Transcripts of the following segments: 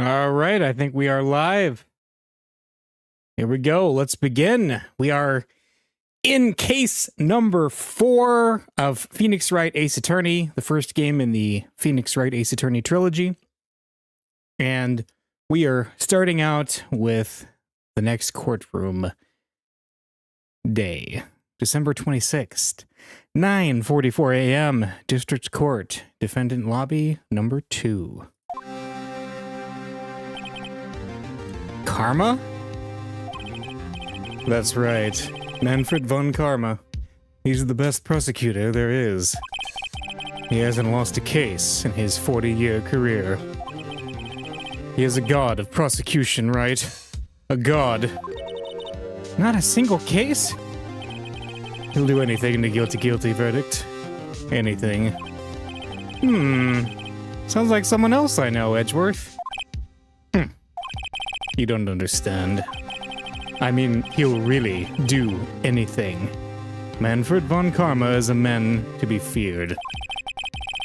All right, I think we are live. Here we go. Let's begin. We are in case number 4 of Phoenix Wright Ace Attorney, the first game in the Phoenix Wright Ace Attorney trilogy. And we are starting out with the next courtroom day, December 26th, 9:44 a.m., District Court, Defendant Lobby number 2. Karma? That's right. Manfred von Karma. He's the best prosecutor there is. He hasn't lost a case in his 40-year career. He is a god of prosecution, right? A god. Not a single case? He'll do anything to guilty verdict. Anything. Sounds like someone else I know, Edgeworth. You don't understand. I mean, he'll really do anything. Manfred von Karma is a man to be feared.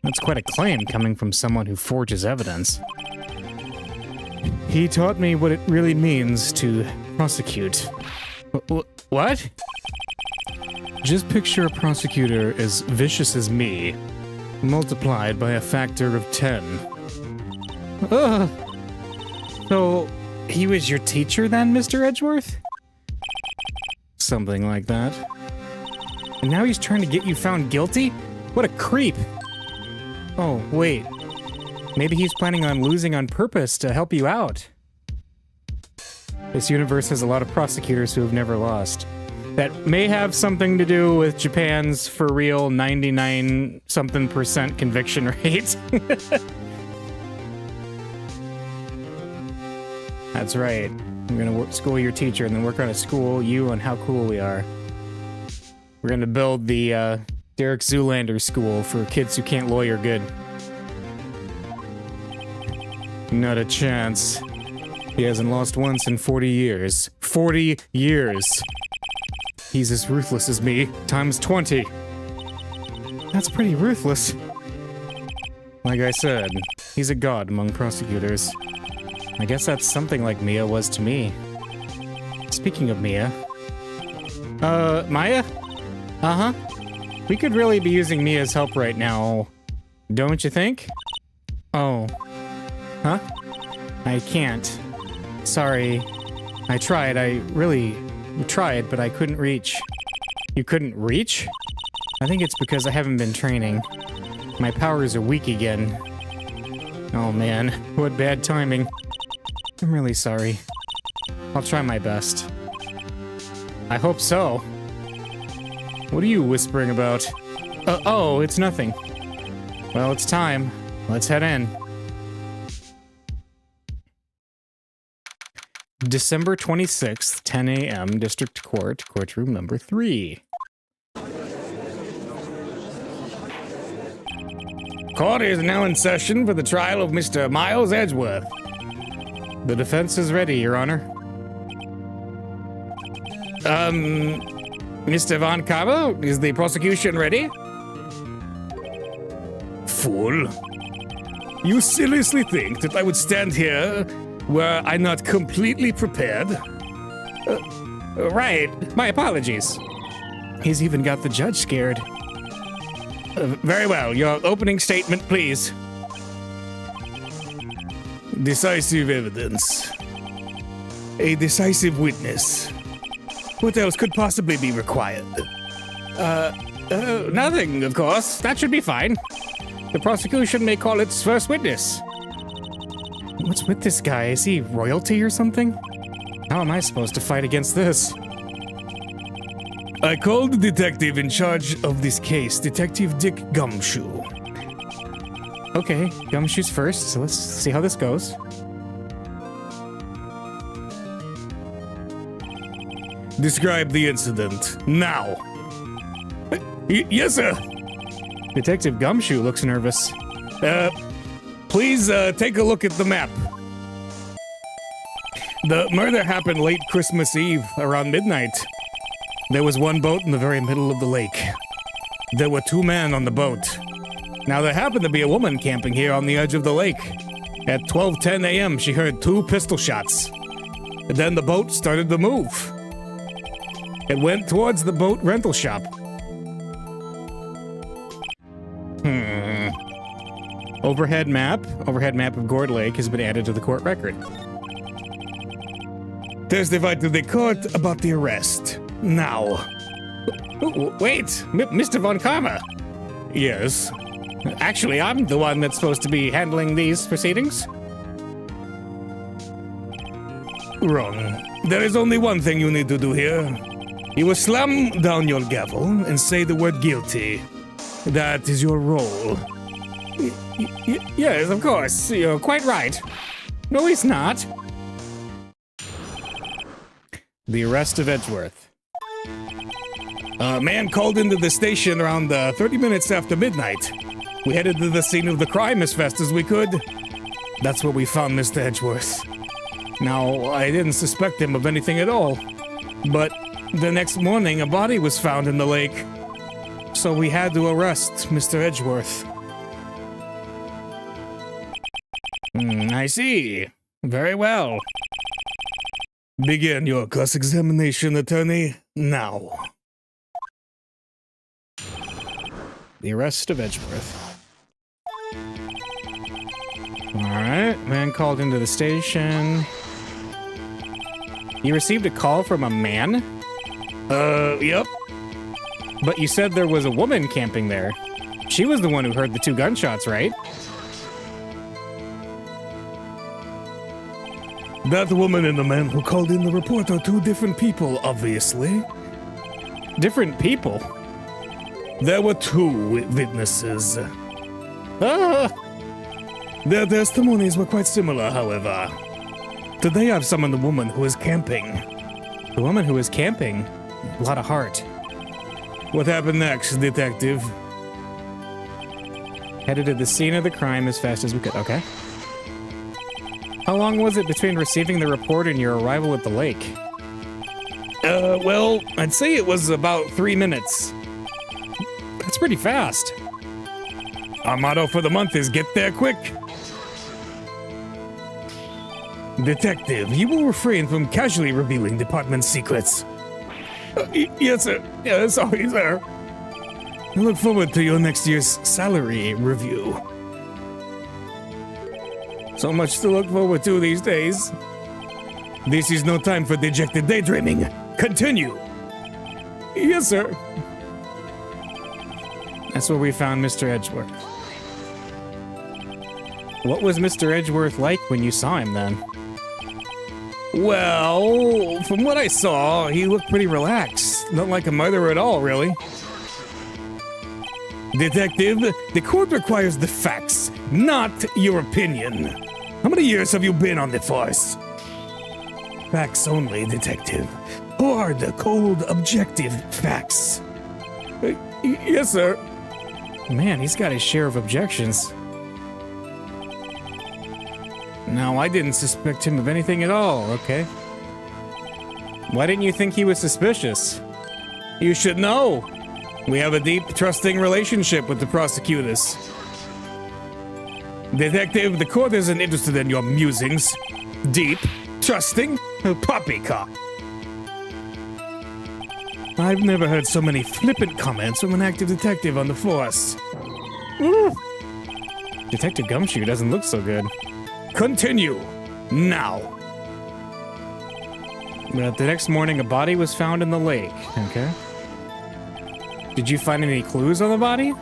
That's quite a claim coming from someone who forges evidence. He taught me what it really means to prosecute. What? Just picture a prosecutor as vicious as me, multiplied by a factor of 10. So, he was your teacher then, Mr. Edgeworth? Something like that. And now he's trying to get you found guilty? What a creep! Oh, wait. Maybe he's planning on losing on purpose to help you out. This universe has a lot of prosecutors who have never lost. That may have something to do with Japan's for real 99-something% conviction rate. That's right. I'm gonna school your teacher and then work on a school you on how cool we are. We're gonna build the Derek Zoolander school for kids who can't lawyer good. Not a chance. He hasn't lost once in 40 years. 40 years! He's as ruthless as me, times 20. That's pretty ruthless. Like I said, he's a god among prosecutors. I guess that's something like Mia was to me. Speaking of Mia... Maya? Uh-huh. We could really be using Mia's help right now, don't you think? Oh. Huh? I can't. Sorry. I tried, I really tried, but I couldn't reach. You couldn't reach? I think it's because I haven't been training. My powers are weak again. Oh man, what bad timing. I'm really sorry. I'll try my best. I hope so. What are you whispering about? Oh, it's nothing. Well, it's time. Let's head in. December 26th, 10 a.m., District Court, courtroom number 3. Court is now in session for the trial of Mr. Miles Edgeworth. The defense is ready, Your Honor. Mr. von Karma, is the prosecution ready? Fool. You seriously think that I would stand here were I not completely prepared? Right. My apologies. He's even got the judge scared. Very well. Your opening statement, please. Decisive evidence. A decisive witness. What else could possibly be required? Nothing, of course. That should be fine. The prosecution may call its first witness. What's with this guy? Is he royalty or something? How am I supposed to fight against this? I called the detective in charge of this case, Detective Dick Gumshoe. Okay, Gumshoe's first, so let's see how this goes. Describe the incident, now. Yes, sir. Detective Gumshoe looks nervous. Please take a look at the map. The murder happened late Christmas Eve, around midnight. There was one boat in the very middle of the lake. There were 2 men on the boat. Now, there happened to be a woman camping here on the edge of the lake. At 12:10 a.m., she heard 2 pistol shots. And then the boat started to move. It went towards the boat rental shop. Overhead map of Gourd Lake has been added to the court record. Testify to the court about the arrest. Now. Wait, Mr. Von Karma. Yes. Actually, I'm the one that's supposed to be handling these proceedings. Wrong. There is only one thing you need to do here. You will slam down your gavel and say the word guilty. That is your role. Yes, of course. You're quite right. No, he's not. The arrest of Edgeworth. A man called into the station around 30 minutes after midnight. We headed to the scene of the crime as fast as we could. That's where we found Mr. Edgeworth. Now, I didn't suspect him of anything at all. But the next morning, a body was found in the lake. So we had to arrest Mr. Edgeworth. I see. Very well. Begin your cross-examination, attorney, now. The arrest of Edgeworth. Alright, man called into the station. You received a call from a man? Yep. But you said there was a woman camping there. She was the one who heard the 2 gunshots, right? That woman and the man who called in the report are 2 different people, obviously. Different people? There were 2 witnesses. Ah! Their testimonies were quite similar, however. Today I've summoned the woman who is camping. The woman who is camping? A lot of heart. What happened next, detective? Headed to the scene of the crime as fast as we could. Okay. How long was it between receiving the report and your arrival at the lake? Well, I'd say it was about 3 minutes. That's pretty fast. Our motto for the month is get there quick. Detective, you will refrain from casually revealing department secrets. Yes, sir. Yeah, sorry, sir. I look forward to your next year's salary review. So much to look forward to these days. This is no time for dejected daydreaming. Continue. Yes, sir. That's where we found Mr. Edgeworth. What was Mr. Edgeworth like when you saw him then? Well, from what I saw, he looked pretty relaxed. Not like a murderer at all, really. Detective, the court requires the facts, not your opinion. How many years have you been on the force? Facts only, detective. Hard, cold, objective facts. Yes, sir. Man, he's got his share of objections. No, I didn't suspect him of anything at all, okay? Why didn't you think he was suspicious? You should know. We have a deep, trusting relationship with the prosecutors. Detective, the court isn't interested in your musings. Deep, trusting, poppycock. I've never heard so many flippant comments from an active detective on the force. Ooh. Detective Gumshoe doesn't look so good. Continue, now. But the next morning, a body was found in the lake, okay? Did you find any clues on the body?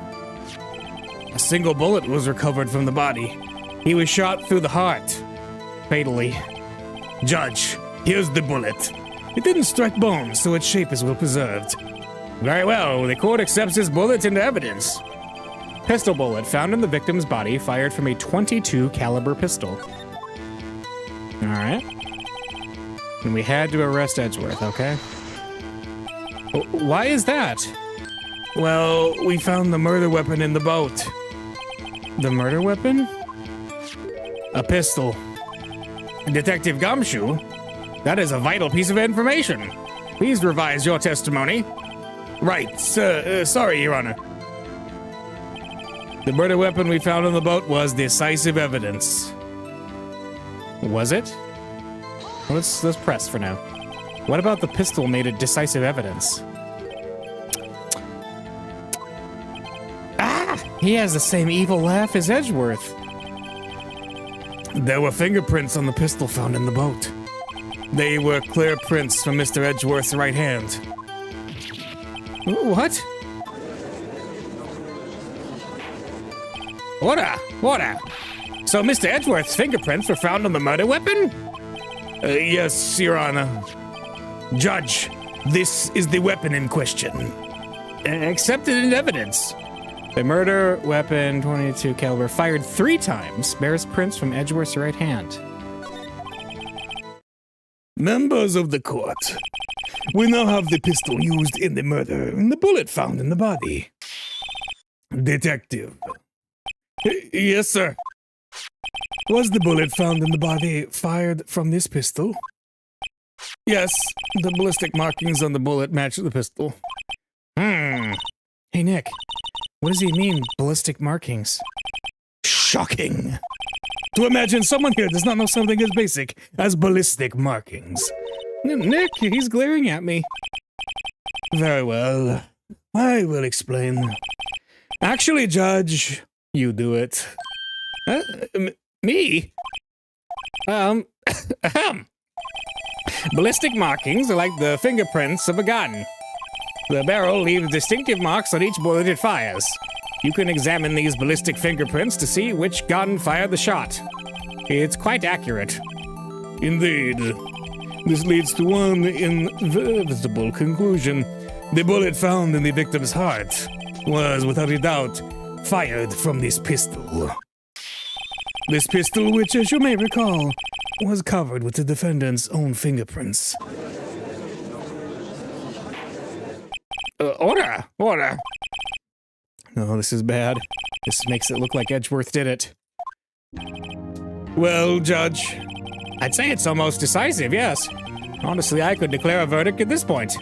A single bullet was recovered from the body. He was shot through the heart. Fatally. Judge, here's the bullet. It didn't strike bones, so its shape is well preserved. Very well, the court accepts his bullet into evidence. Pistol bullet found in the victim's body fired from a .22 caliber pistol. All right. And we had to arrest Edgeworth, okay? Why is that? Well, we found the murder weapon in the boat. The murder weapon? A pistol. Detective Gumshoe, that is a vital piece of information. Please revise your testimony. Right, sorry, Your Honor. The murder weapon we found on the boat was decisive evidence. Was it? Let's press for now. What about the pistol made it decisive evidence? Ah! He has the same evil laugh as Edgeworth. There were fingerprints on the pistol found in the boat. They were clear prints from Mr. Edgeworth's right hand. What? Order! So Mr. Edgeworth's fingerprints were found on the murder weapon? Yes, Your Honor. Judge, this is the weapon in question. Accepted in evidence. The murder weapon, 22 caliber, fired 3 times, bears prints from Edgeworth's right hand. Members of the court, we now have the pistol used in the murder and the bullet found in the body. Detective. Yes, sir. Was the bullet found in the body fired from this pistol? Yes, the ballistic markings on the bullet match the pistol. Hey, Nick, what does he mean, ballistic markings? Shocking. To imagine someone here does not know something as basic as ballistic markings. Nick, he's glaring at me. Very well. I will explain. Actually, Judge, you do it. Me? Ballistic markings are like the fingerprints of a gun. The barrel leaves distinctive marks on each bullet it fires. You can examine these ballistic fingerprints to see which gun fired the shot. It's quite accurate. Indeed. This leads to one inevitable conclusion. The bullet found in the victim's heart was, without a doubt, fired from this pistol. This pistol, which, as you may recall, was covered with the defendant's own fingerprints. Order! Oh, this is bad. This makes it look like Edgeworth did it. Well, Judge, I'd say it's almost decisive, yes. Honestly, I could declare a verdict at this point.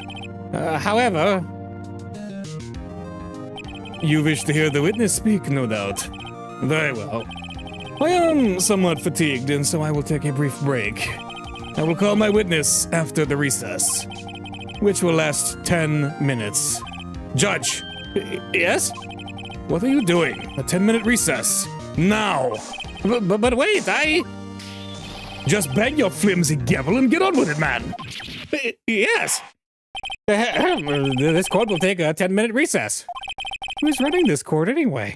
However... You wish to hear the witness speak, no doubt. Very well. I am somewhat fatigued, and so I will take a brief break. I will call my witness after the recess, which will last 10 minutes. Judge! Yes? What are you doing? A 10-minute recess. Now! But wait, Just bang your flimsy gavel and get on with it, man! Yes! This court will take a 10-minute recess. Who's running this court anyway?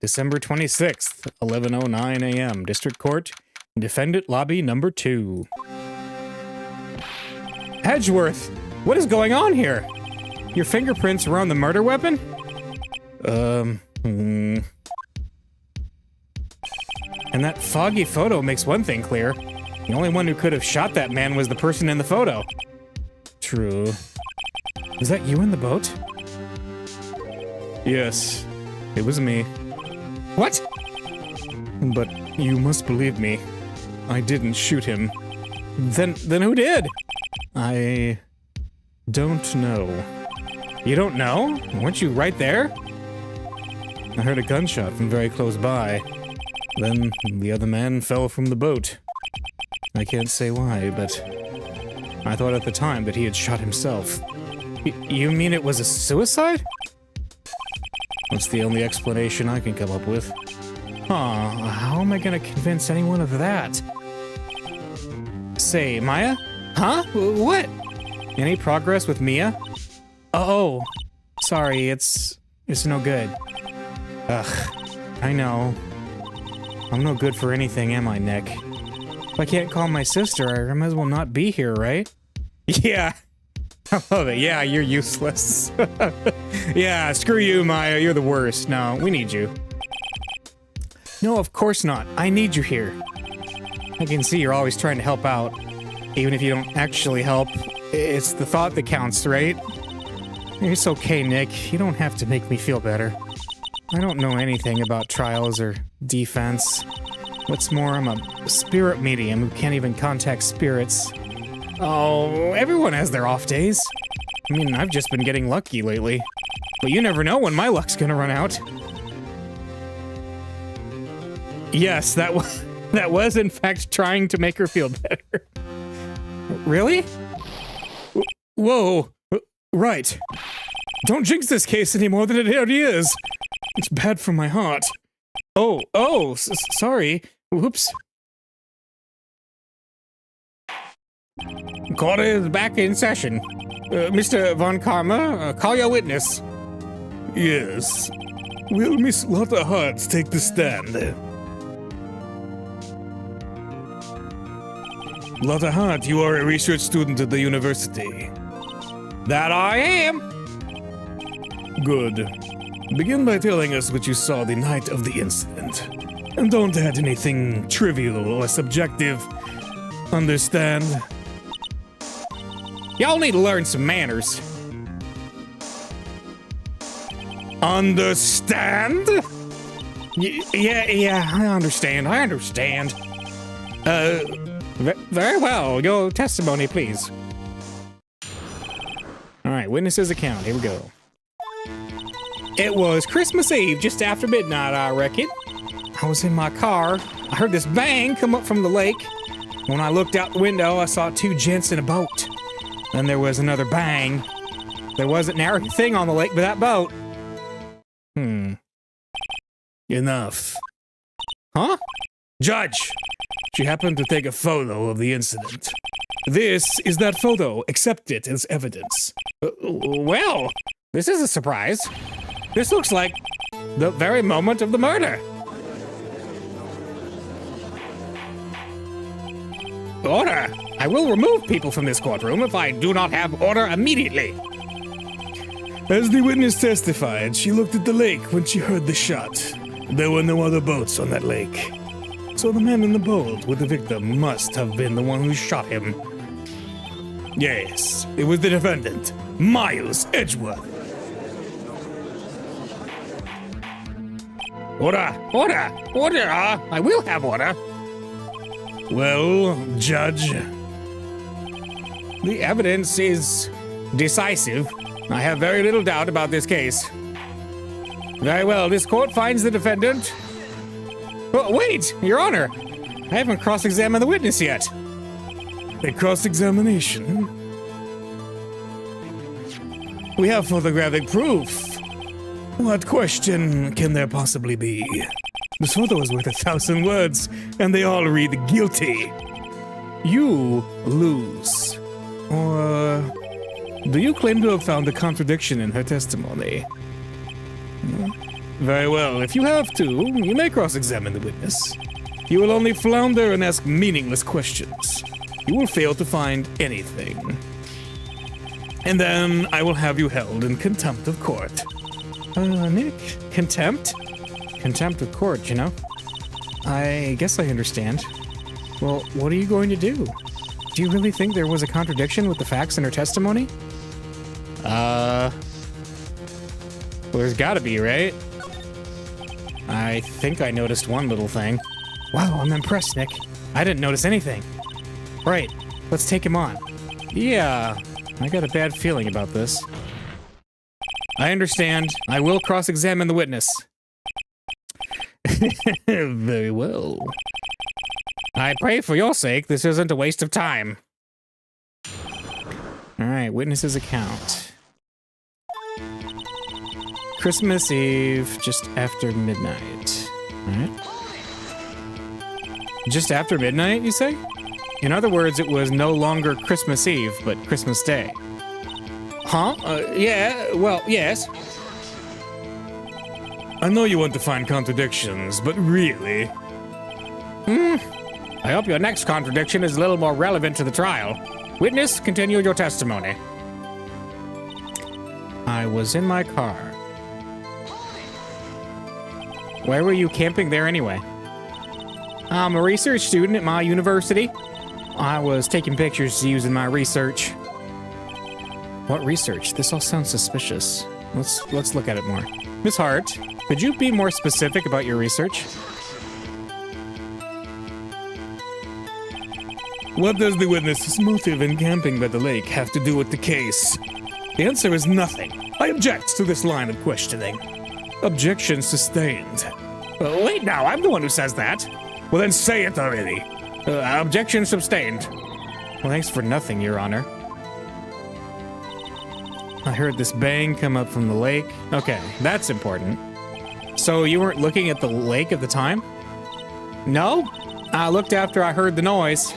December 26th, 11:09 a.m. District Court, Defendant Lobby Number 2. Edgeworth, what is going on here? Your fingerprints were on the murder weapon? And that foggy photo makes one thing clear. The only one who could have shot that man was the person in the photo. True. Was that you in the boat? Yes, it was me. What? But you must believe me. I didn't shoot him. Then who did? I don't know. You don't know? Weren't you right there? I heard a gunshot from very close by. Then the other man fell from the boat. I can't say why, but I thought at the time that he had shot himself. You mean it was a suicide? That's the only explanation I can come up with. Huh, how am I gonna convince anyone of that? Say, Maya? Huh? What? Any progress with Mia? Oh, sorry, it's no good. Ugh, I know. I'm no good for anything, am I, Nick? If I can't call my sister, I might as well not be here, right? Yeah. I love it. Yeah, you're useless. Yeah, screw you, Maya. You're the worst. No, we need you. No, of course not. I need you here. I can see you're always trying to help out. Even if you don't actually help, it's the thought that counts, right? It's okay, Nick. You don't have to make me feel better. I don't know anything about trials or defense. What's more, I'm a spirit medium who can't even contact spirits. Oh, everyone has their off days. I mean, I've just been getting lucky lately. But you never know when my luck's gonna run out. Yes, that was in fact trying to make her feel better. Really? Whoa. Right. Don't jinx this case any more than it already is. It's bad for my heart. Oh, sorry. Whoops. Court is back in session. Mr. Von Karma, call your witness. Yes. Will Miss Lotta Hart take the stand? Lotta Hart, you are a research student at the university. That I am. Good. Begin by telling us what you saw the night of the incident. And don't add anything trivial or subjective. Understand? Y'all need to learn some manners. Understand? Yeah, I understand. Very well. Your testimony, please. All right, witness's account. Here we go. It was Christmas Eve, just after midnight, I reckon. I was in my car. I heard this bang come up from the lake. When I looked out the window, I saw two gents in a boat. Then there was another bang. There wasn't nary a thing on the lake but that boat. Enough. Huh? Judge, she happened to take a photo of the incident. This is that photo. Accept it as evidence. Well, this is a surprise. This looks like the very moment of the murder. Order! I will remove people from this courtroom if I do not have order immediately. As the witness testified, she looked at the lake when she heard the shot. There were no other boats on that lake. So the man in the boat with the victim must have been the one who shot him. Yes, it was the defendant, Miles Edgeworth. Order! I will have order. Well, Judge. The evidence is decisive. I have very little doubt about this case. Very well, this court finds the defendant. Oh, wait, Your Honor. I haven't cross-examined the witness yet. A cross-examination? We have photographic proof. What question can there possibly be? This photo is worth 1,000 words, and they all read guilty. You lose. Or do you claim to have found a contradiction in her testimony? Very well, if you have to, you may cross-examine the witness. You will only flounder and ask meaningless questions. You will fail to find anything. And then I will have you held in contempt of court. Nick? Contempt? Contempt of court, you know? I guess I understand. Well, what are you going to do? Do you really think there was a contradiction with the facts in her testimony? Well, there's gotta be, right? I think I noticed one little thing. Wow, I'm impressed, Nick. I didn't notice anything. Right, let's take him on. Yeah, I got a bad feeling about this. I understand. I will cross-examine the witness. Very well. I pray for your sake this isn't a waste of time. All right, witness's account. Christmas Eve, just after midnight. All right. Just after midnight, you say? In other words, it was no longer Christmas Eve, but Christmas Day. Huh? Yeah, well, yes. I know you want to find contradictions, but really... I hope your next contradiction is a little more relevant to the trial. Witness, continue your testimony. I was in my car. Why were you camping there anyway? I'm a research student at my university. I was taking pictures to use in my research. What research? This all sounds suspicious. Let's look at it more. Miss Hart, could you be more specific about your research? What does the witness's motive in camping by the lake have to do with the case? The answer is nothing. I object to this line of questioning. Objection sustained. Wait now, I'm the one who says that. Well, then say it already. Objection sustained. Well, thanks for nothing, Your Honor. I heard this bang come up from the lake. Okay, that's important. So you weren't looking at the lake at the time? No? I looked after I heard the noise.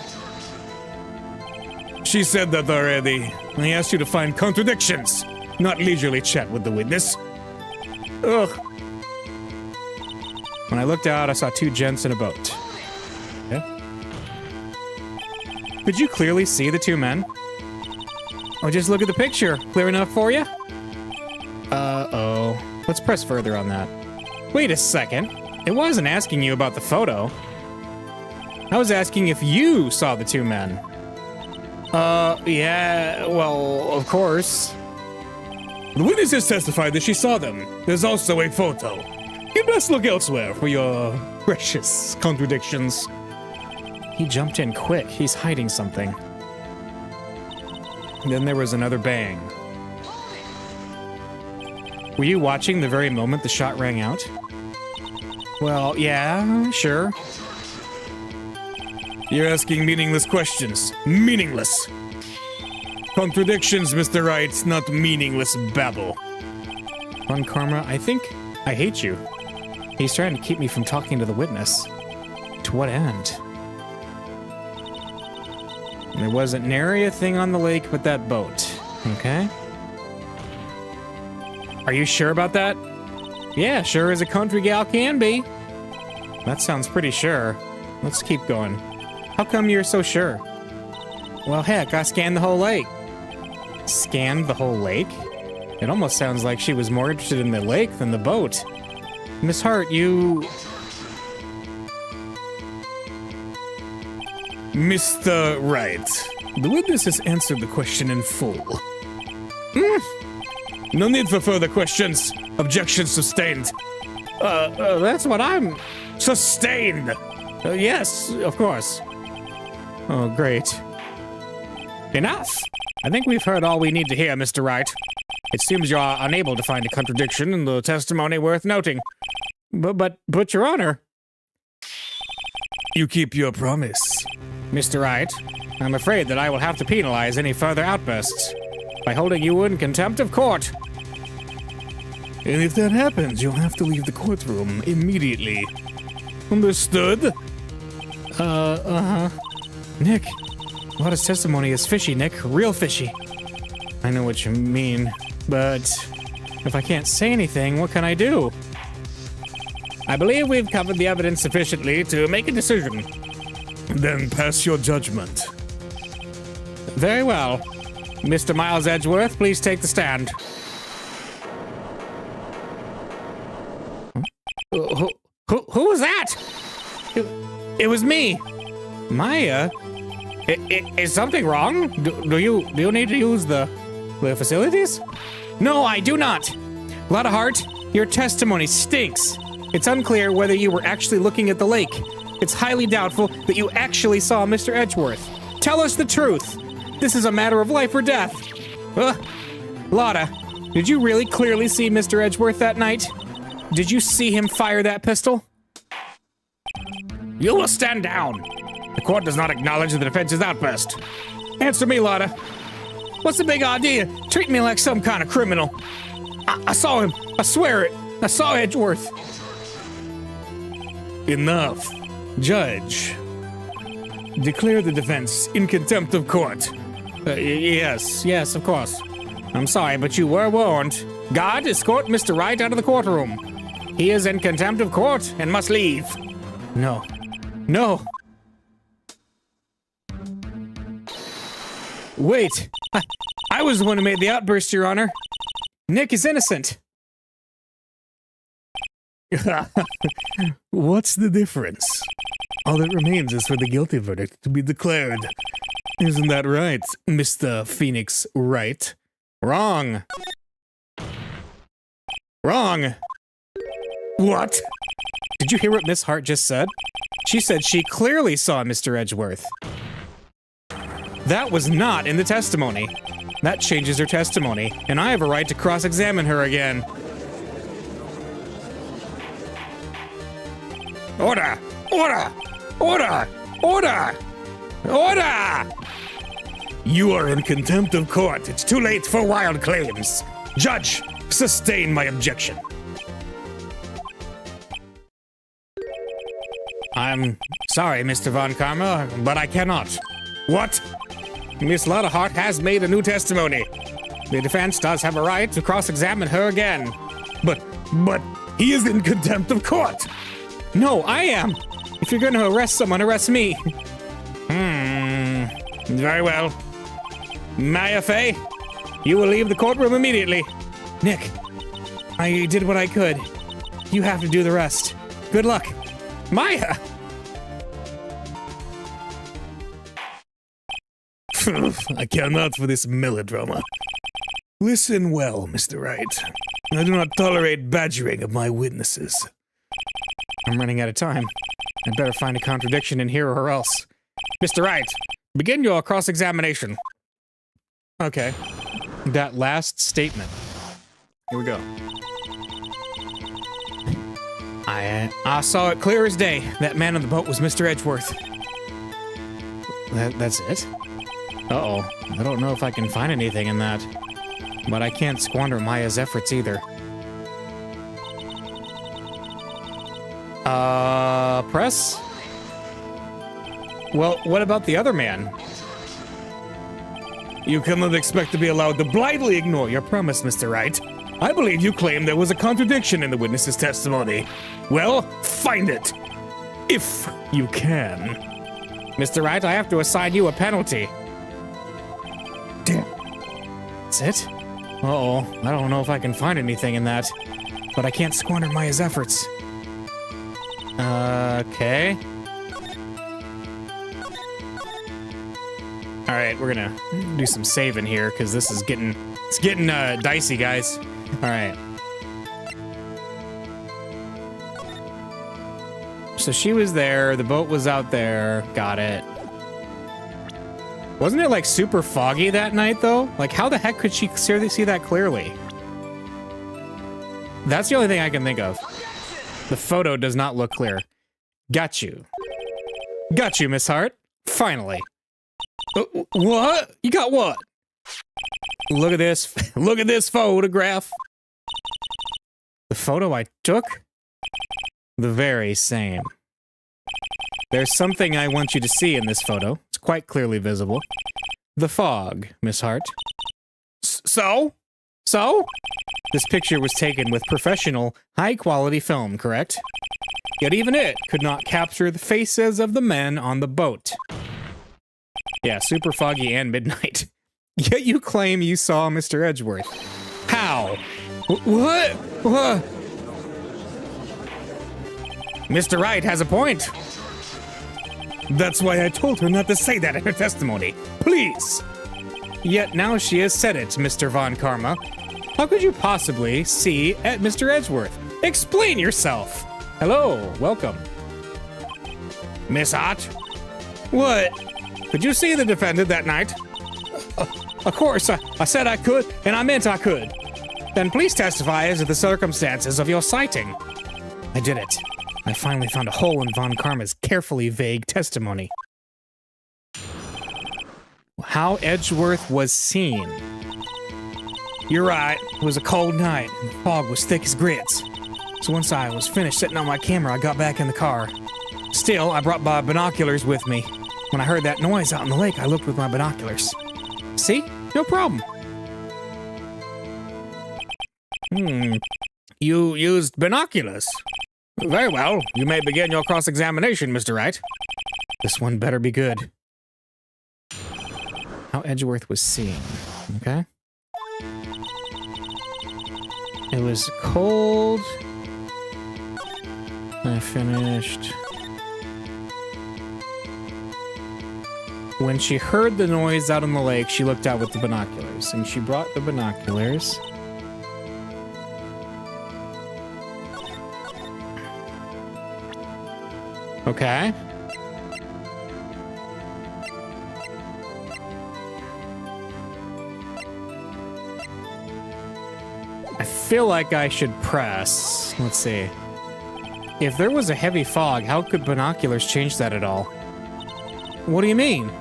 She said that already. I asked you to find contradictions, not leisurely chat with the witness. Ugh. When I looked out, I saw two gents in a boat. Okay. Could you clearly see the two men? Or just look at the picture. Clear enough for you? Uh-oh. Let's press further on that. Wait a second. It wasn't asking you about the photo. I was asking if you saw the two men. Yeah, well, of course. The witness has testified that she saw them. There's also a photo. You best look elsewhere for your precious contradictions. He jumped in quick. He's hiding something. Then there was another bang. Were you watching the very moment the shot rang out? Well, yeah, sure. You're asking meaningless questions. Meaningless. Contradictions, Mr. Wright, not meaningless babble. Fun Karma, I think I hate you. He's trying to keep me from talking to the witness. To what end? There wasn't nary a thing on the lake but that boat. Okay. Are you sure about that? Yeah, sure as a country gal can be. That sounds pretty sure. Let's keep going. How come you're so sure? Well, heck, I scanned the whole lake. Scanned the whole lake? It almost sounds like she was more interested in the lake than the boat. Miss Hart, you... Mr. Wright, the witness has answered the question in full. No need for further questions. Objection sustained. That's what I'm... Sustained! Yes, of course. Oh, great. Enough! I think we've heard all we need to hear, Mr. Wright. It seems you are unable to find a contradiction in the testimony worth noting. But, Your Honor... You keep your promise. Mr. Wright, I'm afraid that I will have to penalize any further outbursts by holding you in contempt of court. And if that happens, you'll have to leave the courtroom immediately. Understood? Uh-huh. Nick, Lotta's testimony is fishy, Nick. Real fishy. I know what you mean, but if I can't say anything, what can I do? I believe we've covered the evidence sufficiently to make a decision. Then pass your judgment. Very well. Mr. Miles Edgeworth, please take the stand. Who was that? It was me. Maya? Is something wrong? Do you need to use the facilities? No, I do not. Lotta Hart, your testimony stinks. It's unclear whether you were actually looking at the lake. It's highly doubtful that you actually saw Mr. Edgeworth. Tell us the truth. This is a matter of life or death. Lotta, did you really clearly see Mr. Edgeworth that night? Did you see him fire that pistol? You will stand down. The court does not acknowledge the defense's outburst. Answer me, Lotta. What's the big idea? Treat me like some kind of criminal. I saw him. I swear it. I saw Edgeworth. Enough. Judge. Declare the defense in contempt of court. Yes, of course. I'm sorry, but you were warned. Guard, escort Mr. Wright out of the courtroom. He is in contempt of court and must leave. No. Wait. I was the one who made the outburst, Your Honor. Nick is innocent. What's the difference? All that remains is for the guilty verdict to be declared. Isn't that right, Mr. Phoenix Wright? Wrong. What? Did you hear what Miss Hart just said? She said she clearly saw Mr. Edgeworth. That was not in the testimony. That changes her testimony, and I have a right to cross-examine her again. Order! Order! Order! Order! Order! You are in contempt of court. It's too late for wild claims. Judge, sustain my objection. I'm sorry, Mr. Von Karma, but I cannot. What? Miss Lottehart has made a new testimony. The defense does have a right to cross-examine her again. But he is in contempt of court. No, I am. If you're going to arrest someone, arrest me. Very well. Maya Fey, you will leave the courtroom immediately. Nick, I did what I could. You have to do the rest. Good luck. Maya! I cannot for this melodrama. Listen well, Mr. Wright. I do not tolerate badgering of my witnesses. I'm running out of time. I'd better find a contradiction in here or else. Mr. Wright, begin your cross-examination. Okay. That last statement. Here we go. I saw it clear as day. That man on the boat was Mr. Edgeworth. That's it? Uh-oh. I don't know if I can find anything in that. But I can't squander Maya's efforts either. Press? Well, what about the other man? You cannot expect to be allowed to blindly ignore your promise, Mr. Wright. I believe you claimed there was a contradiction in the witness's testimony. Well, find it. If you can. Mr. Wright, I have to assign you a penalty. Damn. That's it? Uh-oh. I don't know if I can find anything in that. But I can't squander Maya's efforts. Okay. All right, we're gonna do some saving here because this is getting dicey, guys. All right. So she was there. The boat was out there. Got it. Wasn't it like super foggy that night though? Like how the heck could she see that clearly? That's the only thing I can think of. The photo does not look clear. Got you. Got you, Miss Hart. Finally. What? You got what? Look at this. Look at this photograph. The photo I took? The very same. There's something I want you to see in this photo. It's quite clearly visible. The fog, Miss Hart. So? This picture was taken with professional, high-quality film, correct? Yet even it could not capture the faces of the men on the boat. Yeah, super foggy and midnight. Yet you claim you saw Mr. Edgeworth. How? What? Mr. Wright has a point. That's why I told her not to say that in her testimony. Please. Yet now she has said it, Mr. Von Karma. How could you possibly see at Mr. Edgeworth? Explain yourself. Hello, welcome. Miss Hart? What? Could you see the defendant that night? Of course, I said I could, and I meant I could. Then please testify as to the circumstances of your sighting. I did it. I finally found a hole in Von Karma's carefully vague testimony. How Edgeworth was seen. You're right, it was a cold night, and the fog was thick as grits. So once I was finished setting on my camera, I got back in the car. Still, I brought my binoculars with me. When I heard that noise out in the lake, I looked with my binoculars. See? No problem. You used binoculars. Very well. You may begin your cross-examination, Mr. Wright. This one better be good. How Edgeworth was seen. Okay. It was cold. I finished. When she heard the noise out on the lake, she looked out with the binoculars, and she brought the binoculars. Okay. I feel like I should press. Let's see. If there was a heavy fog, how could binoculars change that at all? What do you mean?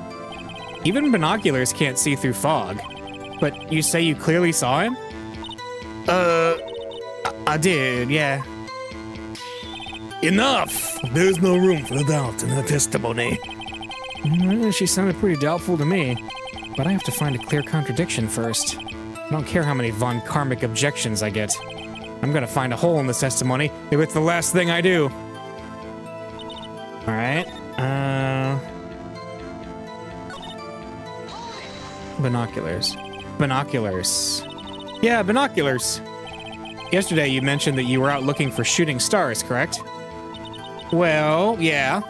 Even binoculars can't see through fog. But you say you clearly saw him? I did, yeah. Enough! There's no room for doubt in her testimony. She sounded pretty doubtful to me. But I have to find a clear contradiction first. I don't care how many von Karmic objections I get. I'm gonna find a hole in this testimony if it's the last thing I do. Alright, binoculars. Binoculars. Yeah, binoculars. Yesterday you mentioned that you were out looking for shooting stars, correct? Well, yeah.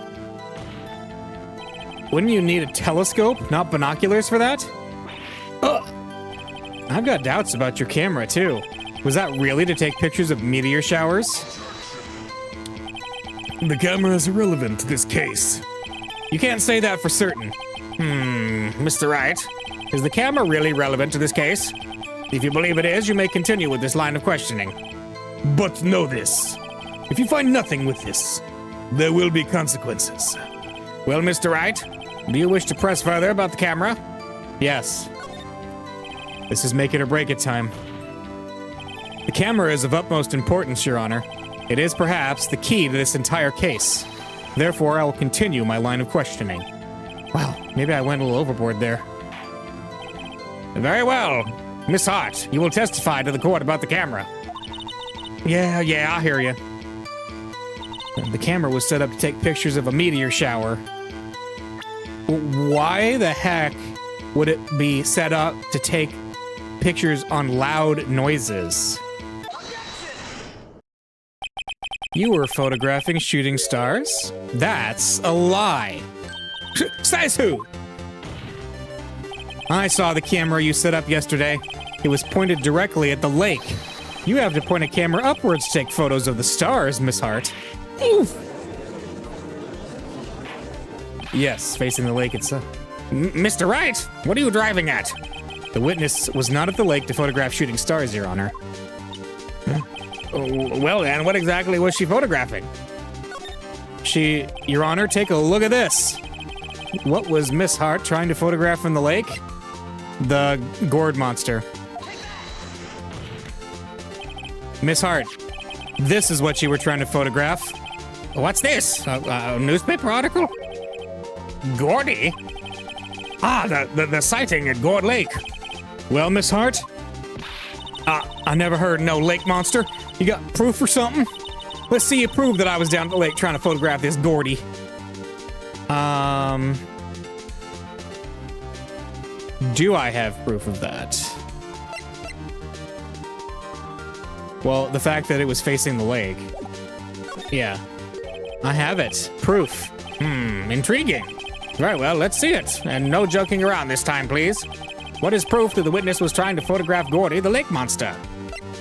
Wouldn't you need a telescope, not binoculars for that? I've got doubts about your camera, too. Was that really to take pictures of meteor showers? The camera is irrelevant to this case. You can't say that for certain. Mr. Wright, is the camera really relevant to this case? If you believe it is, you may continue with this line of questioning. But know this. If you find nothing with this, there will be consequences. Well, Mr. Wright, do you wish to press further about the camera? Yes. This is make it or break it time. The camera is of utmost importance, Your Honor. It is perhaps the key to this entire case. Therefore, I will continue my line of questioning. Wow, maybe I went a little overboard there. Very well. Miss Hart, you will testify to the court about the camera. Yeah, I hear you. The camera was set up to take pictures of a meteor shower. Why the heck would it be set up to take pictures on loud noises? You were photographing shooting stars? That's a lie. Says who? I saw the camera you set up yesterday. It was pointed directly at the lake. You have to point a camera upwards to take photos of the stars, Miss Hart. Oof. Yes, facing the lake itself. Mr. Wright, what are you driving at? The witness was not at the lake to photograph shooting stars, Your Honor. Well then, what exactly was she photographing? Your Honor, take a look at this. What was Miss Hart trying to photograph in the lake? The gourd monster. Miss Hart, this is what you were trying to photograph. What's this? A newspaper article? Gordy? Ah, the sighting at Gourd Lake. Well, Miss Hart? I never heard no lake monster. You got proof or something? Let's see you prove that I was down at the lake trying to photograph this Gordy. Do I have proof of that? Well, the fact that it was facing the lake. Yeah. I have it. Proof. Intriguing. Very well, let's see it. And no joking around this time, please. What is proof that the witness was trying to photograph Gordy, the lake monster?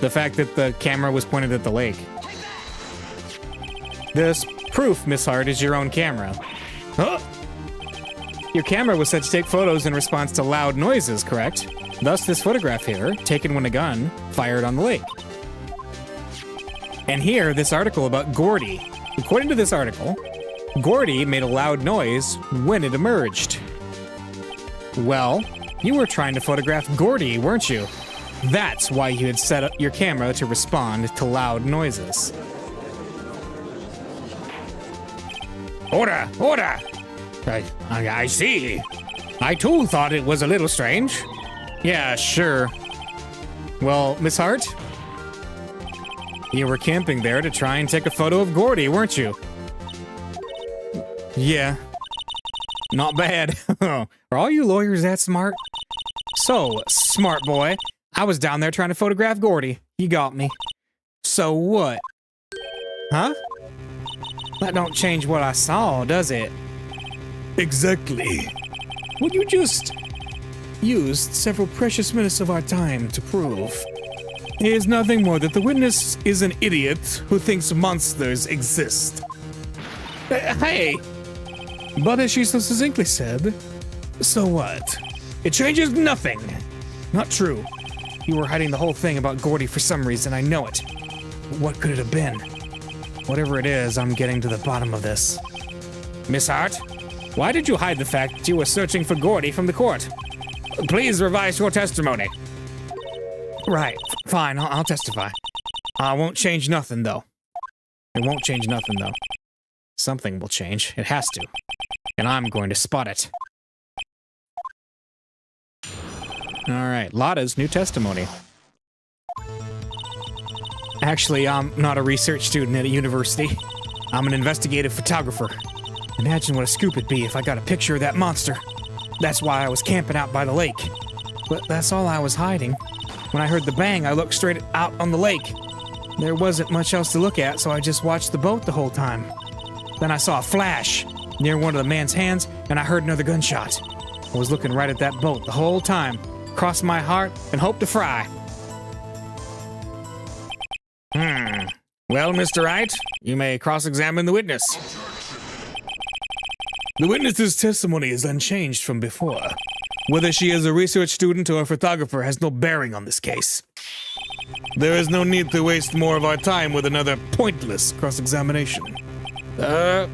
The fact that the camera was pointed at the lake. This proof, Miss Hart, is your own camera. Huh? Your camera was set to take photos in response to loud noises, correct? Thus, this photograph here, taken when a gun fired on the lake. And here, this article about Gordy. According to this article, Gordy made a loud noise when it emerged. Well, you were trying to photograph Gordy, weren't you? That's why you had set up your camera to respond to loud noises. Order! Order! I see. I too thought it was a little strange. Yeah, sure. Well, Miss Hart? You were camping there to try and take a photo of Gordy, weren't you? Yeah. Not bad. Are all you lawyers that smart? So, smart boy, I was down there trying to photograph Gordy. You got me. So what? Huh? That don't change what I saw, does it? Exactly. What you just used several precious minutes of our time to prove is nothing more that the witness is an idiot who thinks monsters exist. Hey! But as she so succinctly said, so what? It changes nothing. Not true. You were hiding the whole thing about Gordy for some reason, I know it. What could it have been? Whatever it is, I'm getting to the bottom of this. Miss Hart, why did you hide the fact that you were searching for Gordy from the court? Please revise your testimony. Right, fine, I'll testify. I won't change nothing, though. It won't change nothing, though. Something will change. It has to. And I'm going to spot it. Alright, Lotta's new testimony. Actually, I'm not a research student at a university. I'm an investigative photographer. Imagine what a scoop it'd be if I got a picture of that monster. That's why I was camping out by the lake. But that's all I was hiding. When I heard the bang, I looked straight out on the lake. There wasn't much else to look at, so I just watched the boat the whole time. Then I saw a flash near one of the man's hands, and I heard another gunshot. I was looking right at that boat the whole time, crossed my heart, and hoped to fry. Well, Mr. Wright, you may cross-examine the witness. The witness's testimony is unchanged from before. Whether she is a research student or a photographer has no bearing on this case. There is no need to waste more of our time with another pointless cross-examination. I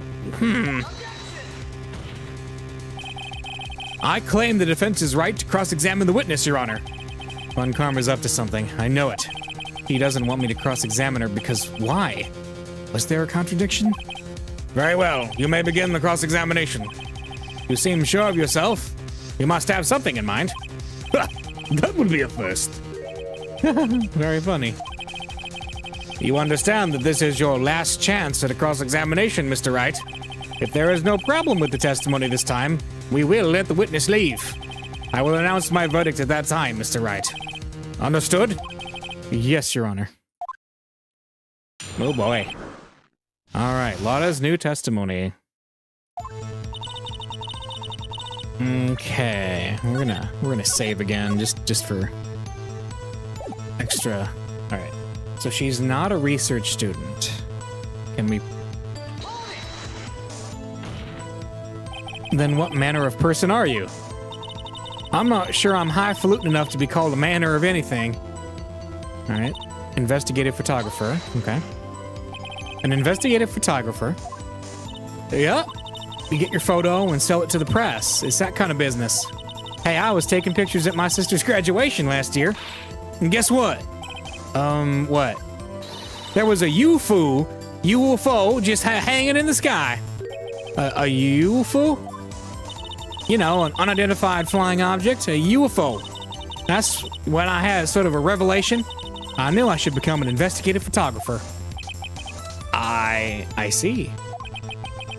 claim the defense's right to cross-examine the witness, Your Honor. Von Karma's up to something. I know it. He doesn't want me to cross-examine her because why? Was there a contradiction? Very well. You may begin the cross-examination. You seem sure of yourself. You must have something in mind. That would be a first. Very funny. You understand that this is your last chance at a cross-examination, Mr. Wright. If there is no problem with the testimony this time, we will let the witness leave. I will announce my verdict at that time, Mr. Wright. Understood? Yes, Your Honor. Oh boy. All right, Lotta's new testimony. Okay, we're gonna save again just for extra. All right, so she's not a research student. Can we? Then what manner of person are you? I'm not sure I'm highfalutin enough to be called a manner of anything. All right, investigative photographer. Okay. An investigative photographer. Yep. You get your photo and sell it to the press. It's that kind of business. Hey, I was taking pictures at my sister's graduation last year. And guess what? What? There was a UFO just hanging in the sky. A UFO? You know, an unidentified flying object, a UFO. That's when I had sort of a revelation. I knew I should become an investigative photographer. I see.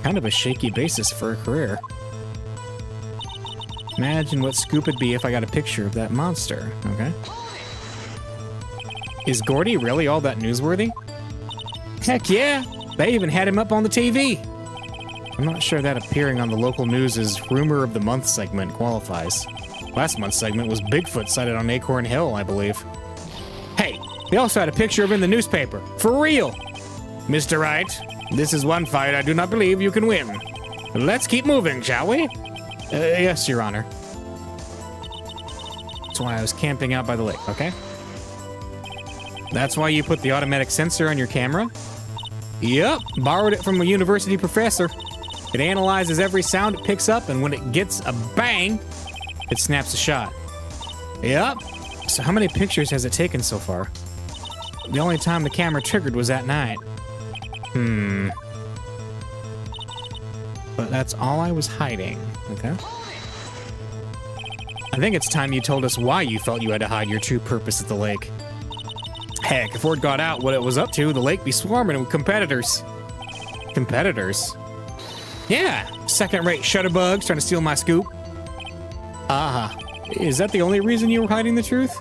Kind of a shaky basis for a career. Imagine what scoop it'd be if I got a picture of that monster, okay? Is Gordy really all that newsworthy? Heck yeah! They even had him up on the TV! I'm not sure that appearing on the local news' Rumor of the Month segment qualifies. Last month's segment was Bigfoot sighted on Acorn Hill, I believe. Hey, they also had a picture of him in the newspaper. For real! Mr. Wright, this is one fight I do not believe you can win. Let's keep moving, shall we? Yes, Your Honor. That's why I was camping out by the lake, okay? That's why you put the automatic sensor on your camera? Yep, borrowed it from a university professor. It analyzes every sound it picks up, and when it gets a bang, it snaps a shot. Yep. So how many pictures has it taken so far? The only time the camera triggered was at night. But that's all I was hiding, okay? I think it's time you told us why you felt you had to hide your true purpose at the lake. Heck, if word got out what it was up to, the lake be swarming with competitors. Competitors? Yeah, second-rate shutterbugs trying to steal my scoop. Is that the only reason you were hiding the truth?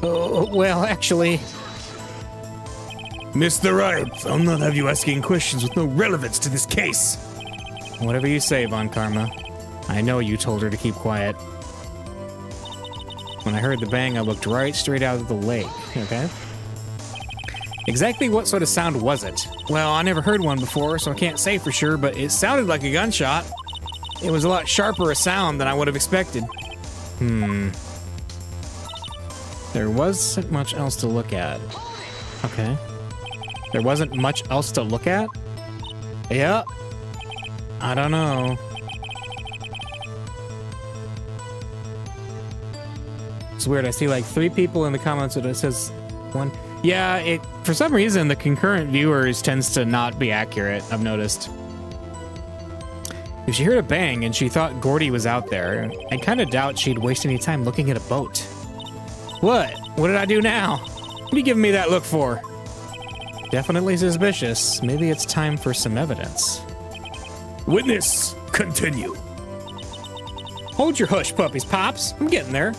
Well, actually... Mr. Wright, I'll not have you asking questions with no relevance to this case. Whatever you say, Von Karma. I know you told her to keep quiet. When I heard the bang, I looked right straight out of the lake, okay? Exactly what sort of sound was it? Well, I never heard one before, so I can't say for sure, but it sounded like a gunshot. It was a lot sharper a sound than I would have expected. There wasn't much else to look at. Okay. There wasn't much else to look at? Yeah. I don't know. It's weird. I see like 3 people in the comments that it says 1. Yeah, it for some reason the concurrent viewers tends to not be accurate, I've noticed. If she heard a bang and she thought Gordy was out there, I kind of doubt she'd waste any time looking at a boat. What? What did I do now? What are you giving me that look for? Definitely suspicious. Maybe it's time for some evidence. Witness, continue. Hold your hush, puppies, Pops. I'm getting there.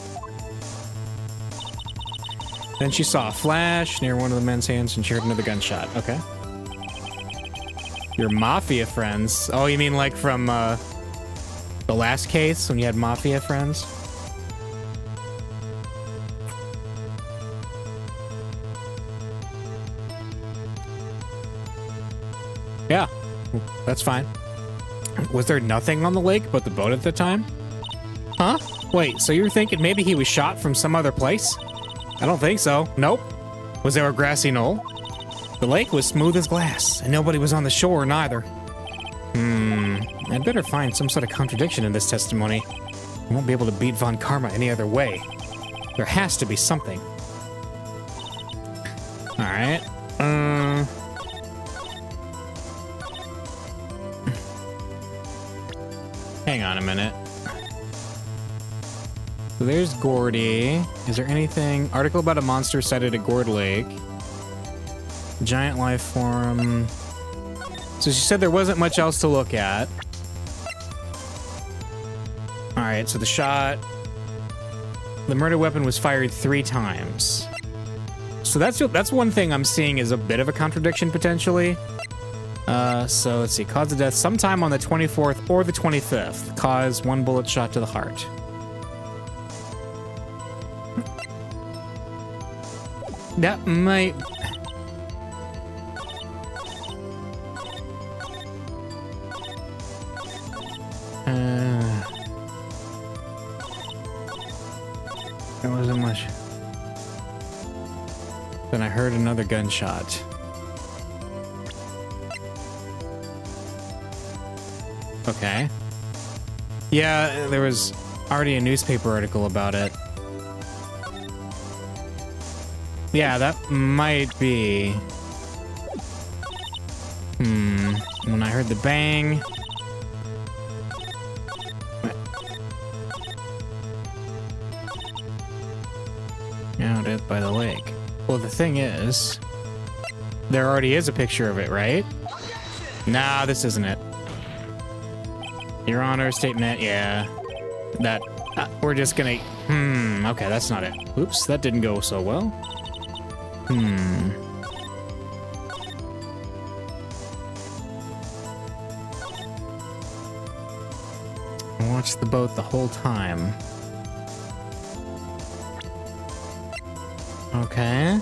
Then she saw a flash near one of the men's hands and she heard another gunshot. Okay. Your mafia friends. Oh, you mean like from the last case when you had mafia friends? Yeah, that's fine. Was there nothing on the lake but the boat at the time? Huh? Wait, so you're thinking maybe he was shot from some other place? I don't think so. Nope. Was there a grassy knoll? The lake was smooth as glass, and nobody was on the shore neither. I'd better find some sort of contradiction in this testimony. I won't be able to beat Von Karma any other way. There has to be something. Alright. Hang on a minute. So there's Gordy. Is there anything? Article about a monster sighted at Gourd Lake. Giant life form. So she said there wasn't much else to look at. Alright, so the shot. The murder weapon was fired 3 times. So that's one thing I'm seeing is a bit of a contradiction potentially. So let's see. Cause of death sometime on the 24th or the 25th. Cause 1 bullet shot to the heart. That might... There wasn't much. Then I heard another gunshot. Okay. Yeah, there was already a newspaper article about it. Yeah, that might be. When I heard the bang. Out it by the lake. Well, the thing is, there already is a picture of it, right? Nah, this isn't it. Your Honor, statement, yeah. That, we're just gonna, okay, that's not it. Oops, that didn't go so well. I watched the boat the whole time. Okay.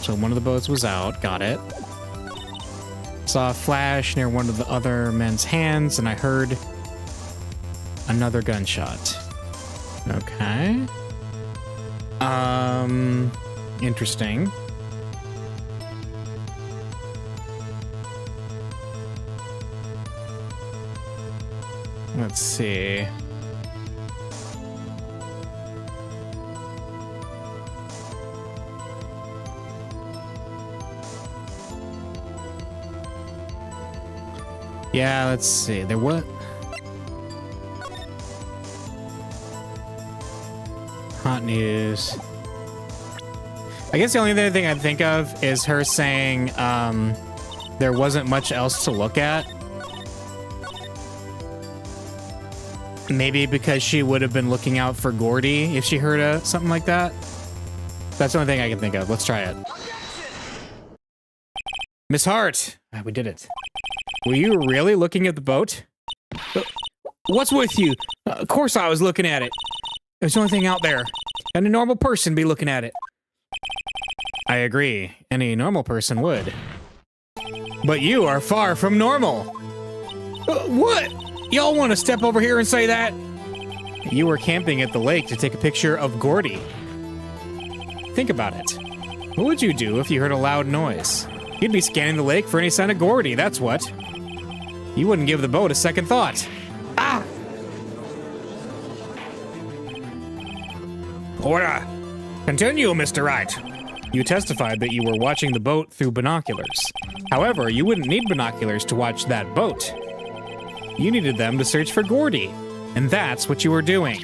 So one of the boats was out, got it. Saw a flash near one of the other men's hands, and I heard another gunshot. Okay. Interesting. Let's see. Yeah, let's see. There was... Hot news. I guess the only other thing I'd think of is her saying there wasn't much else to look at. Maybe because she would have been looking out for Gordy if she heard something like that. That's the only thing I can think of. Let's try it. Miss Hart! We did it. Were you really looking at the boat? What's with you? Of course I was looking at it. It was the only thing out there. And a normal person be looking at it. I agree. Any normal person would. But you are far from normal. What? Y'all want to step over here and say that? You were camping at the lake to take a picture of Gordy. Think about it. What would you do if you heard a loud noise? You'd be scanning the lake for any sign of Gordy, that's what. You wouldn't give the boat a second thought. Ah! Order. Continue, Mr. Wright. You testified that you were watching the boat through binoculars. However, you wouldn't need binoculars to watch that boat. You needed them to search for Gordy, and that's what you were doing.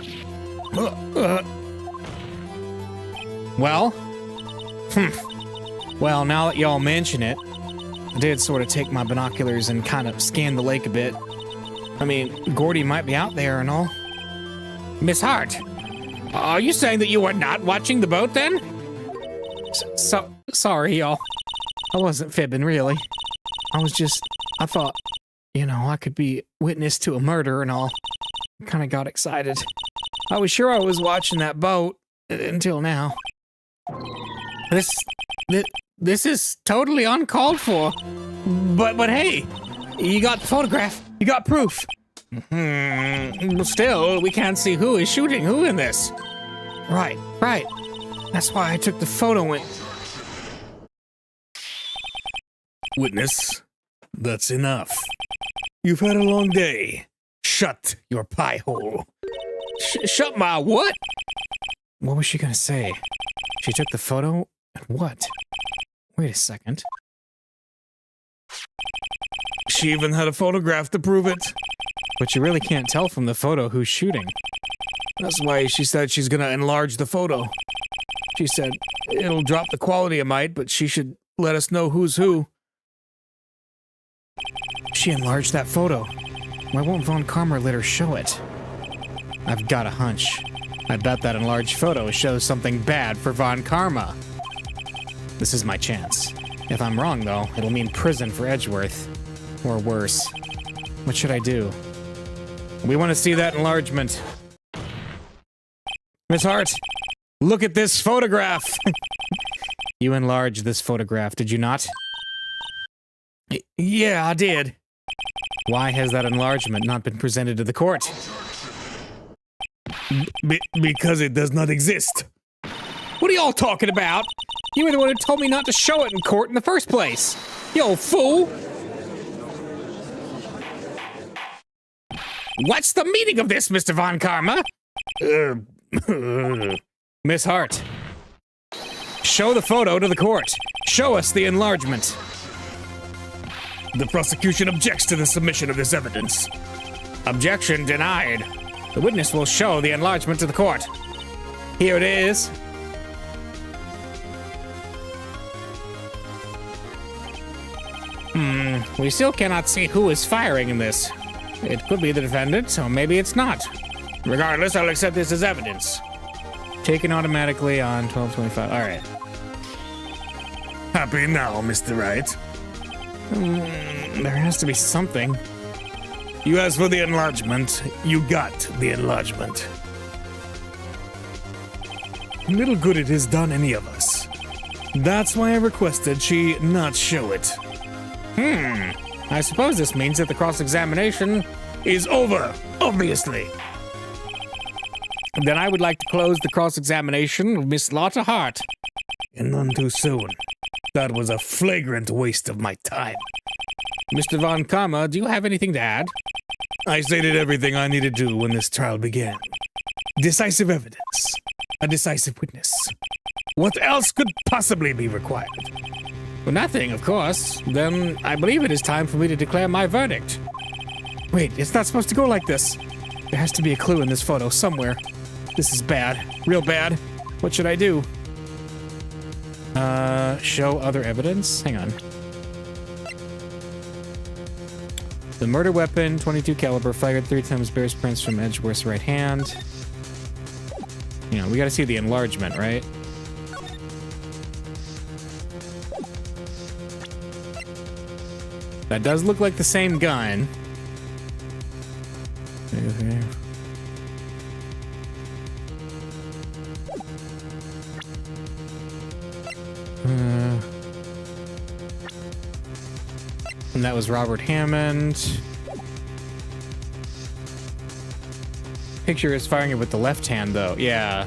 Well? Well, now that y'all mention it, I did sort of take my binoculars and kind of scan the lake a bit. I mean, Gordy might be out there and all. Miss Hart, are you saying that you were not watching the boat then? Sorry, y'all. I wasn't fibbing, really. I thought, I could be witness to a murder and all. Kind of got excited. I was sure I was watching that boat until now. This is totally uncalled for. But hey, you got the photograph. You got proof. Still, we can't see who is shooting who in this. Right. That's why I took the photo. Witness, that's enough. You've had a long day. Shut your pie hole. Shut my what? What was she gonna say? She took the photo and what? Wait a second. She even had a photograph to prove it. But you really can't tell from the photo who's shooting. That's why she said she's gonna enlarge the photo. She said it'll drop the quality a mite, but she should let us know who's who. She enlarged that photo. Why won't Von Karma let her show it? I've got a hunch. I bet that enlarged photo shows something bad for Von Karma. This is my chance. If I'm wrong, though, it'll mean prison for Edgeworth. Or worse. What should I do? We want to see that enlargement. Miss Hart, look at this photograph. You enlarged this photograph, did you not? Yeah, I did. Why has that enlargement not been presented to the court? Because it does not exist. What are y'all talking about? You were the one who told me not to show it in court in the first place. You old fool. What's the meaning of this, Mr. Von Karma? Miss Hart, show the photo to the court. Show us the enlargement. The prosecution objects to the submission of this evidence. Objection denied. The witness will show the enlargement to the court. Here it is. We still cannot see who is firing in this. It could be the defendant, or maybe it's not. Regardless, I'll accept this as evidence. Taken automatically on 12/25. All right. Happy now, Mr. Wright. There has to be something. You asked for the enlargement. You got the enlargement. Little good it has done any of us. That's why I requested she not show it. I suppose this means that the cross-examination is over, obviously. Then I would like to close the cross-examination of Miss Lotta Hart. And none too soon. That was a flagrant waste of my time. Mr. Von Karma, do you have anything to add? I stated everything I needed to do when this trial began. Decisive evidence. A decisive witness. What else could possibly be required? Well, nothing, of course. Then I believe it is time for me to declare my verdict. Wait, it's not supposed to go like this. There has to be a clue in this photo somewhere. This is bad. Real bad. What should I do? Show other evidence? Hang on. The murder weapon, 22 caliber, fired 3 times, bears prints from Edgeworth's right hand. We gotta see the enlargement, right? That does look like the same gun. Okay. And that was Robert Hammond. picture is firing it with the left hand, though. Yeah.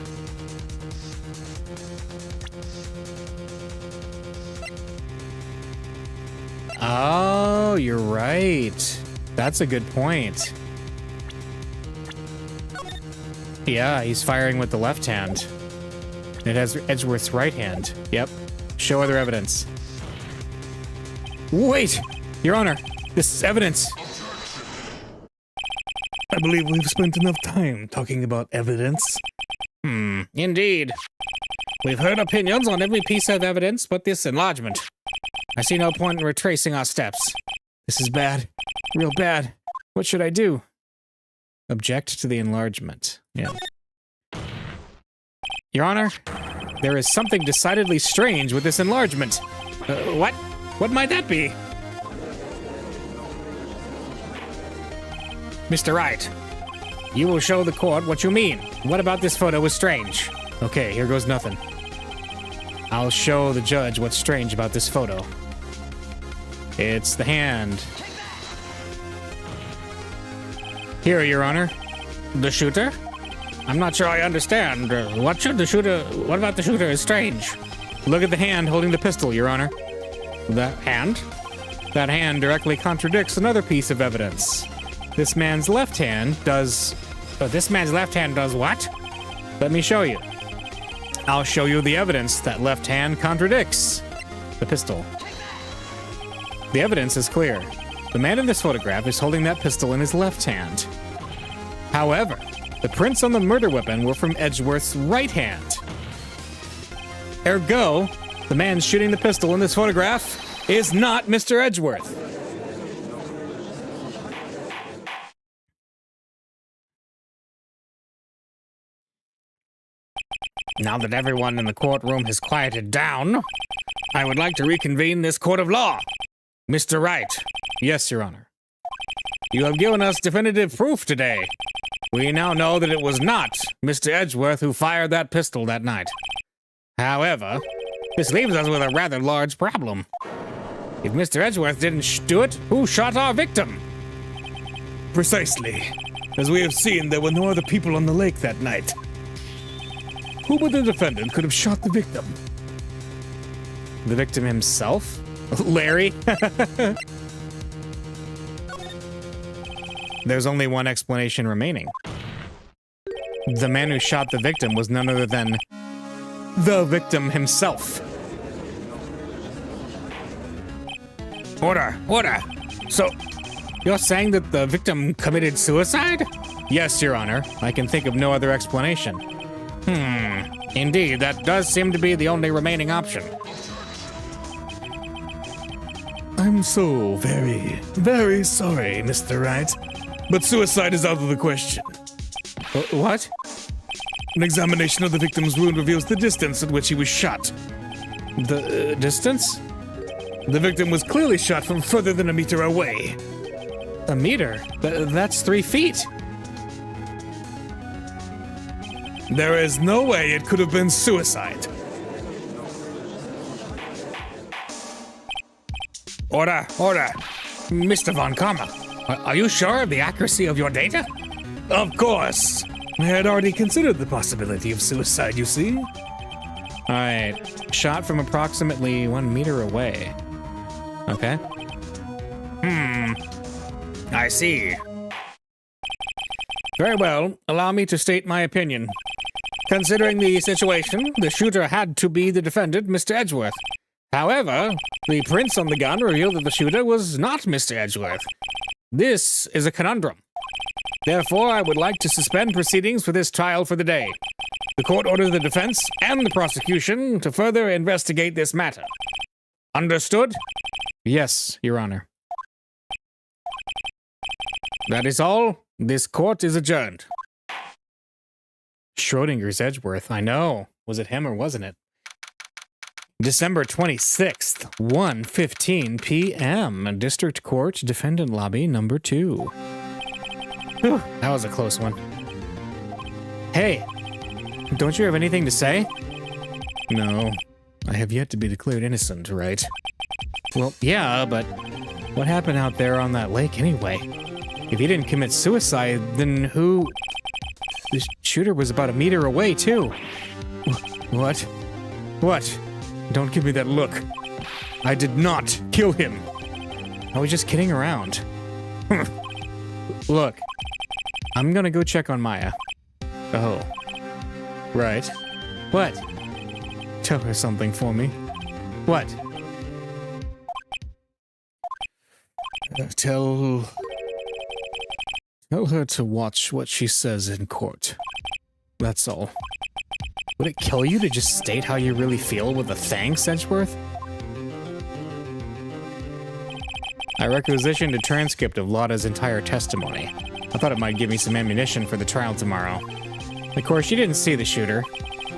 Oh, you're right. That's a good point. Yeah, he's firing with the left hand. It has Edgeworth's right hand. Yep. Show other evidence. Wait! Your Honor, this is evidence. I believe we've spent enough time talking about evidence. Indeed. We've heard opinions on every piece of evidence but this enlargement. I see no point in retracing our steps. This is bad. Real bad. What should I do? Object to the enlargement. Yeah. Your Honor, there is something decidedly strange with this enlargement. What? What might that be? Mr. Wright, you will show the court what you mean. What about this photo is strange? Okay, here goes nothing. I'll show the judge what's strange about this photo. It's the hand. Here, Your Honor. The shooter? I'm not sure I understand. What about the shooter is strange? Look at the hand holding the pistol, Your Honor. The hand? That hand directly contradicts another piece of evidence. This man's left hand does what? Let me show you. I'll show you the evidence that left hand contradicts the pistol. The evidence is clear. The man in this photograph is holding that pistol in his left hand. However, the prints on the murder weapon were from Edgeworth's right hand. Ergo, the man shooting the pistol in this photograph is not Mr. Edgeworth. Now that everyone in the courtroom has quieted down, I would like to reconvene this court of law. Mr. Wright. Yes, Your Honor. You have given us definitive proof today. We now know that it was not Mr. Edgeworth who fired that pistol that night. However, this leaves us with a rather large problem. If Mr. Edgeworth didn't do it, who shot our victim? Precisely. As we have seen, there were no other people on the lake that night. Who but the defendant could have shot the victim? The victim himself? Larry? There's only one explanation remaining. The man who shot the victim was none other than the victim himself. Order! Order! So, you're saying that the victim committed suicide? Yes, Your Honor. I can think of no other explanation. Indeed, that does seem to be the only remaining option. I'm so very, very sorry, Mr. Wright, but suicide is out of the question. What? An examination of the victim's wound reveals the distance at which he was shot. The distance? The victim was clearly shot from further than a meter away. A meter? That's 3 feet. There is no way it could have been suicide. Order, order. Mr. Von Karma, are you sure of the accuracy of your data? Of course. I had already considered the possibility of suicide, you see. All right. Shot from approximately 1 meter away. Okay. I see. Very well. Allow me to state my opinion. Considering the situation, the shooter had to be the defendant, Mr. Edgeworth. However, the prints on the gun reveal that the shooter was not Mr. Edgeworth. This is a conundrum. Therefore, I would like to suspend proceedings for this trial for the day. The court orders the defense and the prosecution to further investigate this matter. Understood? Yes, Your Honor. That is all. This court is adjourned. Schrodinger's Edgeworth, I know. Was it him or wasn't it? December 26th, 1:15 p.m. District Court, Defendant Lobby number 2. Whew, that was a close one. Hey, don't you have anything to say? No, I have yet to be declared innocent, right? Well, yeah, but what happened out there on that lake anyway? If he didn't commit suicide, then who... The shooter was about a meter away, too. What? What? Don't give me that look. I did not kill him. I was just kidding around. Look, I'm gonna go check on Maya. Oh. Right. What? Tell her something for me. What? Tell her to watch what she says in court. That's all. Would it kill you to just state how you really feel with a thanks, Edgeworth? I requisitioned a transcript of Lotta's entire testimony. I thought it might give me some ammunition for the trial tomorrow. Of course, she didn't see the shooter,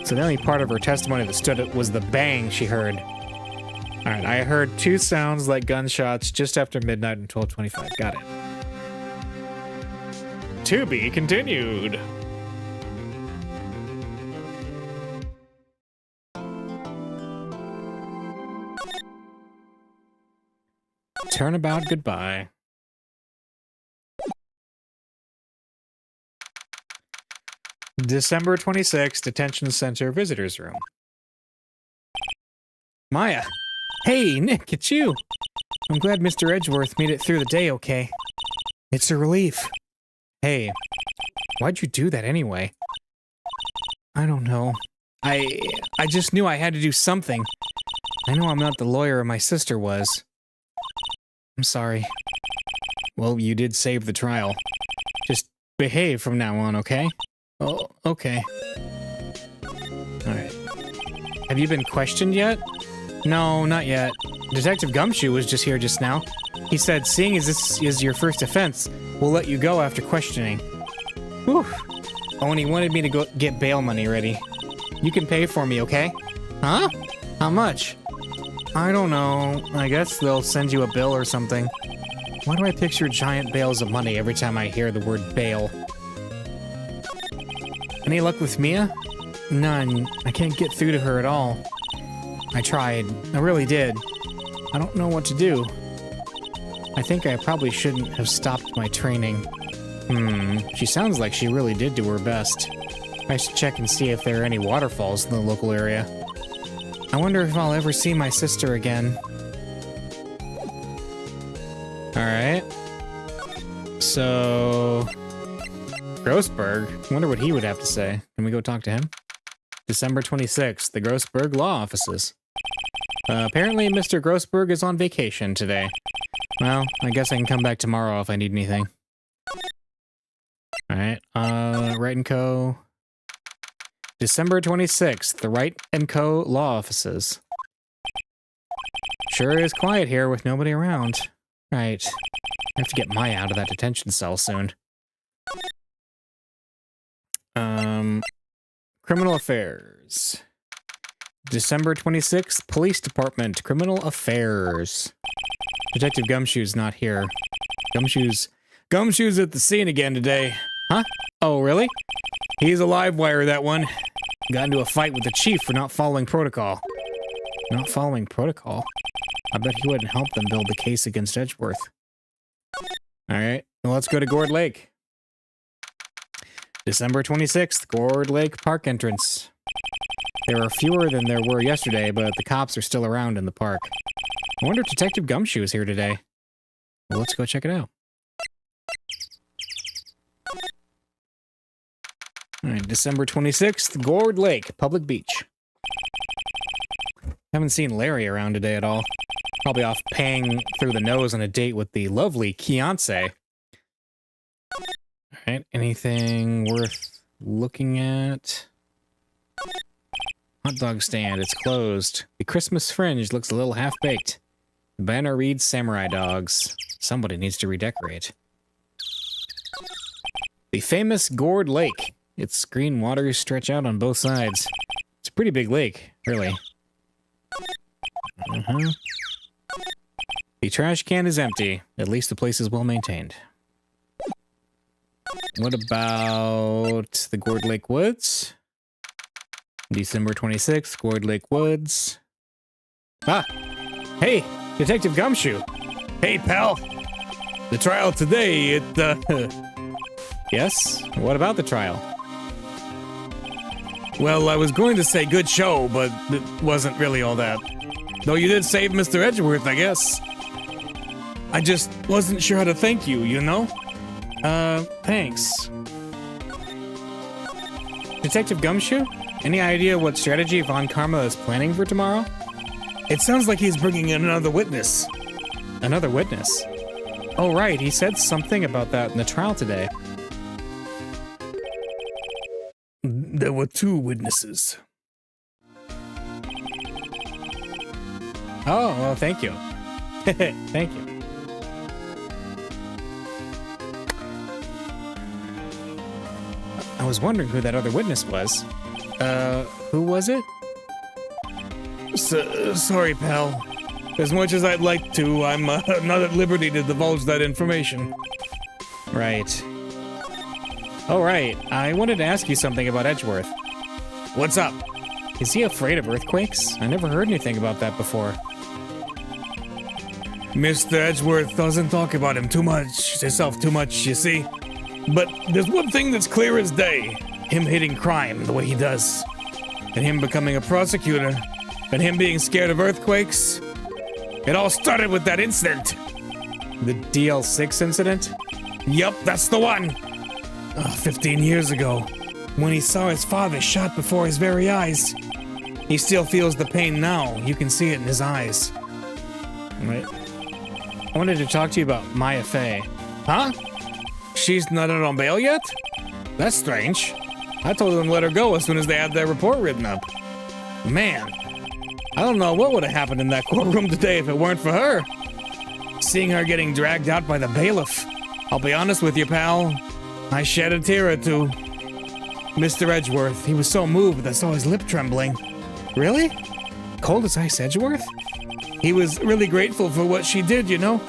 so the only part of her testimony that stood out was the bang she heard. Alright, I heard 2 sounds like gunshots just after midnight and 12:25. Got it. To be continued. Turnabout Goodbye. December 26th, Detention Center Visitors Room. Maya! Hey, Nick, it's you! I'm glad Mr. Edgeworth made it through the day okay. It's a relief. Hey, why'd you do that anyway? I don't know. I just knew I had to do something. I know I'm not the lawyer my sister was. I'm sorry. Well, you did save the trial. Just behave from now on, okay? Oh, okay. Alright. Have you been questioned yet? No, not yet. Detective Gumshoe was just here just now. He said, seeing as this is your first offense, we'll let you go after questioning. Whew. Oh, and he wanted me to go get bail money ready. You can pay for me, okay? Huh? How much? I don't know. I guess they'll send you a bill or something. Why do I picture giant bales of money every time I hear the word bail? Any luck with Mia? None. I can't get through to her at all. I tried. I really did. I don't know what to do. I think I probably shouldn't have stopped my training. She sounds like she really did do her best. I should check and see if there are any waterfalls in the local area. I wonder if I'll ever see my sister again. Alright. So... Grossberg? I wonder what he would have to say. Can we go talk to him? December 26th, the Grossberg Law Offices. Apparently Mr. Grossberg is on vacation today. Well, I guess I can come back tomorrow if I need anything. Alright, Wright & Co. December 26th, the Wright & Co. Law Offices. Sure is quiet here with nobody around. Right. I have to get Maya out of that detention cell soon. Criminal Affairs. December 26th, Police Department, Criminal Affairs. Detective Gumshoe's not here. Gumshoe's at the scene again today. Huh? Oh, really? He's a live wire, that one. Got into a fight with the chief for not following protocol. Not following protocol? I bet he wouldn't help them build the case against Edgeworth. Alright, well, let's go to Gourd Lake. December 26th, Gourd Lake Park entrance. There are fewer than there were yesterday, but the cops are still around in the park. I wonder if Detective Gumshoe is here today. Well, let's go check it out. Alright, December 26th, Gourd Lake, Public Beach. Haven't seen Larry around today at all. Probably off paying through the nose on a date with the lovely Keonce. Alright, anything worth looking at? Hot dog stand, it's closed. The Christmas fringe looks a little half-baked. The banner reads Samurai Dogs. Somebody needs to redecorate. The famous Gourd Lake. Its green waters stretch out on both sides. It's a pretty big lake, really. The trash can is empty. At least the place is well maintained. What about the Gourd Lake Woods? December 26th, Gourd Lake Woods. Ah! Hey, Detective Gumshoe! Hey, pal! The trial today, Yes? What about the trial? Well, I was going to say good show, but it wasn't really all that. Though you did save Mr. Edgeworth, I guess. I just wasn't sure how to thank you, you know? Thanks. Detective Gumshoe? Any idea what strategy Von Karma is planning for tomorrow? It sounds like he's bringing in another witness. Another witness? Oh, right, he said something about that in the trial today. There were 2 witnesses. Oh, well, thank you. Thank you. I was wondering who that other witness was. Who was it? Sorry, pal. As much as I'd like to, I'm not at liberty to divulge that information. Right. Oh, right. I wanted to ask you something about Edgeworth. What's up? Is he afraid of earthquakes? I never heard anything about that before. Mr. Edgeworth doesn't talk about himself too much, you see. But there's one thing that's clear as day. Him hating crime the way he does. And him becoming a prosecutor. And him being scared of earthquakes. It all started with that incident. The DL6 incident? Yup, that's the one. 15 years ago, when he saw his father shot before his very eyes. He still feels the pain now. You can see it in his eyes. Right. I wanted to talk to you about Maya Fey. Huh? She's not out on bail yet? That's strange. I told them to let her go as soon as they had their report written up. Man, I don't know what would have happened in that courtroom today if it weren't for her. Seeing her getting dragged out by the bailiff. I'll be honest with you, pal. I shed a tear or two. Mr. Edgeworth, he was so moved I saw his lip trembling. Really? Cold as ice Edgeworth? He was really grateful for what she did, you know?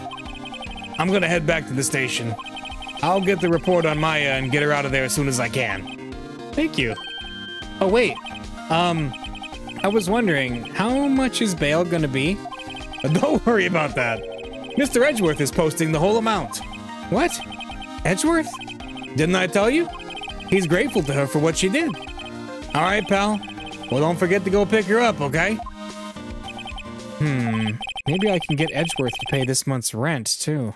I'm gonna head back to the station. I'll get the report on Maya and get her out of there as soon as I can. Thank you. Oh, wait. I was wondering, how much is bail gonna be? Don't worry about that. Mr. Edgeworth is posting the whole amount. What? Edgeworth? Didn't I tell you? He's grateful to her for what she did. All right, pal. Well, don't forget to go pick her up, okay? Maybe I can get Edgeworth to pay this month's rent, too.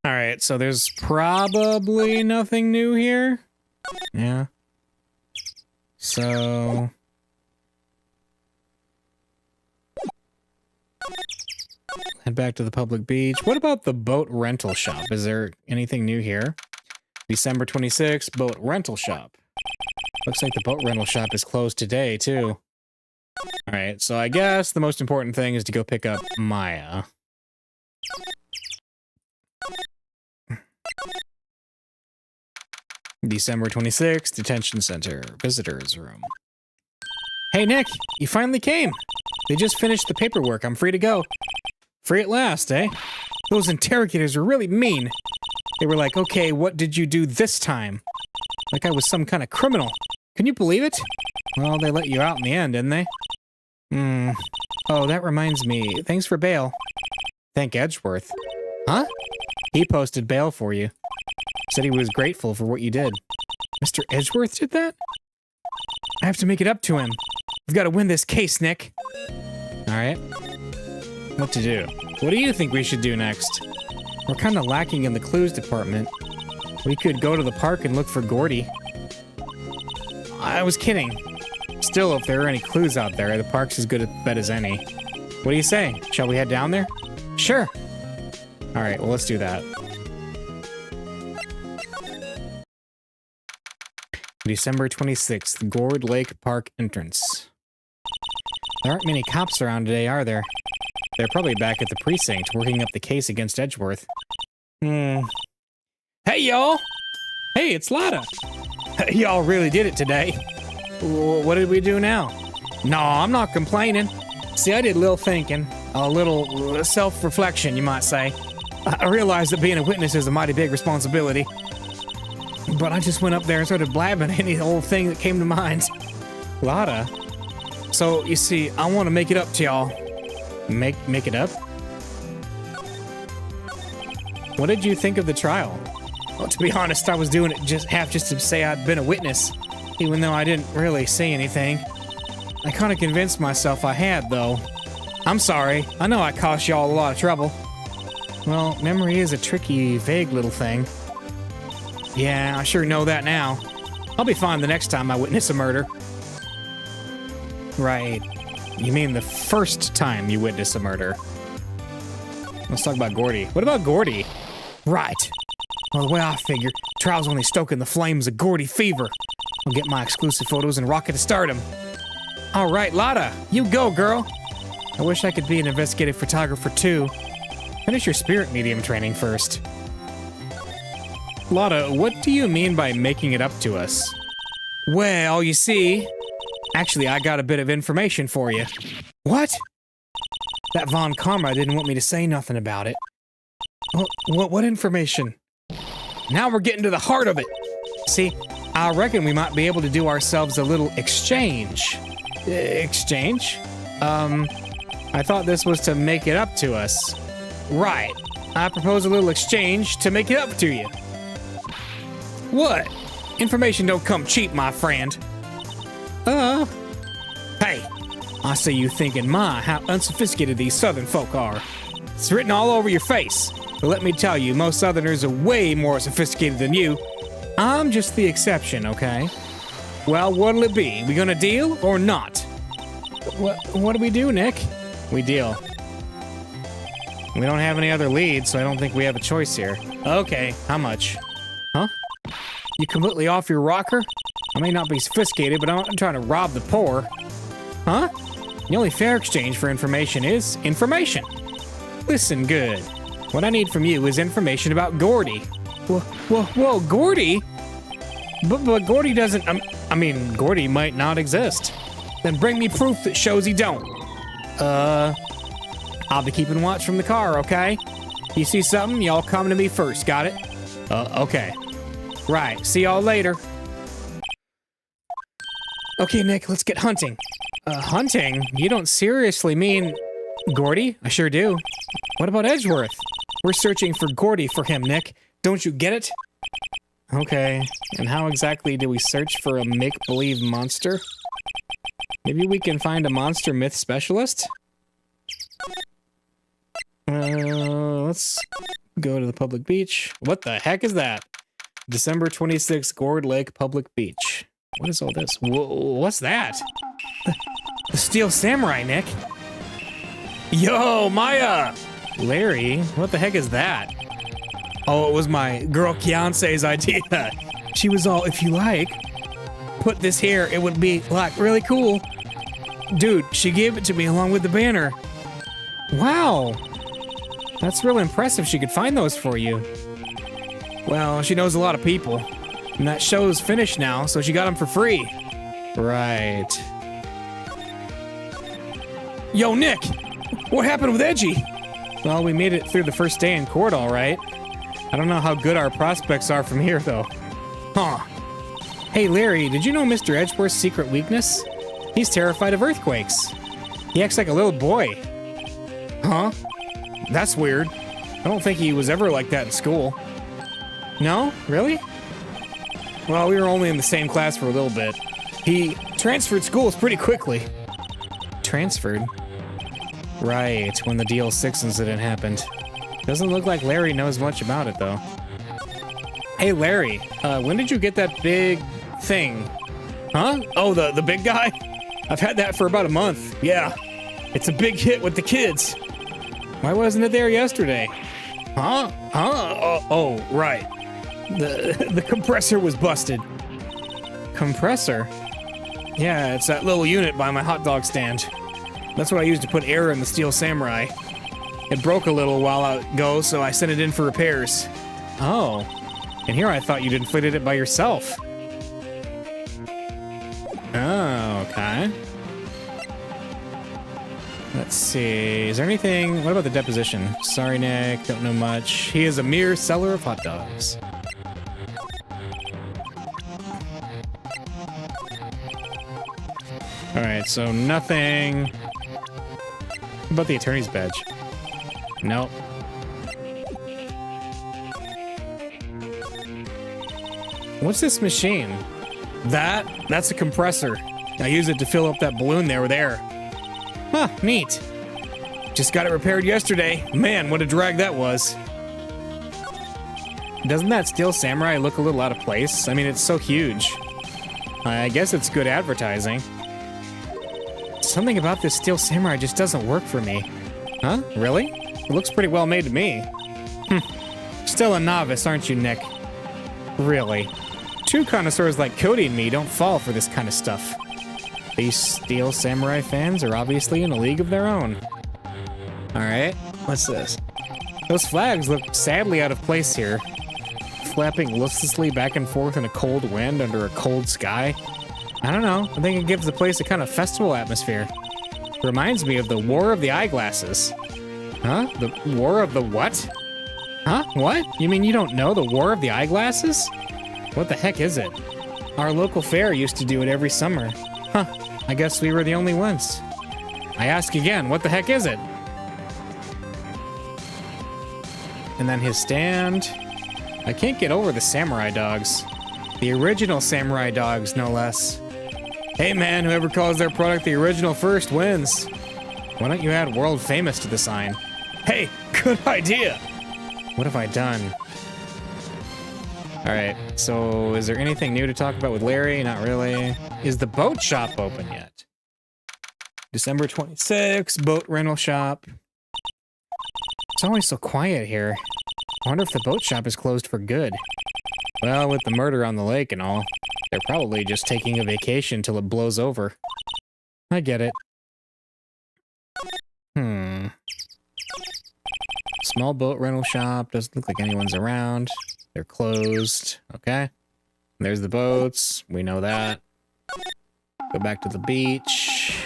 Alright, so there's probably nothing new here. Yeah. So... head back to the public beach. What about the boat rental shop? Is there anything new here? December 26th, boat rental shop. Looks like the boat rental shop is closed today, too. Alright, so I guess the most important thing is to go pick up Maya. December 26th, detention center, visitors room. Hey Nick, you finally came! They just finished the paperwork, I'm free to go. Free at last, eh? Those interrogators were really mean. They were like, okay, what did you do this time? Like I was some kind of criminal. Can you believe it? Well, they let you out in the end, didn't they? Oh, that reminds me. Thanks for bail. Thank Edgeworth. Huh? He posted bail for you. Said he was grateful for what you did. Mr. Edgeworth did that? I have to make it up to him. We've got to win this case, Nick. Alright. What to do? What do you think we should do next? We're kind of lacking in the clues department. We could go to the park and look for Gordy. I was kidding. Still, if there are any clues out there, the park's as good a bet as any. What do you say? Shall we head down there? Sure. Alright, well, let's do that. December 26th, Gourd Lake Park entrance. There aren't many cops around today, are there? They're probably back at the precinct, working up the case against Edgeworth. Hey, y'all! Hey, it's Lotta! Y'all really did it today. What did we do now? No, I'm not complaining. See, I did a little thinking. A little self-reflection, you might say. I realized that being a witness is a mighty big responsibility. But I just went up there and started blabbing any old thing that came to mind. Lotta? So, you see, I want to make it up to y'all. Make it up? What did you think of the trial? Well, to be honest, I was doing it just to say I'd been a witness. Even though I didn't really say anything. I kind of convinced myself I had, though. I'm sorry. I know I caused y'all a lot of trouble. Well, memory is a tricky, vague little thing. Yeah, I sure know that now. I'll be fine the next time I witness a murder. Right. You mean the first time you witness a murder? Let's talk about Gordy. What about Gordy? Right. Well, the way I figure, Trial's only stoking the flames of Gordy fever. I'll get my exclusive photos and rocket to stardom. All right, Lotta, you go, girl. I wish I could be an investigative photographer, too. Finish your spirit medium training first. Lotta, what do you mean by making it up to us? Well, you see... Actually, I got a bit of information for you. What? That Von Karma didn't want me to say nothing about it. What information? Now we're getting to the heart of it. See, I reckon we might be able to do ourselves a little exchange. Exchange? I thought this was to make it up to us. Right. I propose a little exchange to make it up to you. What? Information don't come cheap, my friend. Hey, I see you thinking, my, how unsophisticated these Southern folk are. It's written all over your face. But let me tell you, most Southerners are way more sophisticated than you. I'm just the exception, okay? Well, what'll it be? We gonna deal or not? What do we do, Nick? We deal. We don't have any other leads, so I don't think we have a choice here. Okay, how much? Huh? You completely off your rocker? I may not be sophisticated, but I'm not trying to rob the poor. Huh? The only fair exchange for information is information. Listen good. What I need from you is information about Gordy. Whoa, Gordy? But Gordy doesn't... I mean, Gordy might not exist. Then bring me proof that shows he don't. I'll be keeping watch from the car, okay? You see something, y'all come to me first, got it? Okay. Right, see y'all later. Okay, Nick, let's get hunting. Hunting? You don't seriously mean... Gordy? I sure do. What about Edgeworth? We're searching for Gordy for him, Nick. Don't you get it? Okay, and how exactly do we search for a make-believe monster? Maybe we can find a monster myth specialist? Let's go to the public beach. What the heck is that? December 26th, Gourd Lake Public Beach. What is all this? What's that? The Steel Samurai, Nick. Yo, Maya! Larry, what the heck is that? Oh, it was my girl Kiance's idea. She was all, if you like, put this here, it would be, like, really cool. Dude, she gave it to me along with the banner. Wow. That's real impressive she could find those for you. Well, she knows a lot of people. And that show's finished now, so she got them for free. Right. Yo, Nick! What happened with Edgy? Well, we made it through the first day in court, all right. I don't know how good our prospects are from here, though. Huh. Hey, Larry, did you know Mr. Edgeworth's secret weakness? He's terrified of earthquakes. He acts like a little boy. Huh? That's weird. I don't think he was ever like that in school. No? Really? Well, we were only in the same class for a little bit. He transferred schools pretty quickly. Transferred? Right, when the DL6 incident happened. Doesn't look like Larry knows much about it, though. Hey, Larry, when did you get that big thing? Huh? Oh, the big guy? I've had that for about a month. Yeah, it's a big hit with the kids. Why wasn't it there yesterday? Huh? Oh, right. The compressor was busted. Compressor? Yeah, it's that little unit by my hot dog stand. That's what I used to put air in the Steel Samurai. It broke a little while ago, so I sent it in for repairs. Oh, and here I thought you'd inflated it by yourself. Oh, okay. Let's see, is there anything, what about the deposition? Sorry, Nick, don't know much. He is a mere seller of hot dogs. All right, so nothing. What about the attorney's badge? Nope. What's this machine? That's a compressor. I use it to fill up that balloon there with air. Huh, neat. Just got it repaired yesterday. Man, what a drag that was. Doesn't that Steel Samurai look a little out of place? I mean, it's so huge. I guess it's good advertising. Something about this Steel Samurai just doesn't work for me. Huh? Really? It looks pretty well made to me. Still a novice, aren't you, Nick? Really? Two connoisseurs like Cody and me don't fall for this kind of stuff. These Steel Samurai fans are obviously in a league of their own. Alright, what's this? Those flags look sadly out of place here. Flapping listlessly back and forth in a cold wind under a cold sky. I don't know, I think it gives the place a kind of festival atmosphere. Reminds me of the War of the Eyeglasses. Huh? The War of the what? Huh? What? You mean you don't know the War of the Eyeglasses? What the heck is it? Our local fair used to do it every summer. Huh, I guess we were the only ones. I ask again, what the heck is it? And then his stand. I can't get over the samurai dogs. The original samurai dogs, no less. Hey man, whoever calls their product the original first wins. Why don't you add world famous to the sign? Hey, good idea. What have I done? Alright, so is there anything new to talk about with Larry? Not really. Is the boat shop open yet? December 26th, boat rental shop. It's always so quiet here. I wonder if the boat shop is closed for good. Well, with the murder on the lake and all, they're probably just taking a vacation till it blows over. I get it. Small boat rental shop. Doesn't look like anyone's around. They're closed. Okay. There's the boats. We know that. Go back to the beach.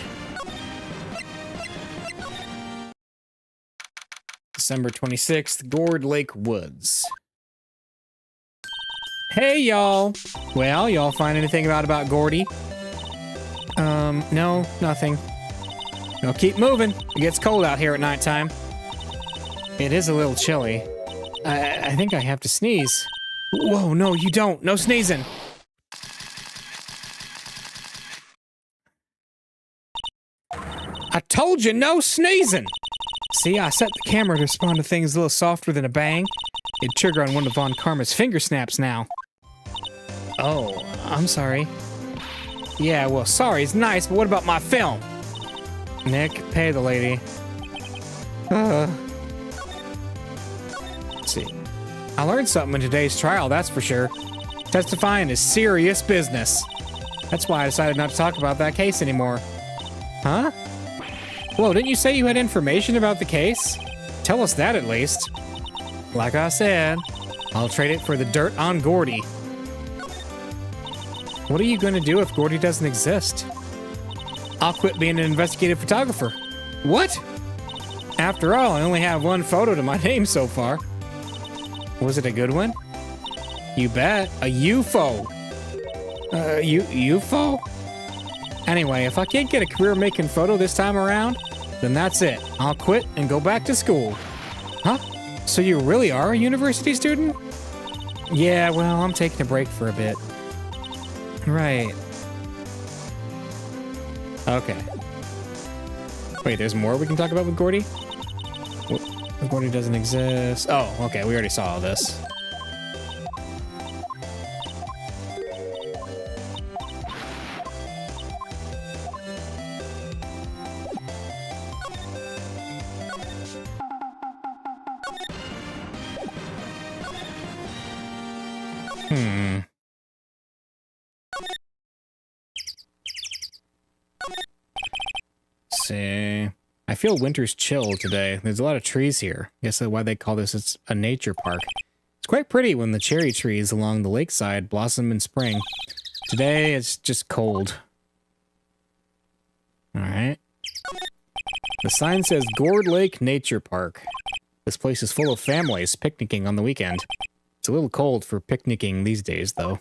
December 26th, Gourd Lake Woods. Hey, y'all. Well, y'all find anything about Gordy? No, nothing. No, keep moving. It gets cold out here at nighttime. It is a little chilly. I think I have to sneeze. Whoa, no, you don't. No sneezing. I told you, no sneezing. See, I set the camera to respond to things a little softer than a bang. It'd trigger on one of Von Karma's finger snaps now. Oh, I'm sorry. Yeah, well, sorry is nice, but what about my film? Nick, pay the lady. Let's see. I learned something in today's trial, that's for sure. Testifying is serious business. That's why I decided not to talk about that case anymore. Huh? Whoa, didn't you say you had information about the case? Tell us that at least. Like I said, I'll trade it for the dirt on Gordy. What are you going to do if Gordy doesn't exist? I'll quit being an investigative photographer. What? After all, I only have one photo to my name so far. Was it a good one? You bet. A UFO. UFO? Anyway, if I can't get a career making photo this time around, then that's it. I'll quit and go back to school. Huh? So you really are a university student? Yeah, well, I'm taking a break for a bit. Right. Okay. Wait, there's more we can talk about with Gordy? Gordy doesn't exist. Oh, okay, we already saw all this. See. I feel winter's chill today. There's a lot of trees here. Guess that's why they call this a nature park. It's quite pretty when the cherry trees along the lakeside blossom in spring. Today, it's just cold. Alright. The sign says Gourd Lake Nature Park. This place is full of families picnicking on the weekend. It's a little cold for picnicking these days, though.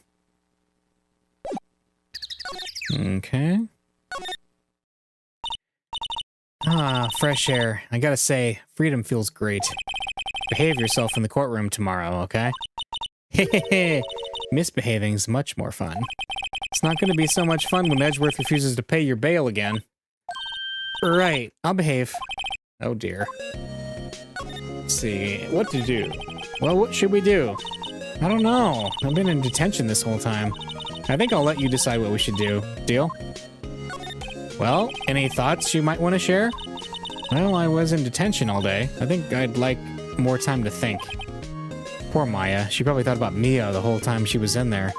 Okay. Ah, fresh air. I gotta say, freedom feels great. Behave yourself in the courtroom tomorrow, okay? Hehehe. Misbehaving's much more fun. It's not going to be so much fun when Edgeworth refuses to pay your bail again. Right, I'll behave. Oh dear. Let's see, what to do? Well, what should we do? I don't know. I've been in detention this whole time. I think I'll let you decide what we should do. Deal? Well, any thoughts you might want to share? Well, I was in detention all day. I think I'd like more time to think. Poor Maya. She probably thought about Mia the whole time she was in there.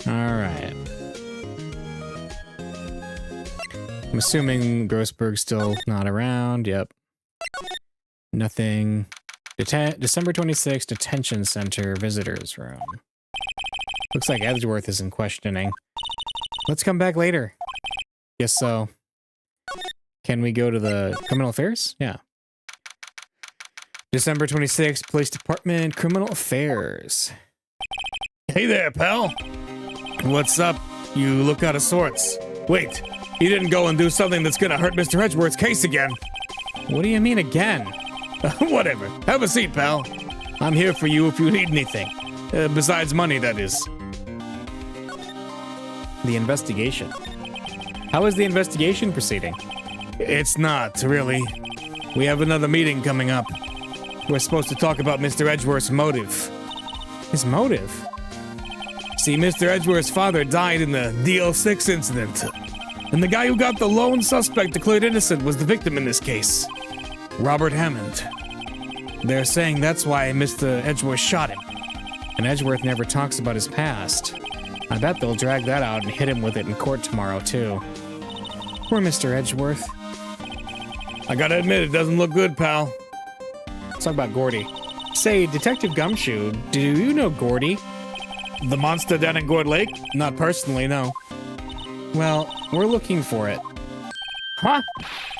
Alright. I'm assuming Grossberg's still not around. Yep. Nothing. December 26th, Detention Center, Visitors Room. Looks like Edgeworth isn't questioning. Let's come back later. Guess so. Can we go to the Criminal Affairs? Yeah. December 26th, Police Department, Criminal Affairs. Hey there, pal. What's up? You look out of sorts. Wait, you didn't go and do something that's gonna hurt Mr. Edgeworth's case again. What do you mean again? Whatever. Have a seat, pal. I'm here for you if you need anything. Besides money, that is. The investigation. How is the investigation proceeding? It's not, really. We have another meeting coming up. We're supposed to talk about Mr. Edgeworth's motive. His motive? See, Mr. Edgeworth's father died in the DL6 incident. And the guy who got the lone suspect declared innocent was the victim in this case. Robert Hammond. They're saying that's why Mr. Edgeworth shot him. And Edgeworth never talks about his past. I bet they'll drag that out and hit him with it in court tomorrow, too. Poor Mr. Edgeworth. I gotta admit, it doesn't look good, pal. Let's talk about Gordy. Say, Detective Gumshoe, do you know Gordy? The monster down in Gourd Lake? Not personally, no. Well, we're looking for it. Huh?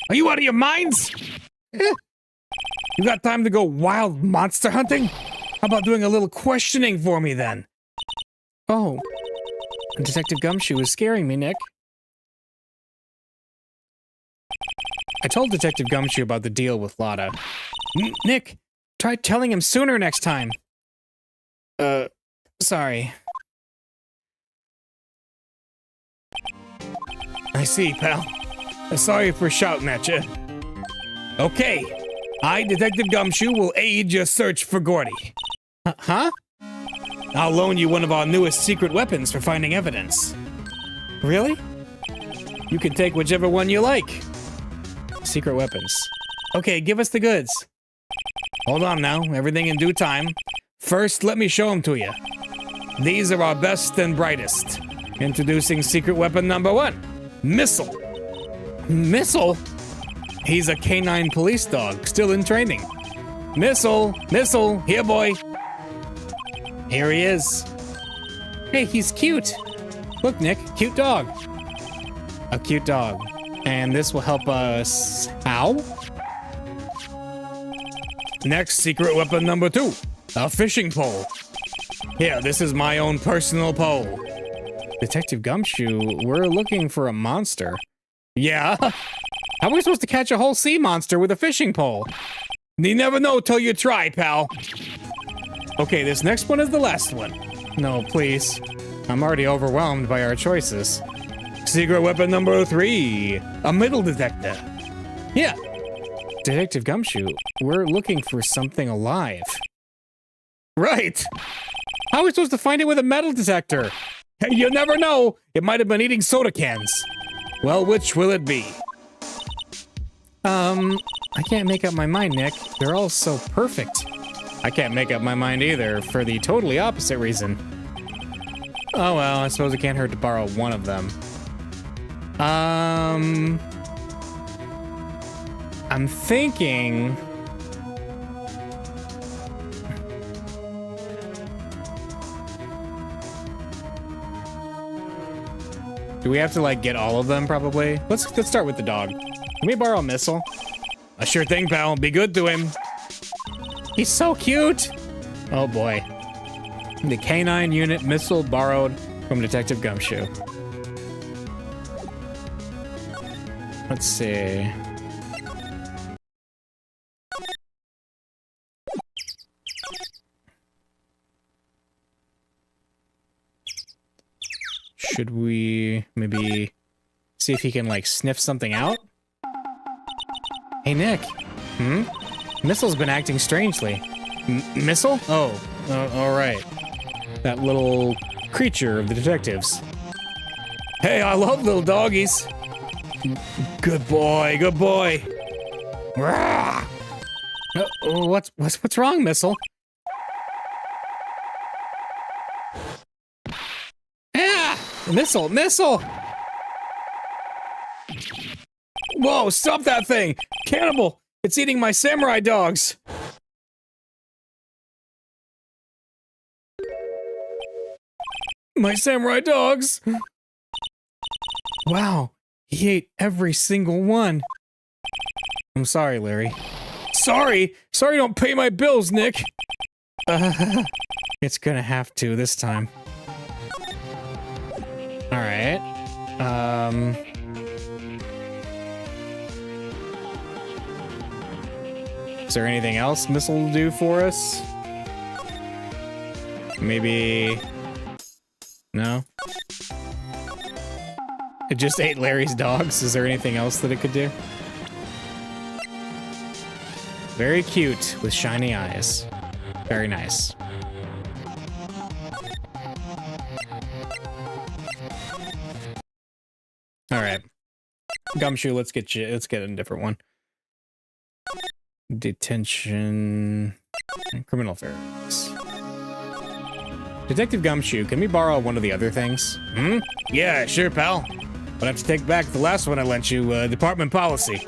Are you out of your minds? You got time to go wild monster hunting? How about doing a little questioning for me, then? Oh. Detective Gumshoe is scaring me, Nick. I told Detective Gumshoe about the deal with Lotta. Nick, try telling him sooner next time. Sorry. I see, pal. Sorry for shouting at you. Okay. I, Detective Gumshoe, will aid your search for Gordy. Huh? I'll loan you one of our newest secret weapons for finding evidence. Really? You can take whichever one you like. Secret weapons. Okay, give us the goods. Hold on now, everything in due time. First, let me show them to you. These are our best and brightest. Introducing secret weapon number 1, Missile. Missile? He's a canine police dog, still in training. Missile, Missile, here boy. Here he is. Hey, he's cute. Look, Nick, cute dog. A cute dog. And this will help us... How? Next, secret weapon number 2, a fishing pole. Here, this is my own personal pole. Detective Gumshoe, we're looking for a monster. Yeah? How are we supposed to catch a whole sea monster with a fishing pole? You never know till you try, pal. Okay, this next one is the last one. No, please. I'm already overwhelmed by our choices. Secret weapon number 3, a metal detector. Yeah. Detective Gumshoe, we're looking for something alive. Right. How are we supposed to find it with a metal detector? Hey, you never know. It might have been eating soda cans. Well, which will it be? I can't make up my mind, Nick. They're all so perfect. I can't make up my mind either, for the totally opposite reason. Oh well, I suppose it can't hurt to borrow one of them. I'm thinking... Do we have to, like, get all of them, probably? Let's start with the dog. Can we borrow a missile? A sure thing, pal. Be good to him. He's so cute! Oh boy. The canine unit missile borrowed from Detective Gumshoe. Let's see. Should we maybe see if he can, like, sniff something out? Hey, Nick. Missile's been acting strangely. Missile? Oh, all right. That little creature of the detectives. Hey, I love little doggies. Good boy, good boy. What's wrong, Missile? Ah! Missile! Whoa, stop that thing! Cannibal! It's eating my samurai dogs! My samurai dogs! Wow, he ate every single one. I'm sorry, Larry. Sorry don't pay my bills, Nick! It's gonna have to this time. Alright. Is there anything else Missile will do for us? Maybe... No? It just ate Larry's dogs. Is there anything else that it could do? Very cute with shiny eyes. Very nice. Alright. Gumshoe, let's get a different one. Detention. Criminal affairs. Detective Gumshoe, can we borrow one of the other things? Yeah, sure, pal. But I have to take back the last one I lent you, department policy.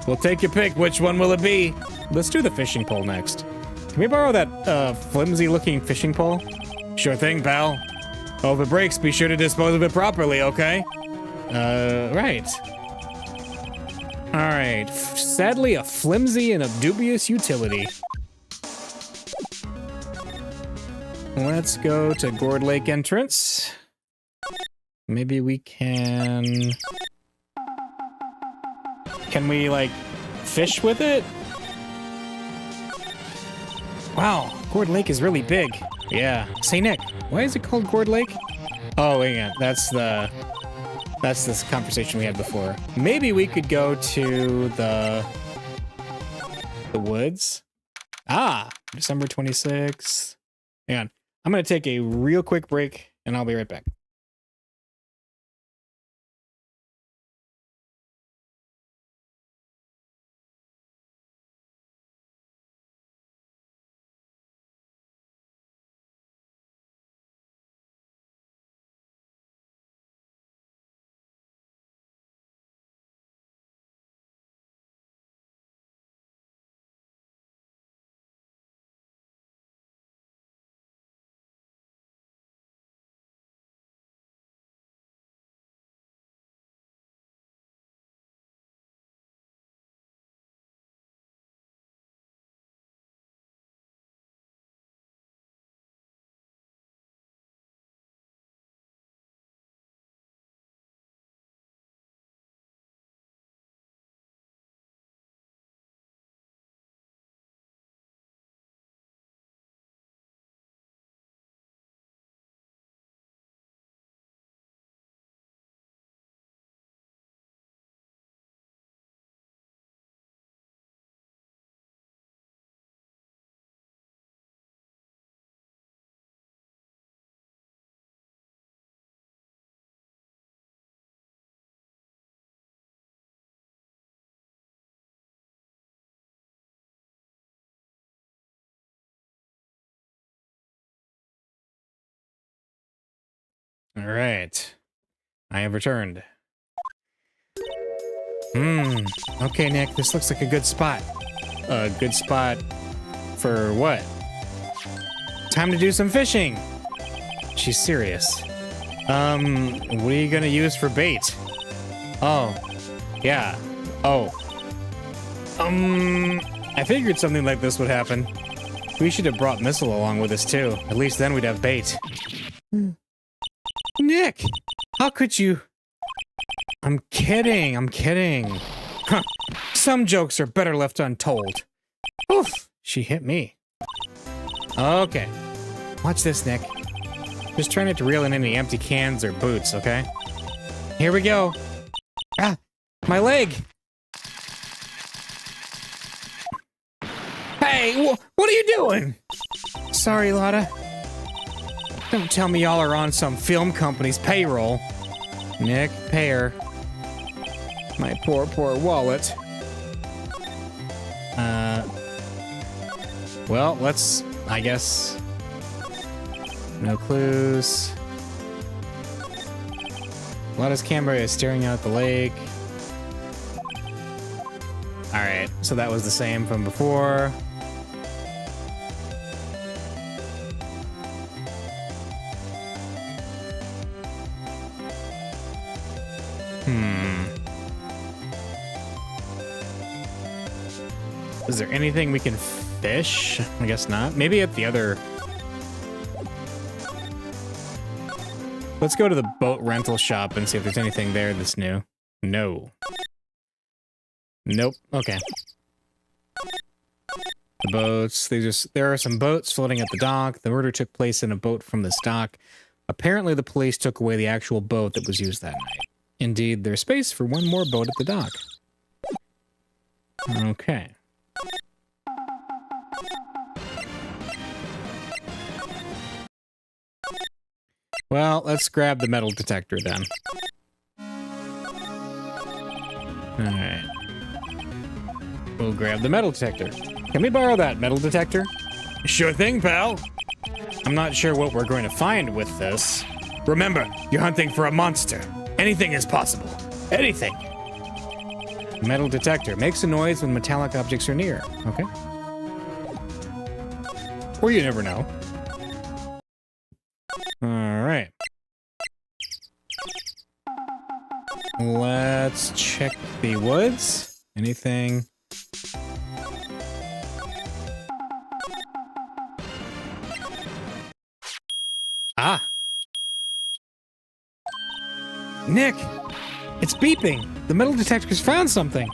We'll take your pick. Which one will it be? Let's do the fishing pole next. Can we borrow that, flimsy-looking fishing pole? Sure thing, pal. Oh, if it breaks, be sure to dispose of it properly, okay? Right. Alright. Sadly, a flimsy and a dubious utility. Let's go to Gourd Lake entrance. Maybe we can... Can we, like, fish with it? Wow, Gourd Lake is really big. Yeah. Say, Nick, why is it called Gourd Lake? Oh, yeah, that's this conversation we had before. Maybe we could go to the woods. Ah, December 26th. Hang on. I'm going to take a real quick break, and I'll be right back. All right. I have returned. Okay, Nick, this looks like a good spot. A good spot for what? Time to do some fishing. She's serious. What are you gonna use for bait? Oh, yeah. Oh. I figured something like this would happen. We should have brought Missile along with us too. At least then we'd have bait. Nick, how could you? I'm kidding. Huh. Some jokes are better left untold. Oof, she hit me. Okay. Watch this, Nick. Just try not to reel in any empty cans or boots, okay? Here we go. Ah, my leg. Hey, what are you doing? Sorry, Lotta. Don't tell me y'all are on some film company's payroll. Nick, pay her. My poor, poor wallet. Well, let's, I guess. No clues. Lotta's camera is staring out the lake. Alright, so that was the same from before. Is there anything we can fish? I guess not. Maybe at the other... Let's go to the boat rental shop and see if there's anything there that's new. No. Nope. Okay. The boats. There are some boats floating at the dock. The murder took place in a boat from this dock. Apparently the police took away the actual boat that was used that night. Indeed, there's space for one more boat at the dock. Okay. Well, let's grab the metal detector then. Alright. We'll grab the metal detector. Can we borrow that metal detector? Sure thing, pal. I'm not sure what we're going to find with this. Remember, you're hunting for a monster. Anything is possible. Anything. Metal detector makes a noise when metallic objects are near. Okay. Or you never know. Alright. Let's check the woods. Anything? Ah! Nick! It's beeping! The metal detector's found something!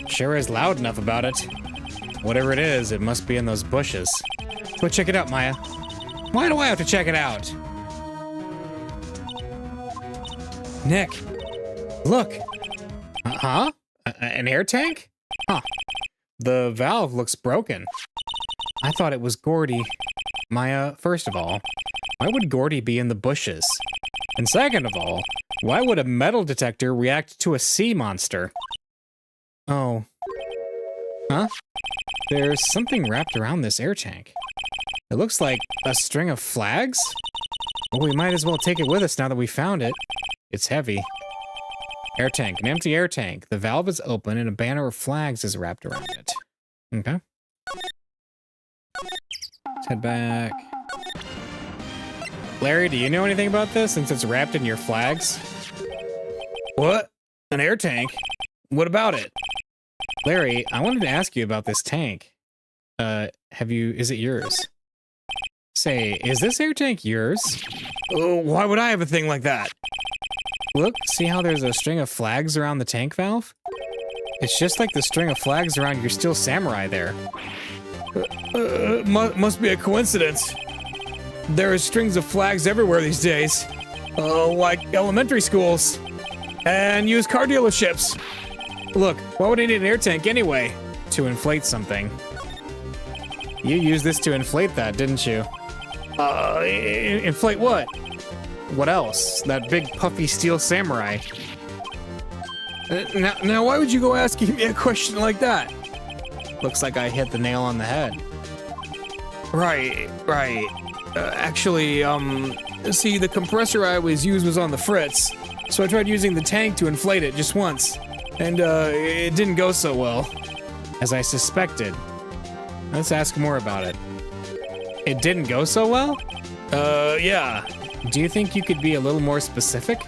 Sure is loud enough about it. Whatever it is, it must be in those bushes. Go check it out, Maya. Why do I have to check it out? Nick! Look! Huh? An air tank? Huh. The valve looks broken. I thought it was Gordy. Maya, first of all, why would Gordy be in the bushes? And second of all, why would a metal detector react to a sea monster? Oh. Huh? There's something wrapped around this air tank. It looks like a string of flags? Well, we might as well take it with us now that we found it. It's heavy. Air tank, an empty air tank. The valve is open and a banner of flags is wrapped around it. Okay. Let's head back. Larry, do you know anything about this since it's wrapped in your flags? What? An air tank? What about it? Larry, I wanted to ask you about this tank. Is it yours? Say, is this air tank yours? Oh, why would I have a thing like that? Look, see how there's a string of flags around the tank valve? It's just like the string of flags around your Steel Samurai there. Must be a coincidence. There are strings of flags everywhere these days. Like elementary schools. And used car dealerships. Look, why would I need an air tank anyway? To inflate something. You used this to inflate that, didn't you? Inflate what? What else? That big puffy Steel Samurai. Now, why would you go asking me a question like that? Looks like I hit the nail on the head. Right. Actually, see, the compressor I always used was on the fritz, so I tried using the tank to inflate it just once, and it didn't go so well. As I suspected. Let's ask more about it. It didn't go so well? Yeah. Do you think you could be a little more specific?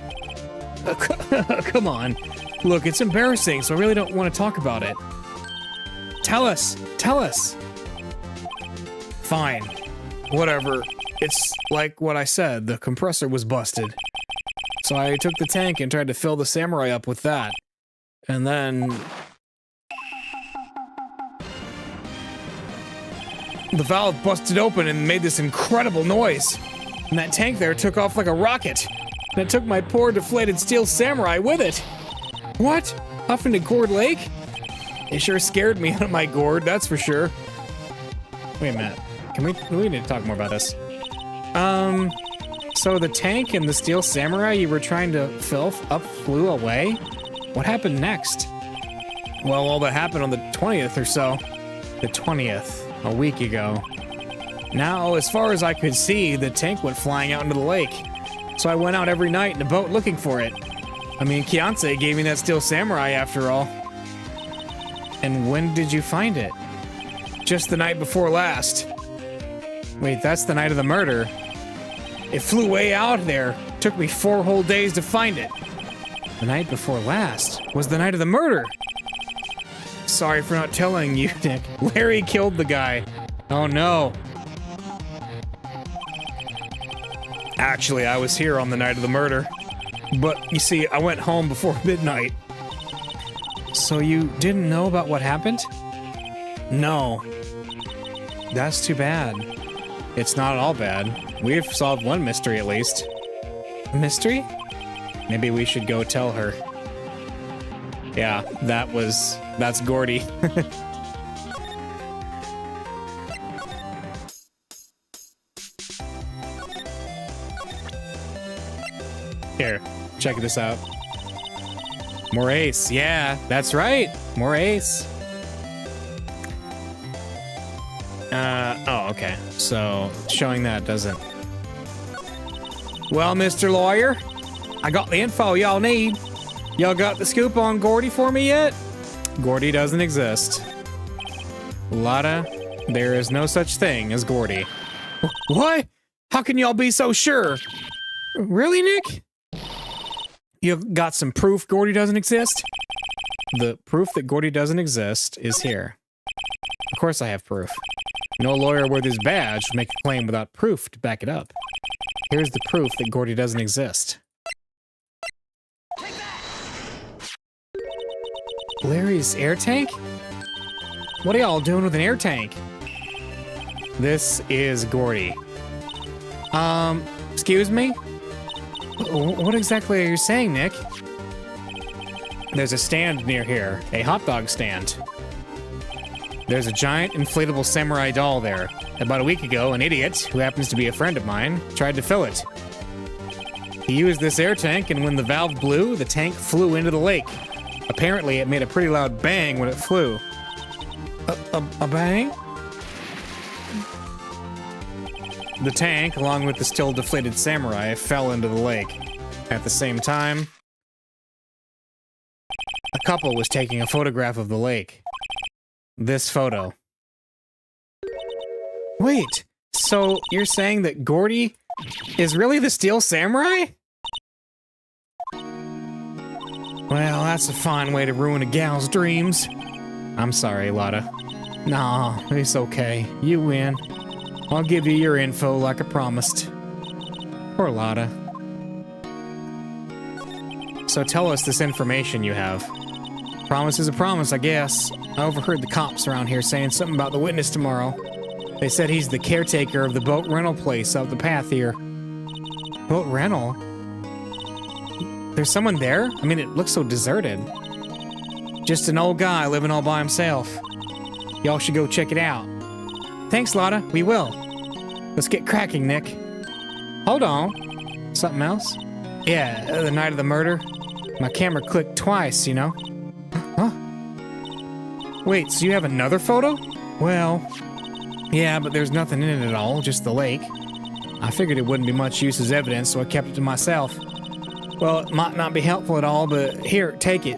Come on. Look, it's embarrassing, so I really don't want to talk about it. Tell us! Fine. Whatever. It's like what I said, the compressor was busted. So I took the tank and tried to fill the Samurai up with that. And then... the valve busted open and made this incredible noise. And that tank there took off like a rocket. And it took my poor deflated steel samurai with it. What? Off into Gourd Lake? It sure scared me out of my gourd, that's for sure. Wait a minute. We need to talk more about this. So the tank and the steel samurai you were trying to fill up flew away? What happened next? Well, all that happened on the 20th or so. The 20th, a week ago. Now, as far as I could see, the tank went flying out into the lake. So I went out every night in a boat looking for it. I mean, Kianse gave me that steel samurai after all. And when did you find it? Just the night before last. Wait, that's the night of the murder. It flew way out there. Took me 4 whole days to find it. The night before last was the night of the murder. Sorry for not telling you, Nick. Larry killed the guy. Oh no. Actually, I was here on the night of the murder. But, you see, I went home before midnight. So you didn't know about what happened? No. That's too bad. It's not all bad. We've solved one mystery at least. A mystery? Maybe we should go tell her. Yeah, that's Gordy. Here, check this out. More ace, yeah, that's right. More ace. Oh, okay. So, showing that doesn't... Well, Mr. Lawyer, I got the info y'all need. Y'all got the scoop on Gordy for me yet? Gordy doesn't exist. Lotta, there is no such thing as Gordy. What? How can y'all be so sure? Really, Nick? You got some proof Gordy doesn't exist? The proof that Gordy doesn't exist is here. Of course I have proof. No lawyer with his badge would make a claim without proof to back it up. Here's the proof that Gordy doesn't exist. Larry's air tank? What are y'all doing with an air tank? This is Gordy. Excuse me? What exactly are you saying, Nick? There's a stand near here, a hot dog stand. There's a giant inflatable samurai doll there. About a week ago, an idiot, who happens to be a friend of mine, tried to fill it. He used this air tank, and when the valve blew, the tank flew into the lake. Apparently, it made a pretty loud bang when it flew. A bang? The tank, along with the still deflated samurai, fell into the lake. At the same time, a couple was taking a photograph of the lake. This photo. Wait, so you're saying that Gordy is really the Steel Samurai? Well, that's a fine way to ruin a gal's dreams. I'm sorry, Lotta. Nah, it's okay. You win. I'll give you your info like I promised. Poor Lotta. So tell us this information you have. Promise is a promise, I guess. I overheard the cops around here saying something about the witness tomorrow. They said he's the caretaker of the boat rental place up the path here. Boat rental? There's someone there? I mean, it looks so deserted. Just an old guy living all by himself. Y'all should go check it out. Thanks, Lotta. We will. Let's get cracking, Nick. Hold on. Something else? Yeah, the night of the murder. My camera clicked twice, you know? Huh? Wait, so you have another photo? Well, yeah, but there's nothing in it at all, just the lake. I figured it wouldn't be much use as evidence, so I kept it to myself. Well, it might not be helpful at all, but here, take it.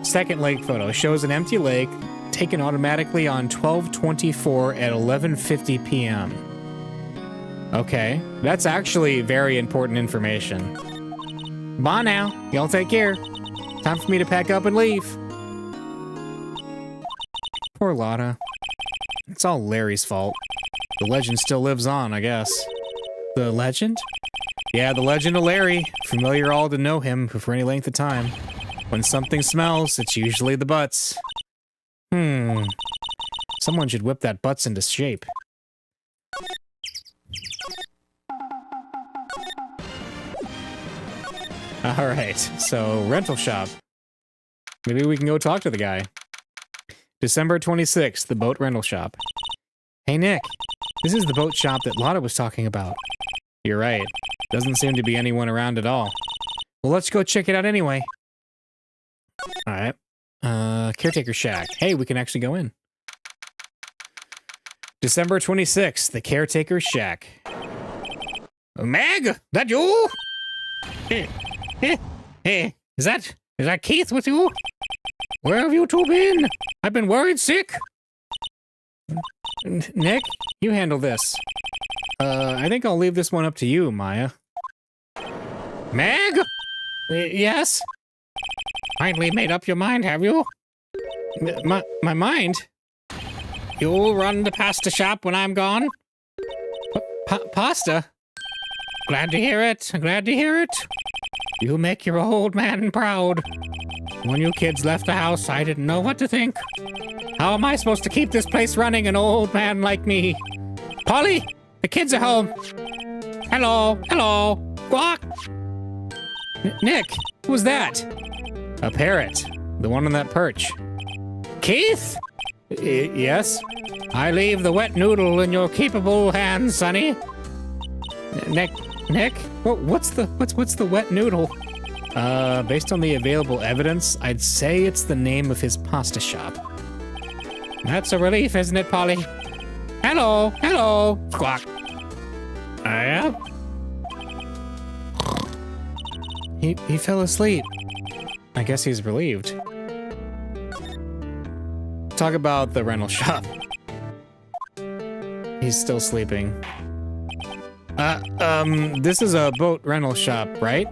Second lake photo shows an empty lake taken automatically on 12/24 at 11:50 p.m. Okay, that's actually very important information. Bye now. Y'all take care. Time for me to pack up and leave. Poor Lotta. It's all Larry's fault. The legend still lives on, I guess. The legend? Yeah, the legend of Larry. Familiar all to know him for any length of time. When something smells, it's usually the butts. Someone should whip that butts into shape. All right, so rental shop. Maybe we can go talk to the guy. December 26th, the boat rental shop. Hey, Nick. This is the boat shop that Lotta was talking about. You're right. Doesn't seem to be anyone around at all. Well, let's go check it out anyway. All right. Caretaker shack. Hey, we can actually go in. December 26th, the caretaker shack. Meg, that you? Hey, is that Keith with you? Where have you two been? I've been worried sick. Nick, you handle this. I think I'll leave this one up to you, Maya. Meg? Yes? Finally made up your mind, have you? My mind? You'll run the pasta shop when I'm gone? Pasta? Glad to hear it, glad to hear it. You make your old man proud. When you kids left the house, I didn't know what to think. How am I supposed to keep this place running, an old man like me? Polly, the kids are home. Hello, hello, squawk. Nick, who's that? A parrot, the one on that perch. Keith? Yes? I leave the wet noodle in your capable hands, Sonny. Nick? What's the wet noodle? Based on the available evidence, I'd say it's the name of his pasta shop. That's a relief, isn't it, Polly? Hello, hello, squawk. Yeah? He fell asleep. I guess he's relieved. Talk about the rental shop. He's still sleeping. This is a boat rental shop, right?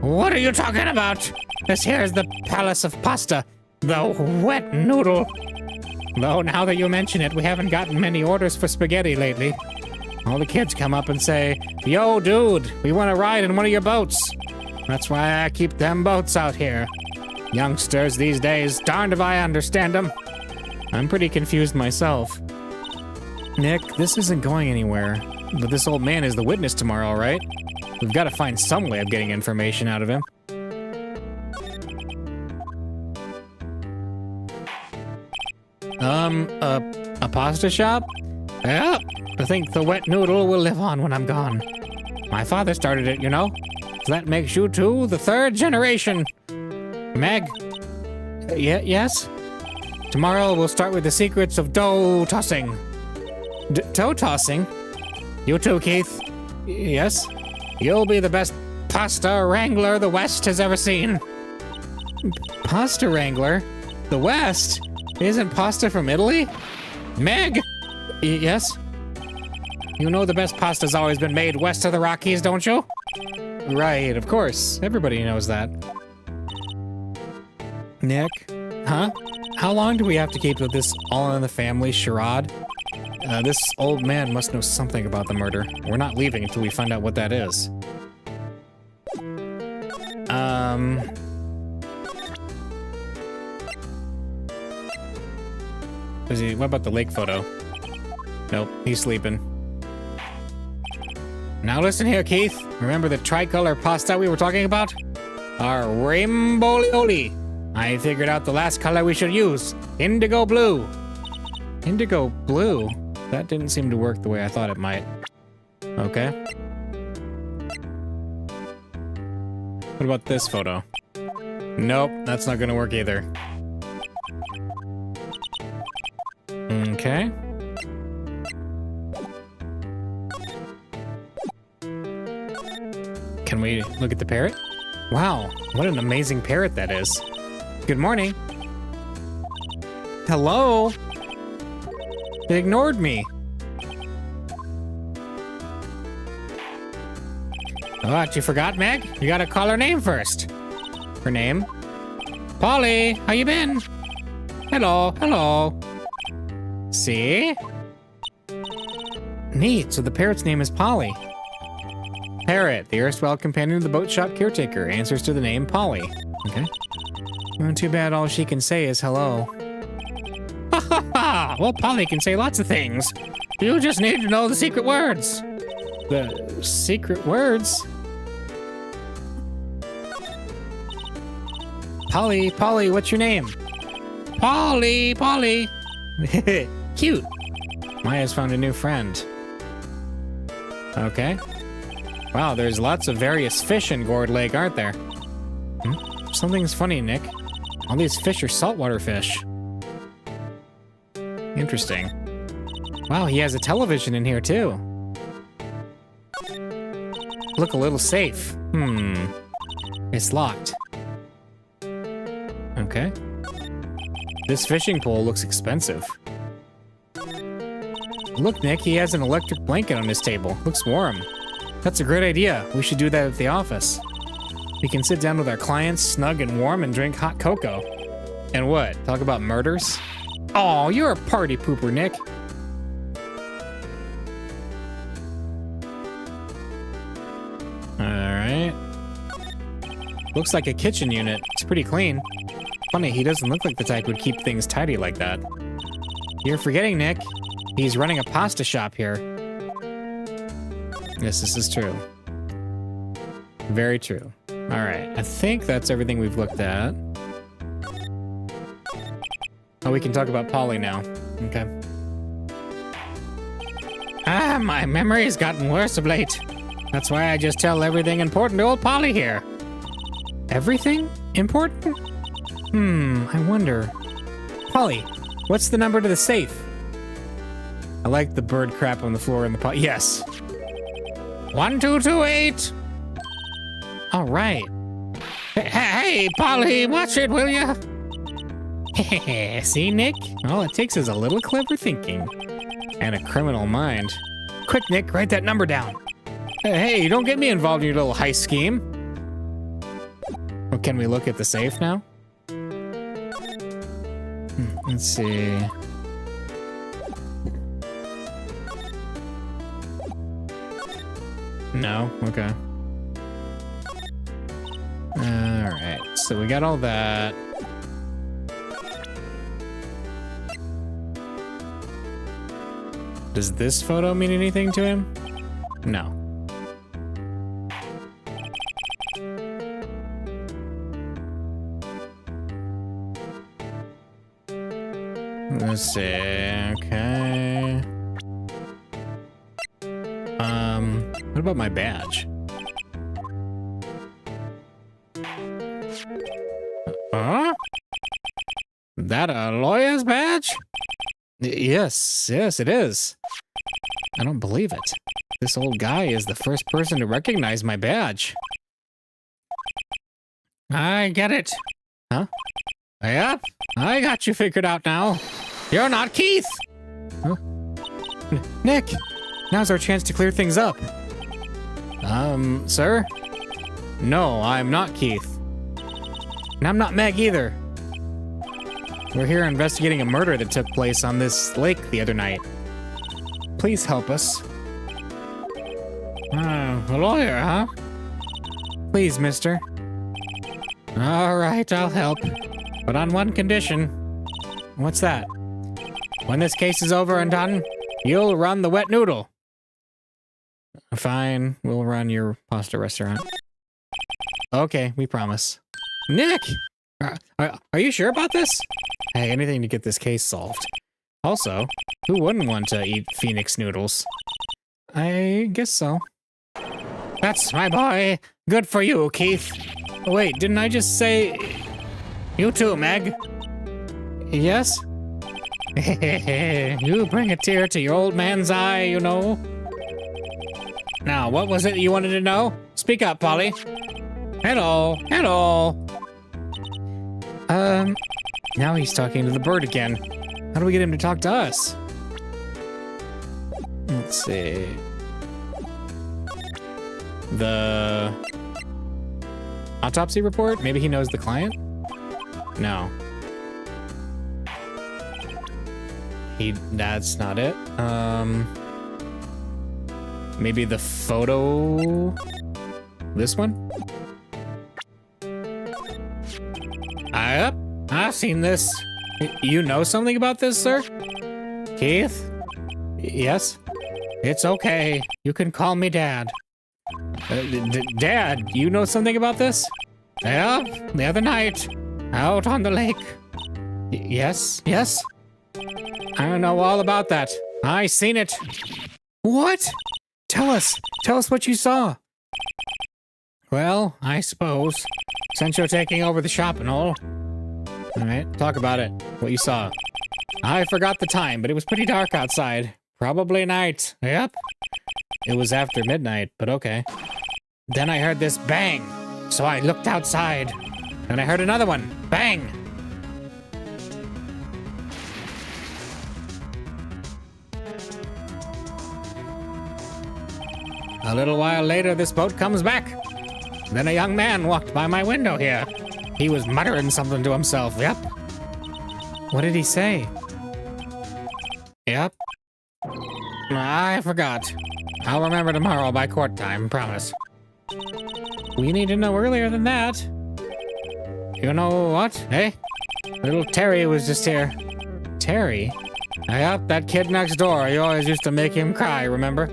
What are you talking about? This here is the Palace of Pasta, the wet noodle. Though now that you mention it, we haven't gotten many orders for spaghetti lately. All the kids come up and say, "Yo, dude, we want to ride in one of your boats." That's why I keep them boats out here. Youngsters these days, darned if I understand them. I'm pretty confused myself. Nick, this isn't going anywhere. But this old man is the witness tomorrow, right? We've got to find some way of getting information out of him. A pasta shop? Yeah, I think the wet noodle will live on when I'm gone. My father started it, you know? So that makes you two the third generation. Meg? Yes? Tomorrow we'll start with the secrets of dough tossing. Dough tossing? You too, Keith. Yes? You'll be the best pasta wrangler the West has ever seen. Pasta wrangler? The West? Isn't pasta from Italy? Meg? Yes? You know the best pasta's always been made west of the Rockies, don't you? Right, of course. Everybody knows that. Nick? Huh? How long do we have to keep with this all-in-the-family charade? This old man must know something about the murder. We're not leaving until we find out what that is. What about the lake photo? Nope, he's sleeping. Now listen here, Keith. Remember the tricolor pasta we were talking about? Our rainbow-lioli. I figured out the last color we should use. Indigo blue. Indigo blue? That didn't seem to work the way I thought it might. Okay. What about this photo? Nope, that's not gonna work either. Okay. Can we look at the parrot? Wow, what an amazing parrot that is. Good morning. Hello? It ignored me. What, you forgot, Meg? You gotta call her name first. Her name? Polly, how you been? Hello, hello. See? Neat, so the parrot's name is Polly. Parrot, the erstwhile companion of the boat shop caretaker, answers to the name Polly. Okay. Well, too bad all she can say is hello. Ha ha ha! Well, Polly can say lots of things. You just need to know the secret words. The secret words? Polly, what's your name? Polly. Cute. Maya's found a new friend. Okay. Wow, there's lots of various fish in Gourd Lake, aren't there? Something's funny, Nick. All these fish are saltwater fish. Interesting. Wow, he has a television in here, too. Look a little safe. It's locked. Okay. This fishing pole looks expensive. Look, Nick, he has an electric blanket on his table. Looks warm. That's a great idea. We should do that at the office. We can sit down with our clients, snug and warm, and drink hot cocoa. And what? Talk about murders? Oh, you're a party pooper, Nick. Alright. Looks like a kitchen unit. It's pretty clean. Funny, he doesn't look like the type who'd keep things tidy like that. You're forgetting, Nick. He's running a pasta shop here. Yes, this is true. Very true. Alright, I think that's everything we've looked at. Oh, we can talk about Polly now. Okay. My memory's gotten worse of late. That's why I just tell everything important to old Polly here. Everything important? I wonder. Polly, what's the number to the safe? I like the bird crap on the floor in the pot. Yes. 1228. All right. Hey, Polly, watch it, will ya? See, Nick? All it takes is a little clever thinking and a criminal mind. Quick, Nick, write that number down. Hey, don't get me involved in your little heist scheme. Oh, can we look at the safe now? Let's see. No? Okay. Alright, so we got all that. Does this photo mean anything to him? No. Let's see, okay. What about my badge? Huh? That a lawyer's badge? Yes, it is. I don't believe it. This old guy is the first person to recognize my badge. I get it. Huh? Yep, I got you figured out now. You're not Keith! Huh? Nick! Now's our chance to clear things up. Sir? No, I'm not Keith. And I'm not Meg either. We're here investigating a murder that took place on this lake the other night. Please help us. A lawyer, huh? Please, mister. All right, I'll help. But on one condition. What's that? When this case is over and done, you'll run the wet noodle. Fine, we'll run your pasta restaurant. Okay, we promise. Nick! Are you sure about this? Hey, anything to get this case solved. Also, who wouldn't want to eat Phoenix noodles? I guess so. That's my boy. Good for you, Keith. Wait, didn't I just say... You too, Meg. Yes? You bring a tear to your old man's eye, you know. Now, what was it you wanted to know? Speak up, Polly. Hello. Now he's talking to the bird again. How do we get him to talk to us? Let's see. The autopsy report? Maybe he knows the client? No. That's not it. Maybe the photo? This one? I've seen this. You know something about this, sir? Keith? Yes? It's okay. You can call me Dad. Dad, you know something about this? Yeah, the other night. Out on the lake. Yes, yes. I know all about that. I seen it. What? Tell us what you saw. Well, I suppose, since you're taking over the shop and all. All right, talk about it, what you saw. I forgot the time, but it was pretty dark outside. Probably night. Yep. It was after midnight, but okay. Then I heard this bang, so I looked outside. Then I heard another one. Bang! A little while later, this boat comes back. Then a young man walked by my window here. He was muttering something to himself, yep. What did he say? Yep. I forgot. I'll remember tomorrow by court time, promise. We need to know earlier than that. You know what, eh? Little Terry was just here. Terry? Yep, that kid next door. You always used to make him cry, remember?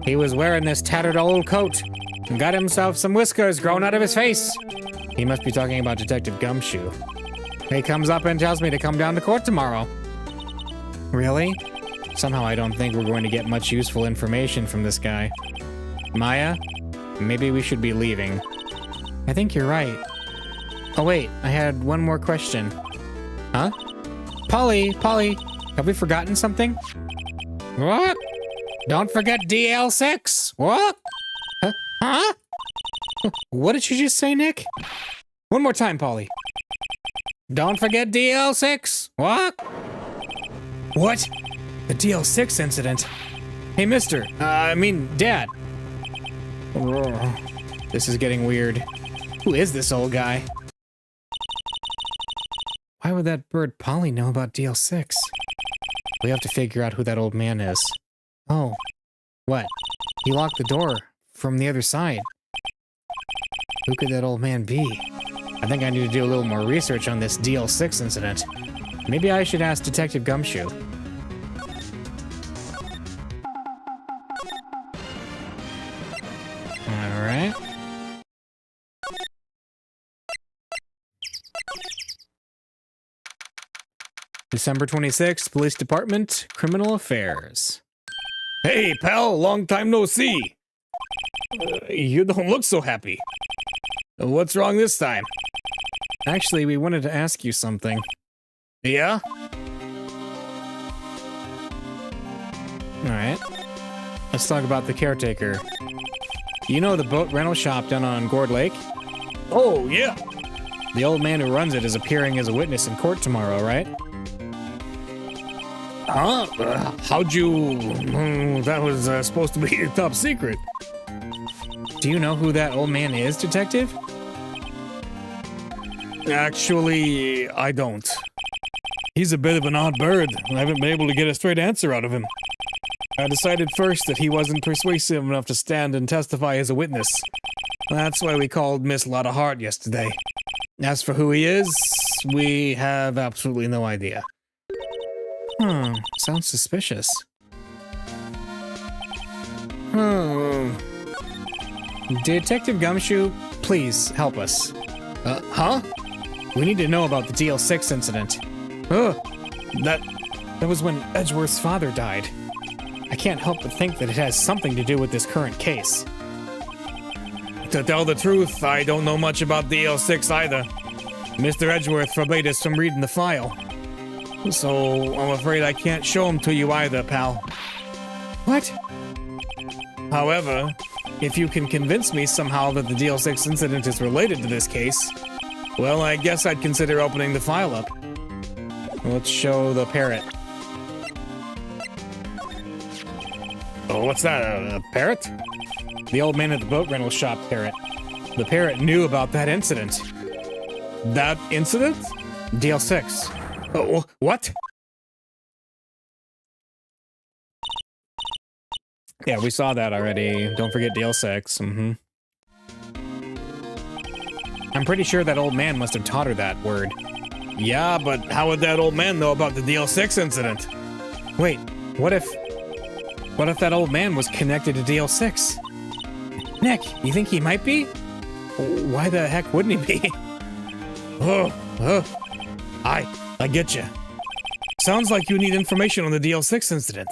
He was wearing this tattered old coat and got himself some whiskers growing out of his face. He must be talking about Detective Gumshoe. He comes up and tells me to come down to court tomorrow. Really? Somehow I don't think we're going to get much useful information from this guy. Maya, maybe we should be leaving. I think you're right. Oh wait, I had one more question. Huh? Polly, have we forgotten something? What? Don't forget DL6. What? Huh? What did you just say, Nick? One more time, Polly. Don't forget DL6. What? What? The DL6 incident? Hey, mister. Dad. Oh, this is getting weird. Who is this old guy? Why would that bird Polly know about DL6? We have to figure out who that old man is. Oh. What? He locked the door from the other side. Who could that old man be? I think I need to do a little more research on this DL6 incident. Maybe I should ask Detective Gumshoe. Alright. December 26th, Police Department, Criminal Affairs. Hey, pal, long time no see. You don't look so happy. What's wrong this time? Actually, we wanted to ask you something. Yeah? Alright. Let's talk about the caretaker. You know the boat rental shop down on Gourd Lake? Oh, yeah. The old man who runs it is appearing as a witness in court tomorrow, right? Huh? How'd you... that was supposed to be a top secret. Do you know who that old man is, Detective? Actually, I don't. He's a bit of an odd bird, and I haven't been able to get a straight answer out of him. I decided first that he wasn't persuasive enough to stand and testify as a witness. That's why we called Miss Lotta Hart yesterday. As for who he is, we have absolutely no idea. Sounds suspicious. Detective Gumshoe, please help us. Huh? We need to know about the DL6 incident. That was when Edgeworth's father died. I can't help but think that it has something to do with this current case. To tell the truth, I don't know much about DL6 either. Mr. Edgeworth forbade us from reading the file. So, I'm afraid I can't show him to you either, pal. What? However, if you can convince me somehow that the DL6 incident is related to this case, well, I guess I'd consider opening the file up. Let's show the parrot. Oh, what's that, a parrot? The old man at the boat rental shop parrot. The parrot knew about that incident. That incident? DL6. Oh, what? Yeah, we saw that already. Don't forget DL6. I'm pretty sure that old man must have taught her that word. Yeah, but how would that old man know about the DL6 incident? Wait, what if that old man was connected to DL6? Nick, you think he might be? Why the heck wouldn't he be? Oh, I get you. Sounds like you need information on the DL6 incident.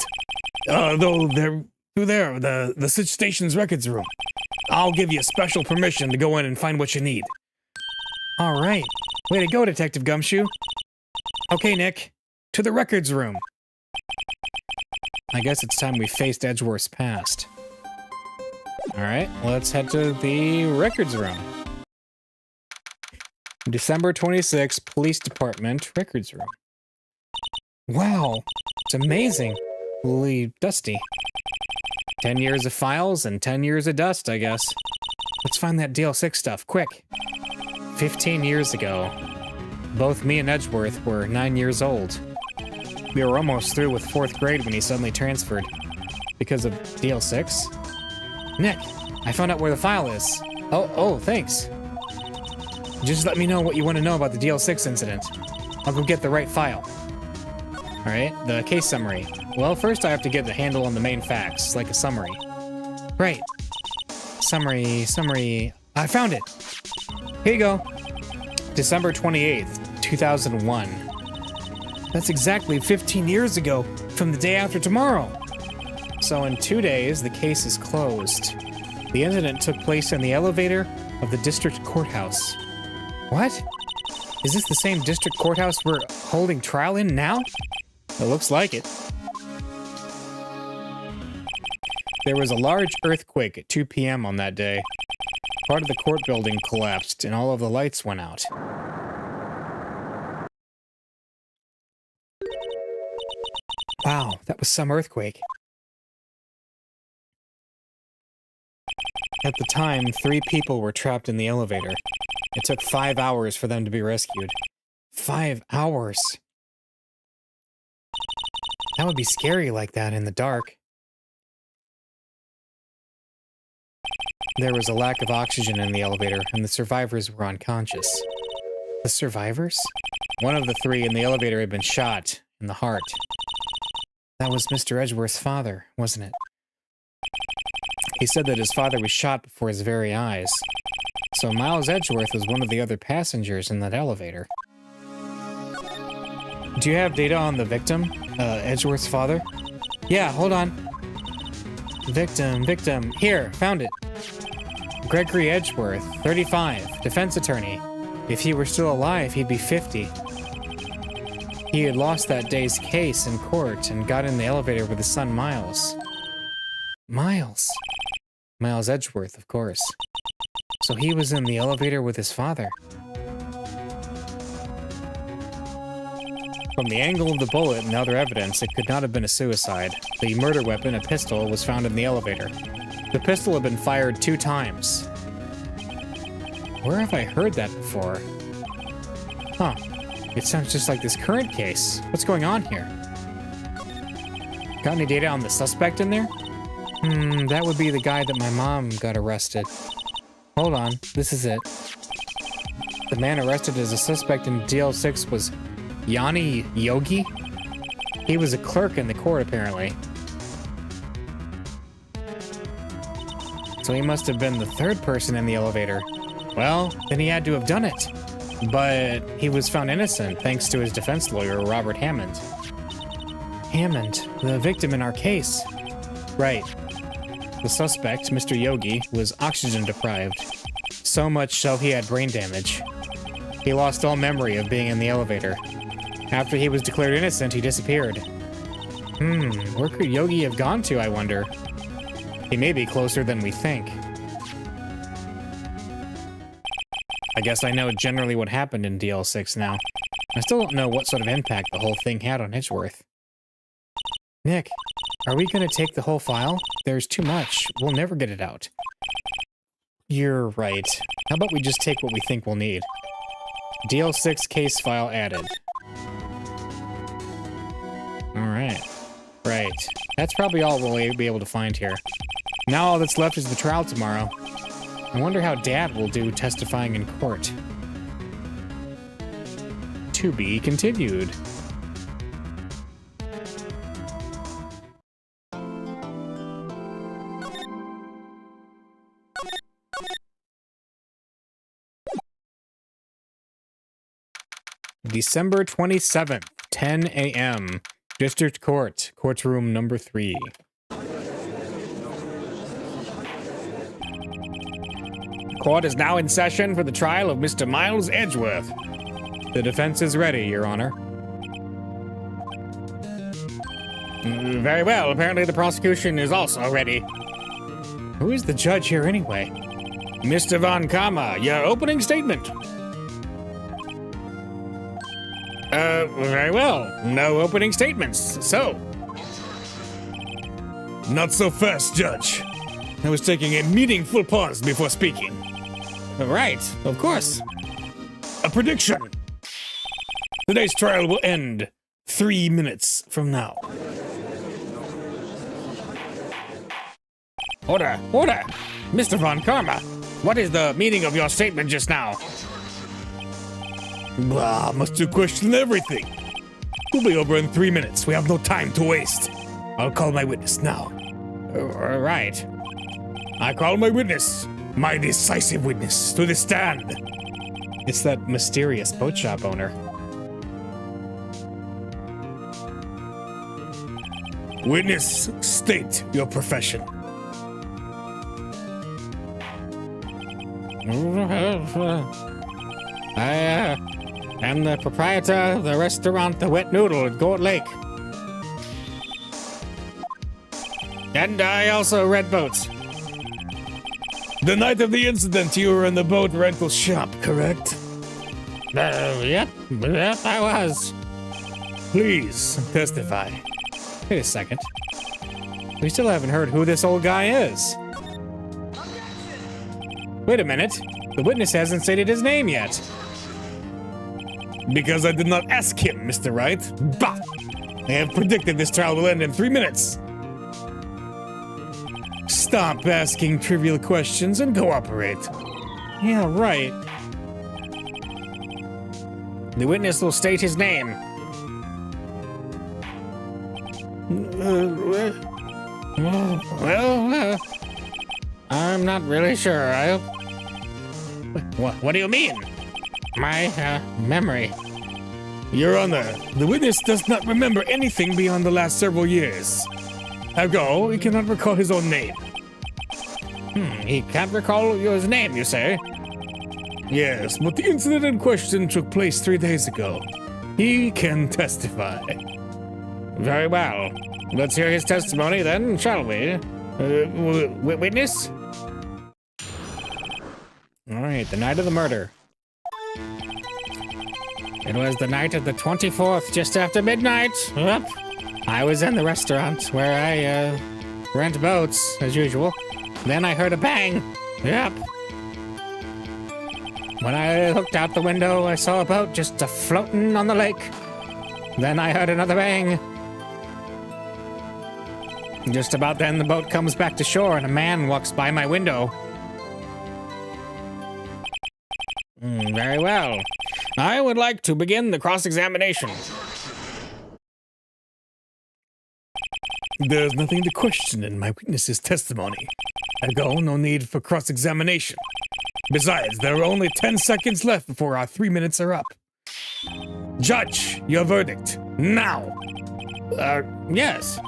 Though through there, the station's records room. I'll give you special permission to go in and find what you need. All right. Way to go, Detective Gumshoe. Okay, Nick. To the records room. I guess it's time we faced Edgeworth's past. All right, let's head to the records room. December 26th, Police Department records room. Wow, it's amazing. Really dusty. 10 years of files and 10 years of dust, I guess. Let's find that DL6 stuff, quick. 15 years ago, both me and Edgeworth were 9 years old. We were almost through with 4th grade when he suddenly transferred. Because of DL6? Nick, I found out where the file is. Oh, thanks. Just let me know what you want to know about the DL6 incident. I'll go get the right file. Alright, the case summary. Well, first I have to get the handle on the main facts, like a summary. Right. Summary. I found it! Here you go. December 28th, 2001. That's exactly 15 years ago, from the day after tomorrow. So in 2 days, the case is closed. The incident took place in the elevator of the district courthouse. What? Is this the same district courthouse we're holding trial in now? It looks like it. There was a large earthquake at 2 p.m. on that day. Part of the court building collapsed and all of the lights went out. Wow, that was some earthquake. At the time, 3 people were trapped in the elevator. It took 5 hours for them to be rescued. 5 hours. That would be scary like that in the dark. There was a lack of oxygen in the elevator, and the survivors were unconscious. The survivors? One of the 3 in the elevator had been shot in the heart. That was Mr. Edgeworth's father, wasn't it? He said that his father was shot before his very eyes. So Miles Edgeworth was one of the other passengers in that elevator. Do you have data on the victim? Edgeworth's father? Yeah, hold on. Victim. Here, found it. Gregory Edgeworth, 35, defense attorney. If he were still alive, he'd be 50. He had lost that day's case in court and got in the elevator with his son Miles. Miles Edgeworth, of course. So he was in the elevator with his father. From the angle of the bullet and other evidence, it could not have been a suicide. The murder weapon, a pistol, was found in the elevator. The pistol had been fired 2 times. Where have I heard that before? Huh. It sounds just like this current case. What's going on here? Got any data on the suspect in there? That would be the guy that my mom got arrested. Hold on, this is it. The man arrested as a suspect in DL6 was Yanni Yogi? He was a clerk in the court, apparently. So he must have been the 3rd person in the elevator. Well, then he had to have done it. But he was found innocent thanks to his defense lawyer, Robert Hammond. Hammond, the victim in our case. Right. The suspect, Mr. Yogi, was oxygen deprived. So much so he had brain damage. He lost all memory of being in the elevator. After he was declared innocent, he disappeared. Where could Yogi have gone to, I wonder? He may be closer than we think. I guess I know generally what happened in DL6 now. I still don't know what sort of impact the whole thing had on Edgeworth. Nick, are we going to take the whole file? There's too much. We'll never get it out. You're right. How about we just take what we think we'll need? DL6 case file added. Alright. Right. That's probably all we'll be able to find here. Now all that's left is the trial tomorrow. I wonder how Dad will do testifying in court. To be continued. December 27th, 10 a.m. District Court, courtroom number 3. Court is now in session for the trial of Mr. Miles Edgeworth. The defense is ready, Your Honor. Very well. Apparently the prosecution is also ready. Who is the judge here anyway? Mr. Von Karma, your opening statement. Very well. No opening statements, so. Not so fast, Judge. I was taking a meaningful pause before speaking. Right, of course. A prediction. Today's trial will end 3 minutes from now. Order, order! Mr. Von Karma, what is the meaning of your statement just now? Blah, must you question everything? We'll be over in 3 minutes. We have no time to waste. I'll call my witness now. Right. I call my witness, my decisive witness, to the stand. It's that mysterious boat shop owner. Witness, state your profession. I am the proprietor of the restaurant The Wet Noodle at Goat Lake. And I also rent boats. The night of the incident, you were in the boat rental shop, correct? Yep, I was. Please testify. Wait a second. We still haven't heard who this old guy is. Wait a minute. The witness hasn't stated his name yet. Because I did not ask him, Mr. Wright. Bah! I have predicted this trial will end in 3 minutes. Stop asking trivial questions and cooperate. Yeah, right. The witness will state his name. Well, I'm not really sure. What do you mean? My memory. Your Honor, the witness does not remember anything beyond the last several years. Ergo, he cannot recall his own name. He can't recall his name, you say? Yes, but the incident in question took place 3 days ago. He can testify. Very well. Let's hear his testimony then, shall we? Witness? All right, the night of the murder. It was the night of the 24th, just after midnight. Yep. I was in the restaurant where I rent boats, as usual. Then I heard a bang. Yep. When I looked out the window, I saw a boat just floating on the lake. Then I heard another bang. Just about then, the boat comes back to shore and a man walks by my window. Very well. I would like to begin the cross-examination. There's nothing to question in my witness's testimony. Ergo, no need for cross-examination. Besides, there are only 10 seconds left before our 3 minutes are up. Judge, your verdict, now! Yes.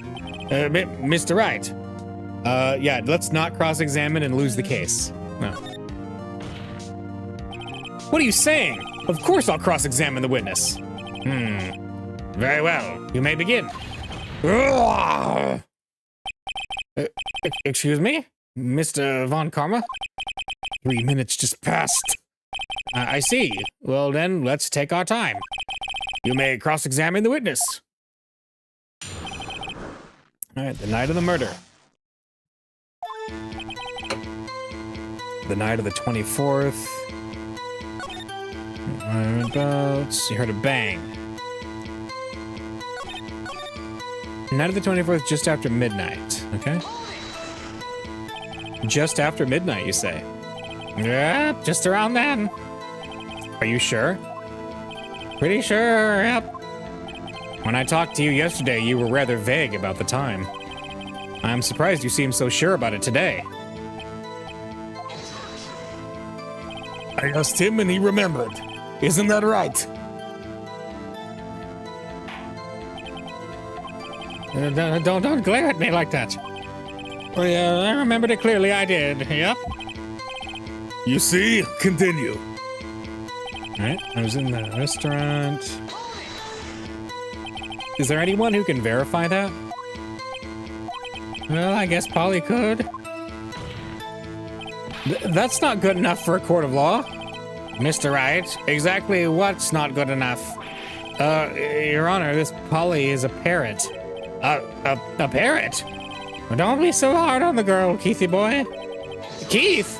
Mr. Wright. Yeah, let's not cross-examine and lose the case. No. What are you saying? Of course I'll cross-examine the witness. Very well. You may begin. Excuse me? Mr. Von Karma? 3 minutes just passed. I see. Well then, let's take our time. You may cross-examine the witness. All right, the night of the murder. The night of the 24th. You heard a bang. Night of the 24th, just after midnight, okay? Just after midnight, you say? Yeah, just around then. Are you sure? Pretty sure, yep. When I talked to you yesterday, you were rather vague about the time. I'm surprised you seem so sure about it today. I asked him and he remembered. Isn't that right? Don't glare at me like that. Oh, yeah, I remembered it clearly. I did. Yep. You see? Continue. All right. I was in the restaurant. Is there anyone who can verify that? Well, I guess Polly could. That's not good enough for a court of law. Mr. Wright, exactly what's not good enough? Your Honor, this Polly is a parrot. A parrot? Well, don't be so hard on the girl, Keithy boy. Keith!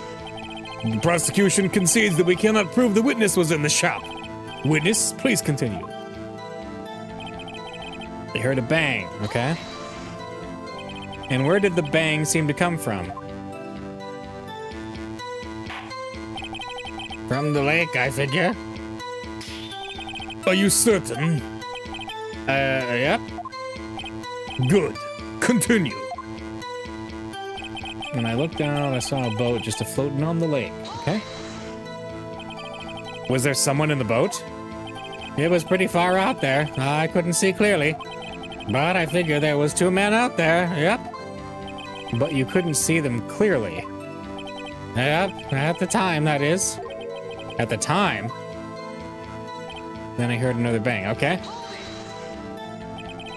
The prosecution concedes that we cannot prove the witness was in the shop. Witness, please continue. They heard a bang, okay? And where did the bang seem to come from? From the lake, I figure. Are you certain? Yep. Good. Continue. When I looked down, I saw a boat just floating on the lake, okay? Was there someone in the boat? It was pretty far out there. I couldn't see clearly. But I figure there was 2 men out there, yep. But you couldn't see them clearly. Yep, at the time, that is. At the time? Then I heard another bang, okay?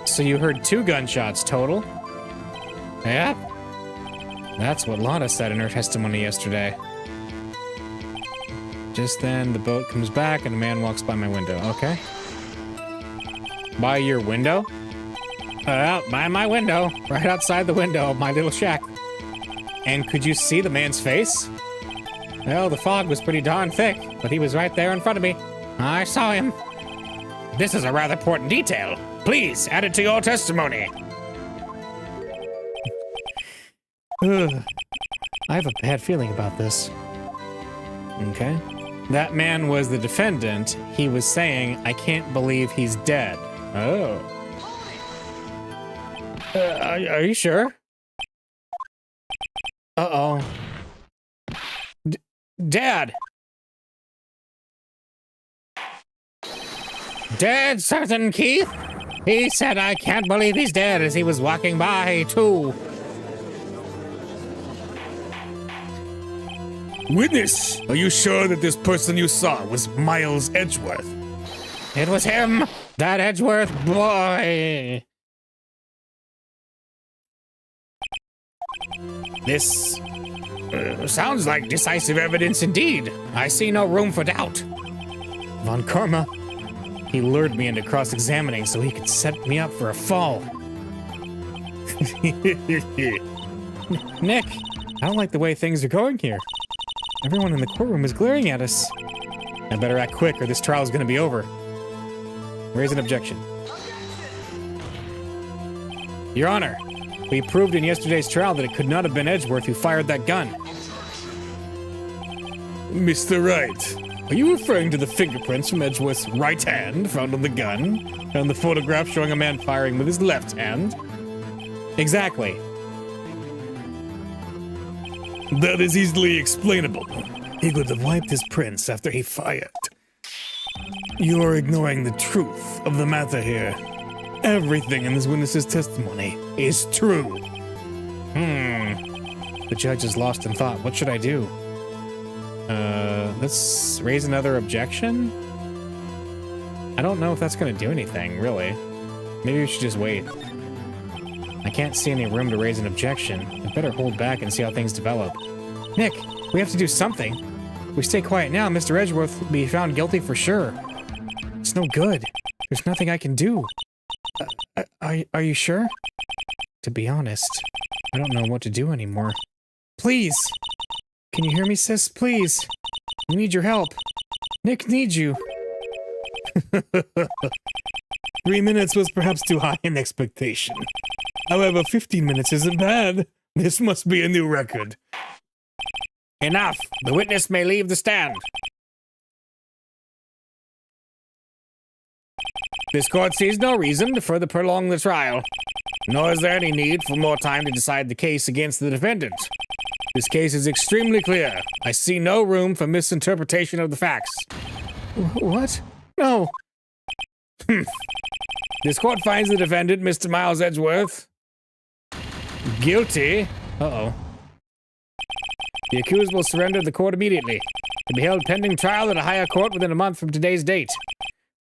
So you heard 2 gunshots total? Yep. That's what Lana said in her testimony yesterday. Just then, the boat comes back and a man walks by my window, okay? By your window? By my window, right outside the window of my little shack. And could you see the man's face? Well, the fog was pretty darn thick, but he was right there in front of me. I saw him. This is a rather important detail. Please, add it to your testimony. Ugh. I have a bad feeling about this. Okay. That man was the defendant. He was saying, I can't believe he's dead. Oh. Are you sure? Uh-oh. Dad! Dead certain, Keith? He said, I can't believe he's dead as he was walking by, too. Witness, are you sure that this person you saw was Miles Edgeworth? It was him, that Edgeworth boy. This sounds like decisive evidence indeed. I see no room for doubt. Von Karma, he lured me into cross-examining so he could set me up for a fall. Nick, I don't like the way things are going here. Everyone in the courtroom is glaring at us. I better act quick or this trial is going to be over. Raise an objection. Your Honor, we proved in yesterday's trial that it could not have been Edgeworth who fired that gun. Mr. Wright, are you referring to the fingerprints from Edgeworth's right hand found on the gun and the photograph showing a man firing with his left hand? Exactly. That is easily explainable. He could have wiped his prints after he fired. You are ignoring the truth of the matter here. Everything in this witness's testimony is true. The judge is lost in thought. What should I do? Let's raise another objection? I don't know if that's going to do anything, really. Maybe we should just wait. I can't see any room to raise an objection. I better hold back and see how things develop. Nick, we have to do something. If we stay quiet now, Mr. Edgeworth will be found guilty for sure. It's no good. There's nothing I can do. Are you sure? To be honest, I don't know what to do anymore. Please! Can you hear me, sis? Please! We need your help. Nick needs you. 3 minutes was perhaps too high an expectation. However, 15 minutes isn't bad. This must be a new record. Enough! The witness may leave the stand. This court sees no reason to further prolong the trial, nor is there any need for more time to decide the case against the defendant. This case is extremely clear. I see no room for misinterpretation of the facts. What? No. This court finds the defendant, Mr. Miles Edgeworth, guilty. Uh-oh. The accused will surrender to the court immediately. To be held pending trial at a higher court within a month from today's date.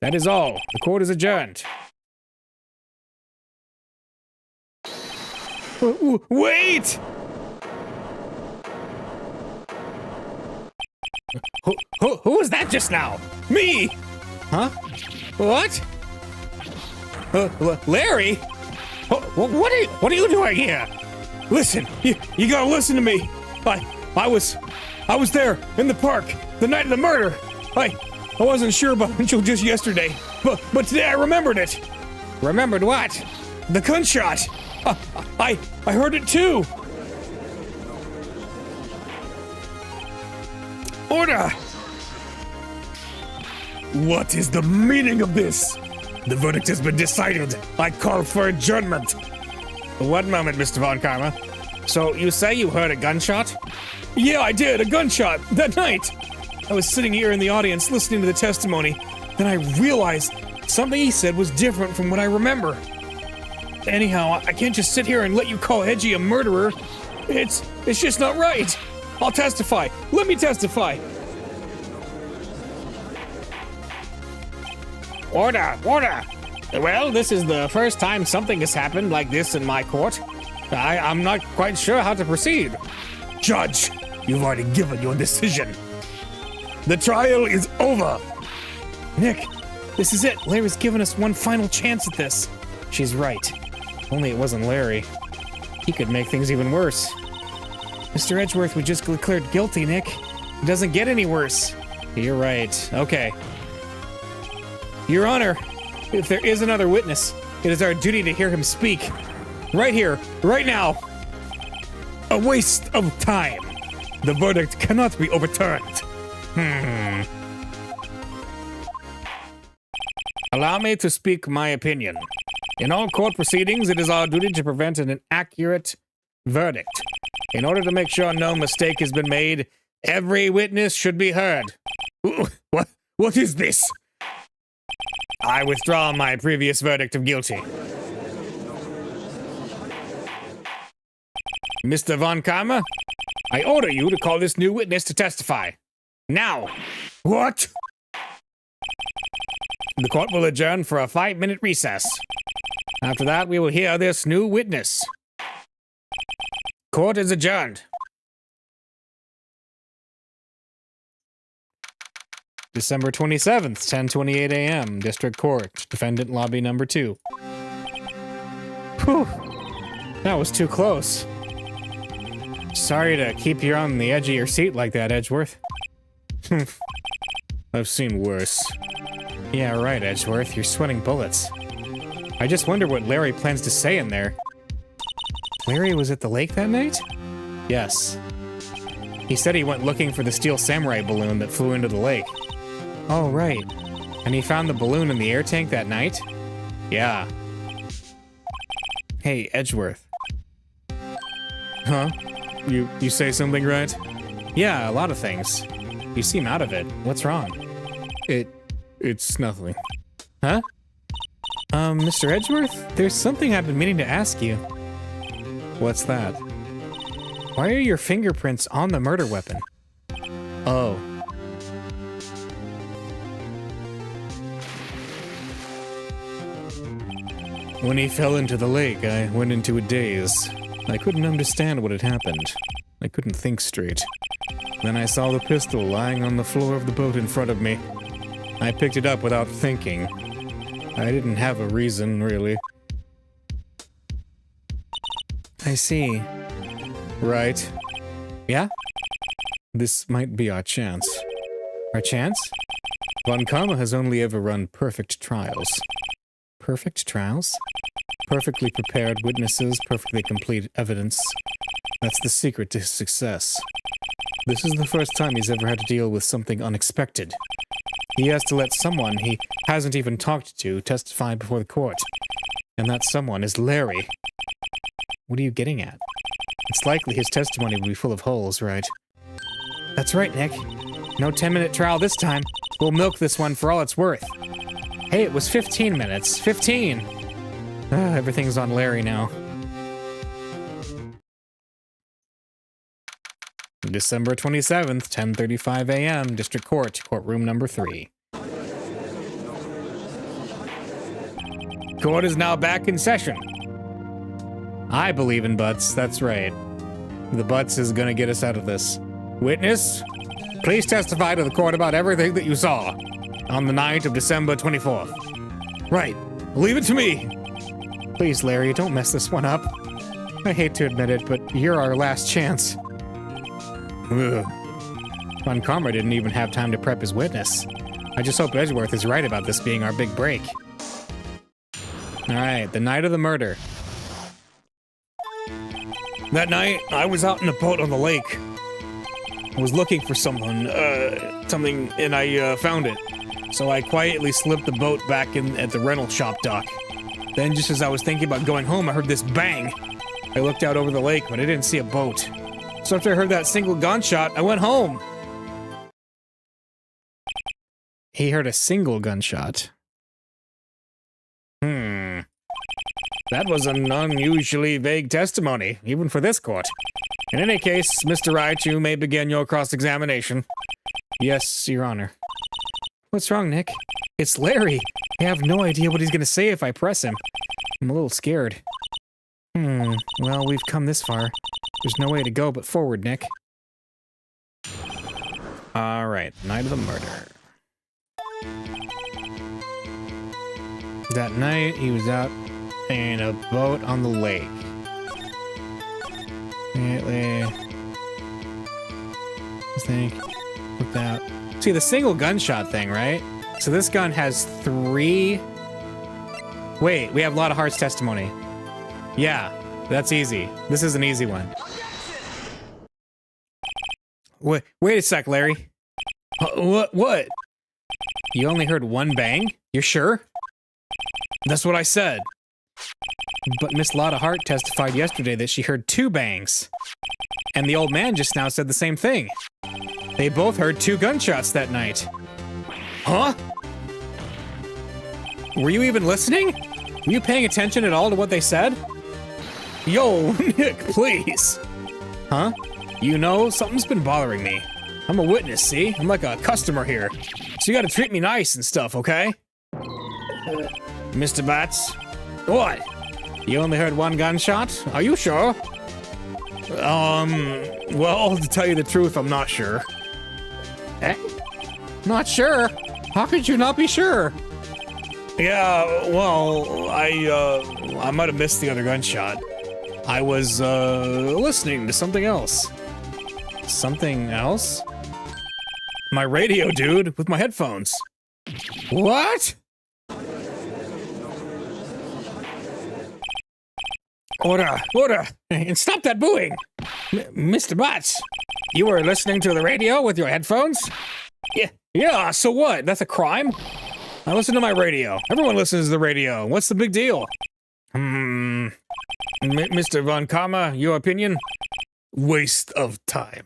That is all. The court is adjourned. Wait! Who was that just now? Me! Huh? What? Larry? What are you doing here? Listen, you gotta listen to me. I was there in the park the night of the murder. I wasn't sure about it until just yesterday, but today I remembered it. Remembered what? The gunshot. I heard it too. Order! What is the meaning of this? The verdict has been decided. I call for adjournment. One moment, Mr. Von Karma. So you say you heard a gunshot? Yeah, I did. A gunshot that night. I was sitting here in the audience listening to the testimony. Then I realized something he said was different from what I remember. Anyhow, I can't just sit here and let you call Edgy a murderer. It's just not right. I'll testify. Let me testify. Order! Order! Well, this is the first time something has happened like this in my court. I'm not quite sure how to proceed. Judge, you've already given your decision. The trial is over. Nick, this is it. Larry's given us one final chance at this. She's right. Only it wasn't Larry. He could make things even worse. Mr. Edgeworth was just declared guilty, Nick. It doesn't get any worse. You're right. Okay. Your Honor, if there is another witness, it is our duty to hear him speak. Right here, right now. A waste of time. The verdict cannot be overturned. Allow me to speak my opinion. In all court proceedings, it is our duty to prevent an inaccurate verdict. In order to make sure no mistake has been made, every witness should be heard. What is this? I withdraw my previous verdict of guilty. Mr. Von Karma, I order you to call this new witness to testify. Now. What? The court will adjourn for a 5-minute recess. After that, we will hear this new witness. Court is adjourned. December 27th, 10:28 a.m., District Court, Defendant Lobby Number 2. Whew. That was too close. Sorry to keep you on the edge of your seat like that, Edgeworth. I've seen worse. Yeah, right, Edgeworth. You're sweating bullets. I just wonder what Larry plans to say in there. Larry was at the lake that night? Yes. He said he went looking for the Steel Samurai balloon that flew into the lake. Oh, right. And he found the balloon in the air tank that night? Yeah. Hey, Edgeworth. Huh? You say something, right? Yeah, a lot of things. You seem out of it. What's wrong? It's nothing. Huh? Mr. Edgeworth? There's something I've been meaning to ask you. What's that? Why are your fingerprints on the murder weapon? Oh. When he fell into the lake, I went into a daze. I couldn't understand what had happened. I couldn't think straight. Then I saw the pistol lying on the floor of the boat in front of me. I picked it up without thinking. I didn't have a reason, really. I see. Right. Yeah? This might be our chance. Our chance? Von Karma has only ever run perfect trials. Perfect trials? Perfectly prepared witnesses, perfectly complete evidence. That's the secret to his success. This is the first time he's ever had to deal with something unexpected. He has to let someone he hasn't even talked to testify before the court. And that someone is Larry. What are you getting at? It's likely his testimony will be full of holes, right? That's right, Nick. No 10-minute trial this time. We'll milk this one for all it's worth. Hey, it was 15 minutes. 15! Everything's on Larry now. December 27th, 10:35 a.m., District Court, courtroom number 3. Court is now back in session. I believe in butts, that's right. The butts is gonna get us out of this. Witness, please testify to the court about everything that you saw on the night of December 24th. Right, leave it to me. Please, Larry, don't mess this one up. I hate to admit it, but you're our last chance. Ugh. Von Karma didn't even have time to prep his witness. I just hope Edgeworth is right about this being our big break. Alright, the night of the murder. That night, I was out in a boat on the lake. I was looking for something, and I found it. So I quietly slipped the boat back in at the rental shop dock. Then just as I was thinking about going home, I heard this bang. I looked out over the lake, but I didn't see a boat. So after I heard that single gunshot, I went home. He heard a single gunshot. That was an unusually vague testimony, even for this court. In any case, Mr. Wright, you may begin your cross-examination. Yes, Your Honor. What's wrong, Nick? It's Larry. I have no idea what he's gonna say if I press him. I'm a little scared. Well, we've come this far. There's no way to go but forward, Nick. Alright, night of the murder. That night, he was out in a boat on the lake. Look out. See, the single gunshot thing, right? So this gun has 3... Wait, we have a lot of Heart's testimony. Yeah, that's easy. This is an easy one. Wait a sec, Larry. What? You only heard one bang? You're sure? That's what I said. But Miss Lotta Hart testified yesterday that she heard 2 bangs. And the old man just now said the same thing. They both heard 2 gunshots that night. Huh? Were you even listening? Were you paying attention at all to what they said? Yo, Nick, please. Huh? You know, something's been bothering me. I'm a witness, see? I'm like a customer here. So you gotta treat me nice and stuff, okay? Mr. Bats? What? You only heard 1 gunshot? Are you sure? Well, to tell you the truth, I'm not sure. Eh? Not sure? How could you not be sure? Yeah, well, I might have missed the other gunshot. I was, listening to something else. Something else? My radio, dude, with my headphones. What? Order, and stop that booing! Mr. Bats, you were listening to the radio with your headphones? Yeah, so what? That's a crime? I listen to my radio. Everyone listens to the radio. What's the big deal? Mr. Von Karma, your opinion? Waste of time.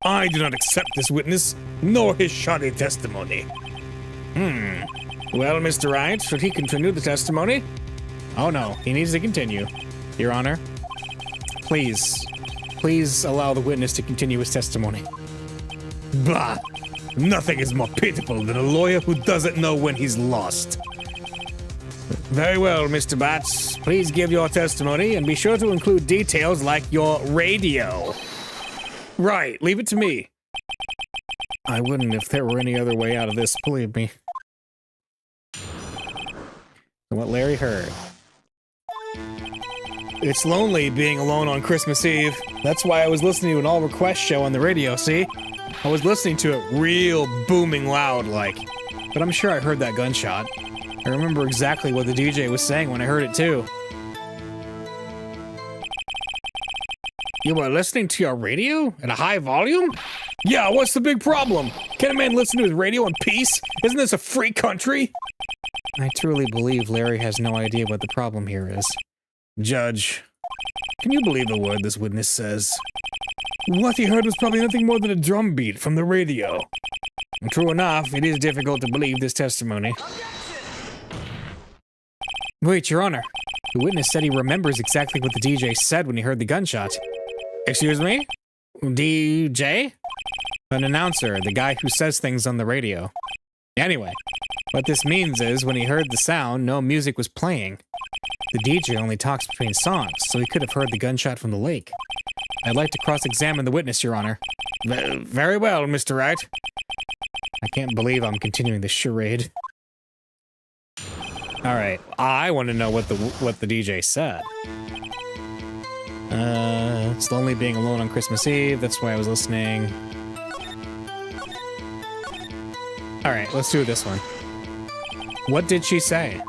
I do not accept this witness, nor his shoddy testimony. Well, Mr. Wright, should he continue the testimony? Oh no, he needs to continue. Your Honor, please allow the witness to continue his testimony. Bah! Nothing is more pitiful than a lawyer who doesn't know when he's lost. Very well, Mr. Bats. Please give your testimony and be sure to include details like your radio. Right, leave it to me. I wouldn't if there were any other way out of this, believe me. What Larry heard. It's lonely being alone on Christmas Eve. That's why I was listening to an all-request show on the radio, see? I was listening to it real booming loud like. But I'm sure I heard that gunshot. I remember exactly what the DJ was saying when I heard it too. You were listening to your radio at a high volume? Yeah, what's the big problem? Can a man listen to his radio in peace? Isn't this a free country? I truly believe Larry has no idea what the problem here is. Judge, can you believe a word this witness says? What he heard was probably nothing more than a drum beat from the radio. True enough, it is difficult to believe this testimony. Wait, Your Honor. The witness said he remembers exactly what the DJ said when he heard the gunshot. Excuse me? DJ? An announcer, the guy who says things on the radio. Anyway, what this means is when he heard the sound, no music was playing. The DJ only talks between songs, so he could have heard the gunshot from the lake. I'd like to cross-examine the witness, Your Honor. Very well, Mr. Wright. I can't believe I'm continuing this charade. All right, I want to know what the DJ said. It's lonely being alone on Christmas Eve. That's why I was listening. All right, let's do this one. What did she say?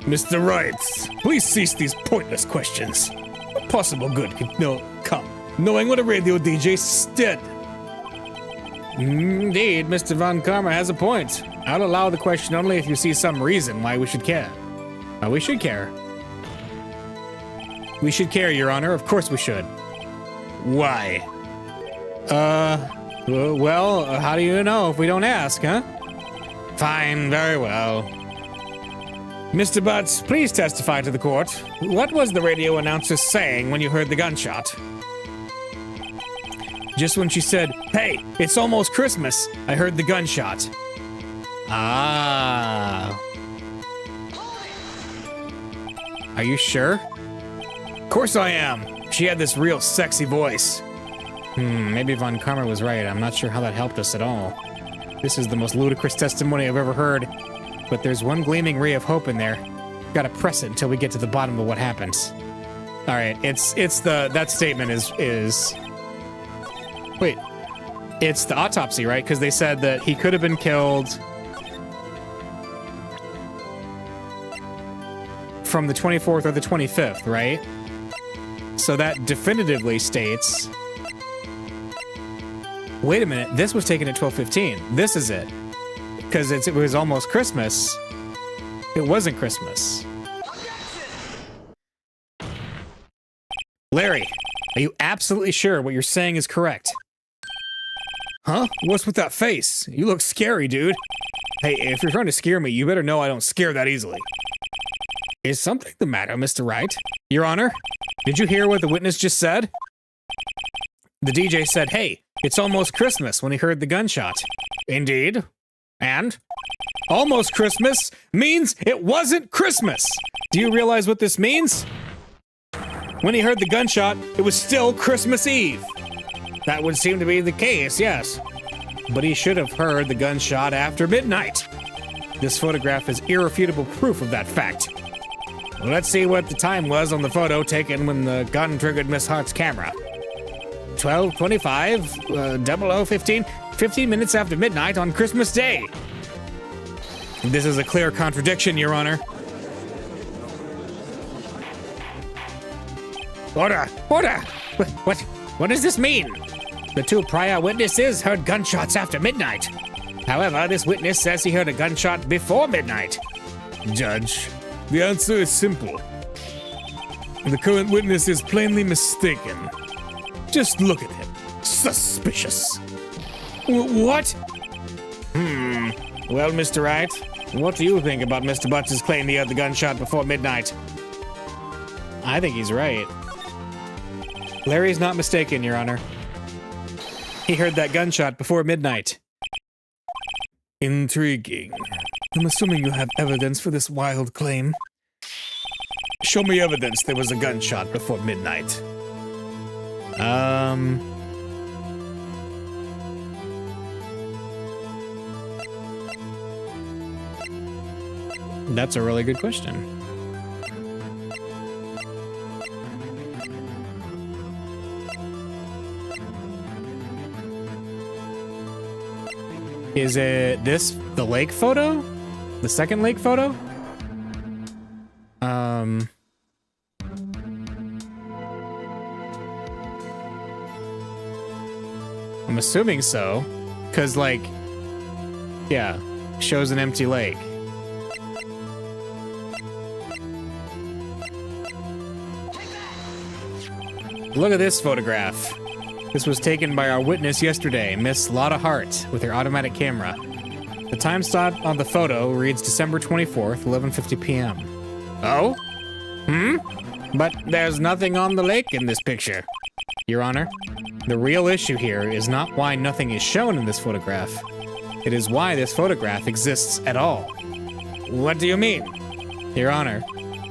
Mr. Wright, please cease these pointless questions. What possible good could come knowing what a radio DJ did? Indeed, Mr. Von Karma has a point. I'll allow the question only if you see some reason why we should care. We should care. We should care, Your Honor. Of course we should. Why? Well, how do you know if we don't ask, huh? Fine, very well. Mr. Butts, please testify to the court. What was the radio announcer saying when you heard the gunshot? Just when she said, "Hey, it's almost Christmas," I heard the gunshot. Ah. Are you sure? Of course I am. She had this real sexy voice. Maybe Von Karma was right. I'm not sure how that helped us at all. This is the most ludicrous testimony I've ever heard. But there's one gleaming ray of hope in there. Gotta press it until we get to the bottom of what happens. All right, that statement is. Wait, it's the autopsy, right? Because they said that he could have been killed from the 24th or the 25th, right? So that definitively states. Wait a minute, this was taken at 12:15. This is it. Because it was almost Christmas. It wasn't Christmas. Larry, are you absolutely sure what you're saying is correct? Huh? What's with that face? You look scary, dude. Hey, if you're trying to scare me, you better know I don't scare that easily. Is something the matter, Mr. Wright? Your Honor, did you hear what the witness just said? The DJ said, "Hey, it's almost Christmas," when he heard the gunshot. Indeed. And? Almost Christmas means it wasn't Christmas. Do you realize what this means? When he heard the gunshot, it was still Christmas Eve. That would seem to be the case, yes. But he should have heard the gunshot after midnight. This photograph is irrefutable proof of that fact. Well, let's see what the time was on the photo taken when the gun triggered Miss Hart's camera. 12:25, 00:15, 15 minutes after midnight on Christmas Day. This is a clear contradiction, Your Honor. Order! Order! What does this mean? The two prior witnesses heard gunshots after midnight. However, this witness says he heard a gunshot before midnight. Judge, the answer is simple. The current witness is plainly mistaken. Just look at him. Suspicious. What? Well, Mr. Wright, what do you think about Mr. Butts' claim he heard the gunshot before midnight? I think he's right. Larry's not mistaken, Your Honor. He heard that gunshot before midnight. Intriguing. I'm assuming you have evidence for this wild claim. Show me evidence there was a gunshot before midnight. That's a really good question. Is it the lake photo? The second lake photo? I'm assuming so, because yeah, shows an empty lake. Look at this photograph. This was taken by our witness yesterday, Miss Lotta Hart, with her automatic camera. The time stamp on the photo reads December 24th, 11:50 p.m. Oh? But there's nothing on the lake in this picture. Your Honor, the real issue here is not why nothing is shown in this photograph. It is why this photograph exists at all. What do you mean? Your Honor,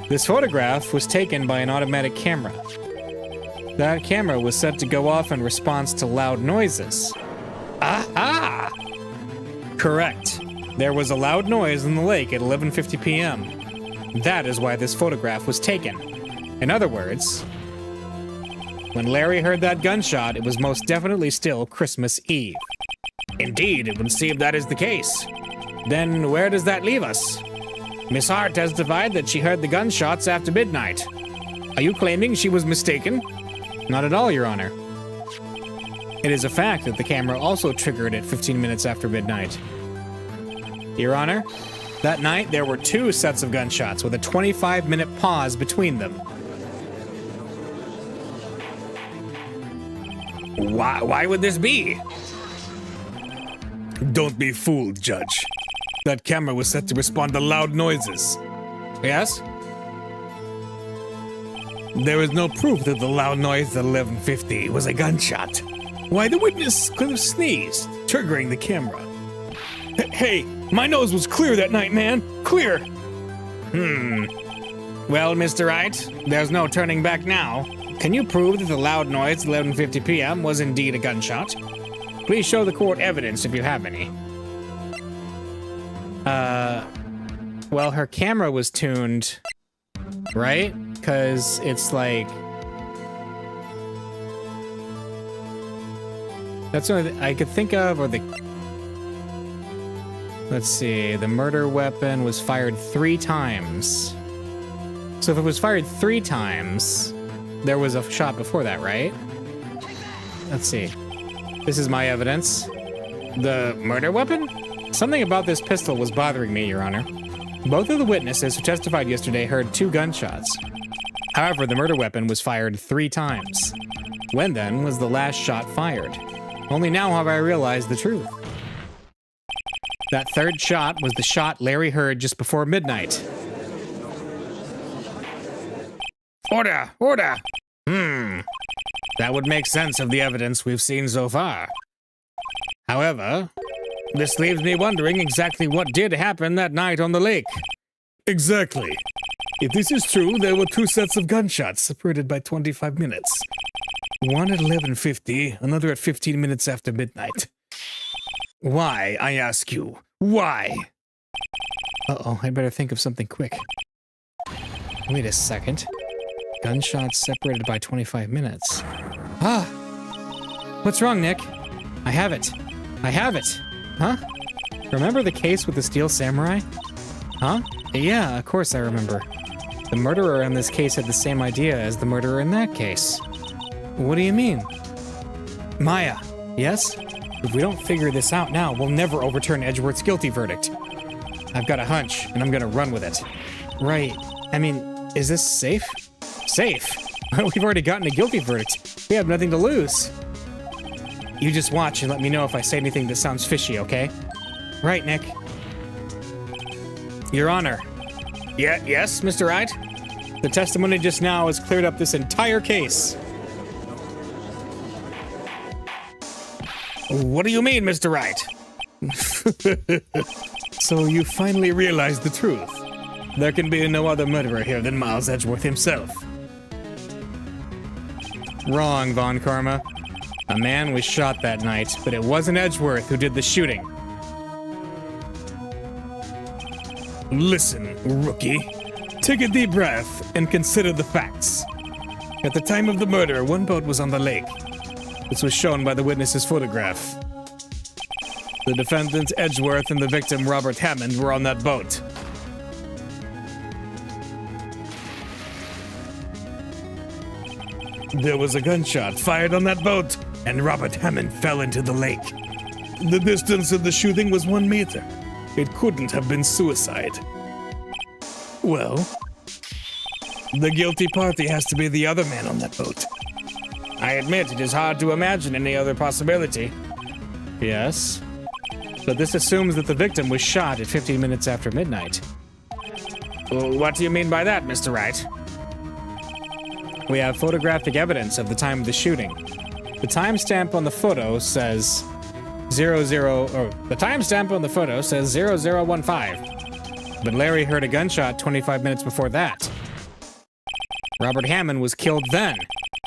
this photograph was taken by an automatic camera. That camera was set to go off in response to loud noises. Aha! Correct. There was a loud noise in the lake at 11:50 p.m. That is why this photograph was taken. In other words, when Larry heard that gunshot, it was most definitely still Christmas Eve. Indeed, it would seem that is the case. Then where does that leave us? Miss Hart testified that she heard the gunshots after midnight. Are you claiming she was mistaken? Not at all, Your Honor. It is a fact that the camera also triggered at 15 minutes after midnight. Your Honor, that night there were 2 sets of gunshots with a 25-minute pause between them. Why would this be? Don't be fooled, Judge. That camera was set to respond to loud noises. Yes? There is no proof that the loud noise at 11:50 was a gunshot. Why, the witness could have sneezed, triggering the camera. Hey, my nose was clear that night, man. Clear. Well, Mr. Wright, there's no turning back now. Can you prove that the loud noise at 11:50 p.m. was indeed a gunshot? Please show the court evidence if you have any. Well, her camera was tuned, right? Because it's like... That's the only thing I could think of, or the... Let's see, the murder weapon was fired 3 times. So if it was fired 3 times, there was a shot before that, right? Let's see. This is my evidence. The murder weapon? Something about this pistol was bothering me, Your Honor. Both of the witnesses who testified yesterday heard 2 gunshots. However, the murder weapon was fired 3 times. When then was the last shot fired? Only now have I realized the truth. That 3rd shot was the shot Larry heard just before midnight. Order! Order! That would make sense of the evidence we've seen so far. However, this leaves me wondering exactly what did happen that night on the lake. Exactly. If this is true, there were 2 sets of gunshots separated by 25 minutes. One at 11:50, another at 15 minutes after midnight. Why, I ask you? Why? Uh-oh, I'd better think of something quick. Wait a second. Gunshots separated by 25 minutes. Ah! What's wrong, Nick? I have it. I have it! Huh? Remember the case with the Steel Samurai? Huh? Yeah, of course I remember. The murderer in this case had the same idea as the murderer in that case. What do you mean? Maya, yes? If we don't figure this out now, we'll never overturn Edgeworth's guilty verdict. I've got a hunch, and I'm gonna run with it. Right. I mean, is this safe? Safe? We've already gotten a guilty verdict. We have nothing to lose. You just watch and let me know if I say anything that sounds fishy, okay? Right, Nick. Your Honor. Yes, Mr. Wright? The testimony just now has cleared up this entire case. What do you mean, Mr. Wright? So you finally realized the truth. There can be no other murderer here than Miles Edgeworth himself. Wrong, Von Karma. A man was shot that night, but it wasn't Edgeworth who did the shooting. Listen, rookie. Take a deep breath and consider the facts. At the time of the murder, one boat was on the lake. This was shown by the witness's photograph. The defendant, Edgeworth, and the victim, Robert Hammond, were on that boat. There was a gunshot fired on that boat, and Robert Hammond fell into the lake. The distance of the shooting was 1 meter. It couldn't have been suicide. Well, the guilty party has to be the other man on that boat. I admit it is hard to imagine any other possibility. Yes? but this assumes that the victim was shot at 15 minutes after midnight. Well, what do you mean by that, Mr. Wright? We have photographic evidence of the time of the shooting. The timestamp on the photo says 0015. But Larry heard a gunshot 25 minutes before that. Robert Hammond was killed then,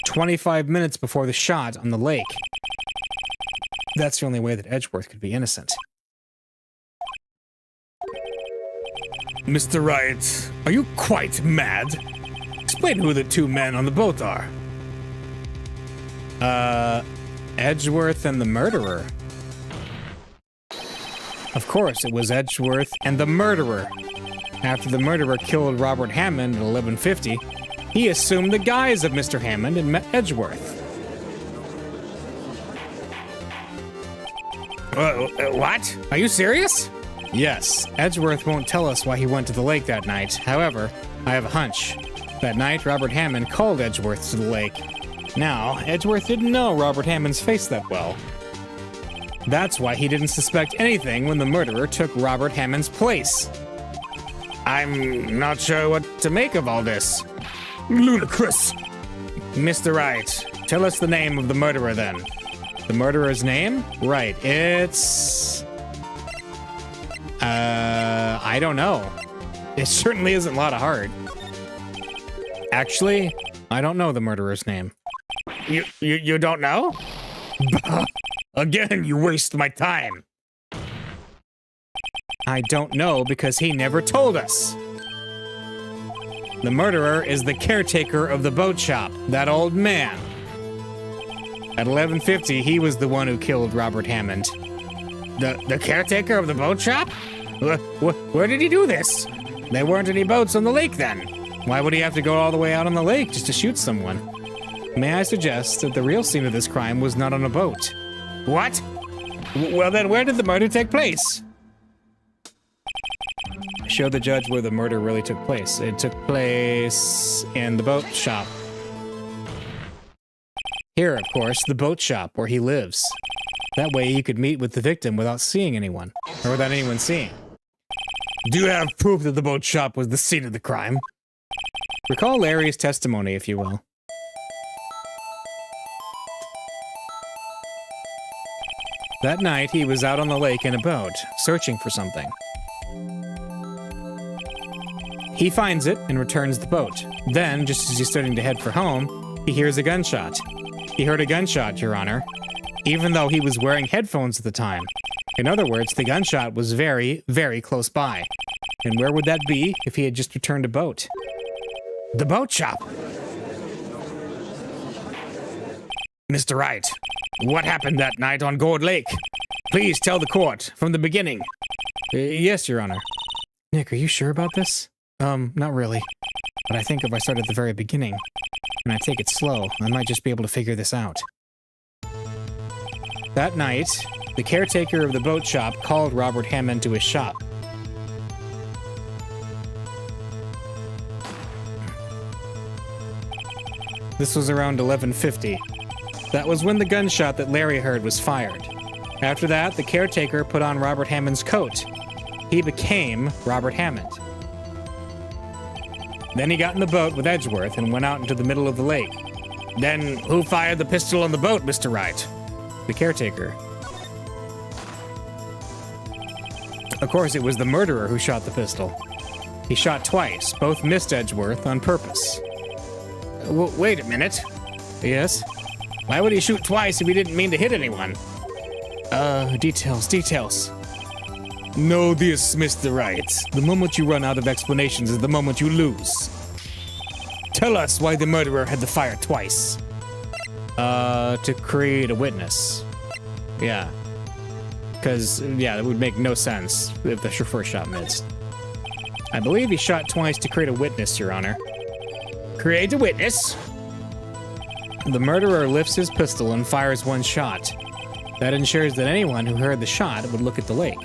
25 minutes before the shot on the lake. That's the only way that Edgeworth could be innocent. Mr. Wright, are you quite mad? Explain who the two men on the boat are. Edgeworth and the murderer. Of course, it was Edgeworth and the murderer. After the murderer killed Robert Hammond at 11:50, he assumed the guise of Mr. Hammond and met Edgeworth. What? Are you serious? Yes, Edgeworth won't tell us why he went to the lake that night. However, I have a hunch. That night, Robert Hammond called Edgeworth to the lake. Now, Edgeworth didn't know Robert Hammond's face that well. That's why he didn't suspect anything when the murderer took Robert Hammond's place. I'm not sure what to make of all this. Ludicrous. Mr. Wright, tell us the name of the murderer then. The murderer's name? Right, it's... I don't know. It certainly isn't Lotta Hart. Actually, I don't know the murderer's name. You don't know? Again, you waste my time. I don't know because he never told us. The murderer is the caretaker of the boat shop, that old man. At 11:50, he was the one who killed Robert Hammond. The caretaker of the boat shop? Where did he do this? There weren't any boats on the lake then. Why would he have to go all the way out on the lake just to shoot someone? May I suggest that the real scene of this crime was not on a boat? What? Well then, where did the murder take place? Show the judge where the murder really took place. It took place in the boat shop. Here, of course, the boat shop where he lives. That way you could meet with the victim without seeing anyone, or without anyone seeing. Do you have proof that the boat shop was the scene of the crime? Recall Larry's testimony, if you will. That night, he was out on the lake in a boat, searching for something. He finds it and returns the boat. Then, just as he's starting to head for home, he hears a gunshot. He heard a gunshot, Your Honor, even though he was wearing headphones at the time. In other words, the gunshot was very, very close by. And where would that be if he had just returned a boat? The boat shop. Mr. Wright, what happened that night on Gourd Lake? Please tell the court from the beginning. Yes, Your Honor. Nick, are you sure about this? Not really. But I think if I start at the very beginning, and I take it slow, I might just be able to figure this out. That night, the caretaker of the boat shop called Robert Hammond to his shop. This was around 11:50. That was when the gunshot that Larry heard was fired. After that, the caretaker put on Robert Hammond's coat. He became Robert Hammond. Then he got in the boat with Edgeworth and went out into the middle of the lake. Then who fired the pistol on the boat, Mr. Wright? The caretaker. Of course, it was the murderer who shot the pistol. He shot twice, both missed Edgeworth on purpose. Wait a minute. Yes? Why would he shoot twice if he didn't mean to hit anyone? Details. Know this, Mr. Wright. The moment you run out of explanations is the moment you lose. Tell us why the murderer had to fire twice. To create a witness. Yeah. Because, yeah, that would make no sense if the first shot missed. I believe he shot twice to create a witness, Your Honor. Create a witness? The murderer lifts his pistol and fires one shot. That ensures that anyone who heard the shot would look at the lake.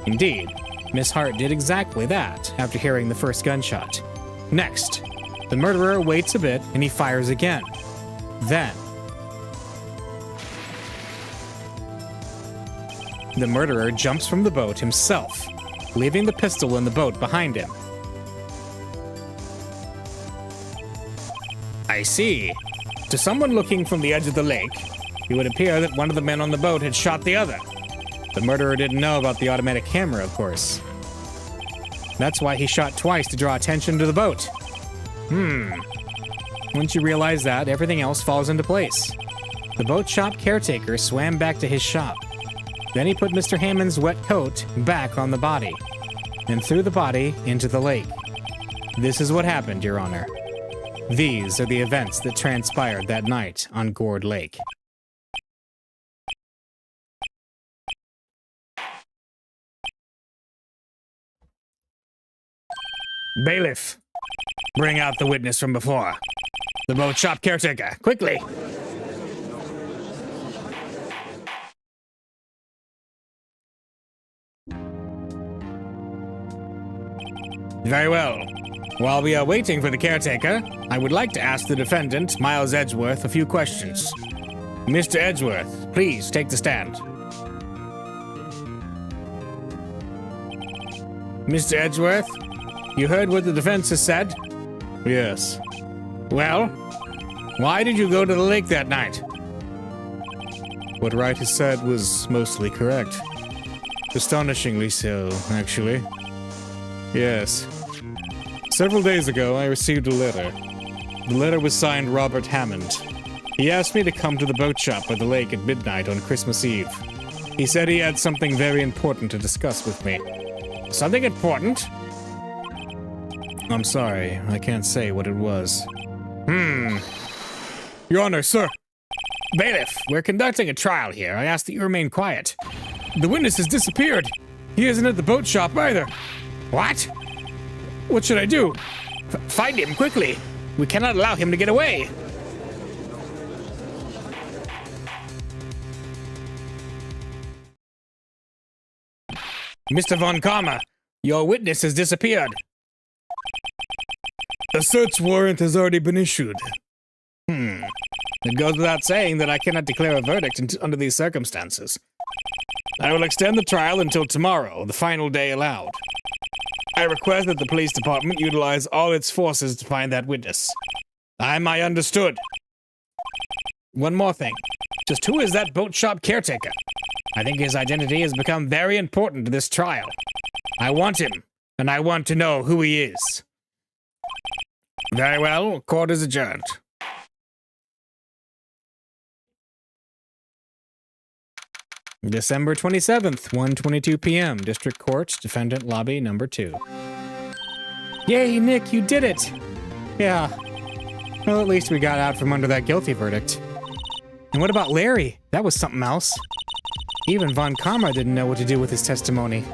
Indeed, Miss Hart did exactly that after hearing the first gunshot. Next, the murderer waits a bit and he fires again. The murderer jumps from the boat himself, leaving the pistol in the boat behind him. I see. To someone looking from the edge of the lake, it would appear that one of the men on the boat had shot the other. The murderer didn't know about the automatic camera, of course. That's why he shot twice to draw attention to the boat. Once you realize that, everything else falls into place. The boat shop caretaker swam back to his shop. Then he put Mr. Hammond's wet coat back on the body, and threw the body into the lake. This is what happened, Your Honor. These are the events that transpired that night on Gourd Lake. Bailiff, bring out the witness from before. The boat shop caretaker, quickly. Very well. While we are waiting for the caretaker, I would like to ask the defendant, Miles Edgeworth, a few questions. Mr. Edgeworth, please take the stand. Mr. Edgeworth, you heard what the defense has said? Yes. Well, why did you go to the lake that night? What Wright has said was mostly correct. Astonishingly so, actually. Yes. Several days ago, I received a letter. The letter was signed Robert Hammond. He asked me to come to the boat shop by the lake at midnight on Christmas Eve. He said he had something very important to discuss with me. Something important? I'm sorry, I can't say what it was. Your Honor, sir. Bailiff, we're conducting a trial here. I ask that you remain quiet. The witness has disappeared. He isn't at the boat shop either. What? What should I do? Find him quickly. We cannot allow him to get away. Mr. Von Karma, your witness has disappeared. A search warrant has already been issued. It goes without saying that I cannot declare a verdict under these circumstances. I will extend the trial until tomorrow, the final day allowed. I request that the police department utilize all its forces to find that witness. I understood. One more thing. Just who is that boat shop caretaker? I think his identity has become very important to this trial. I want him, and I want to know who he is. Very well, court is adjourned. December 27th, 1:22 p.m. District Court, Defendant Lobby Number 2. Yay, Nick, you did it! Yeah. Well, at least we got out from under that guilty verdict. And what about Larry? That was something else. Even Von Karma didn't know what to do with his testimony.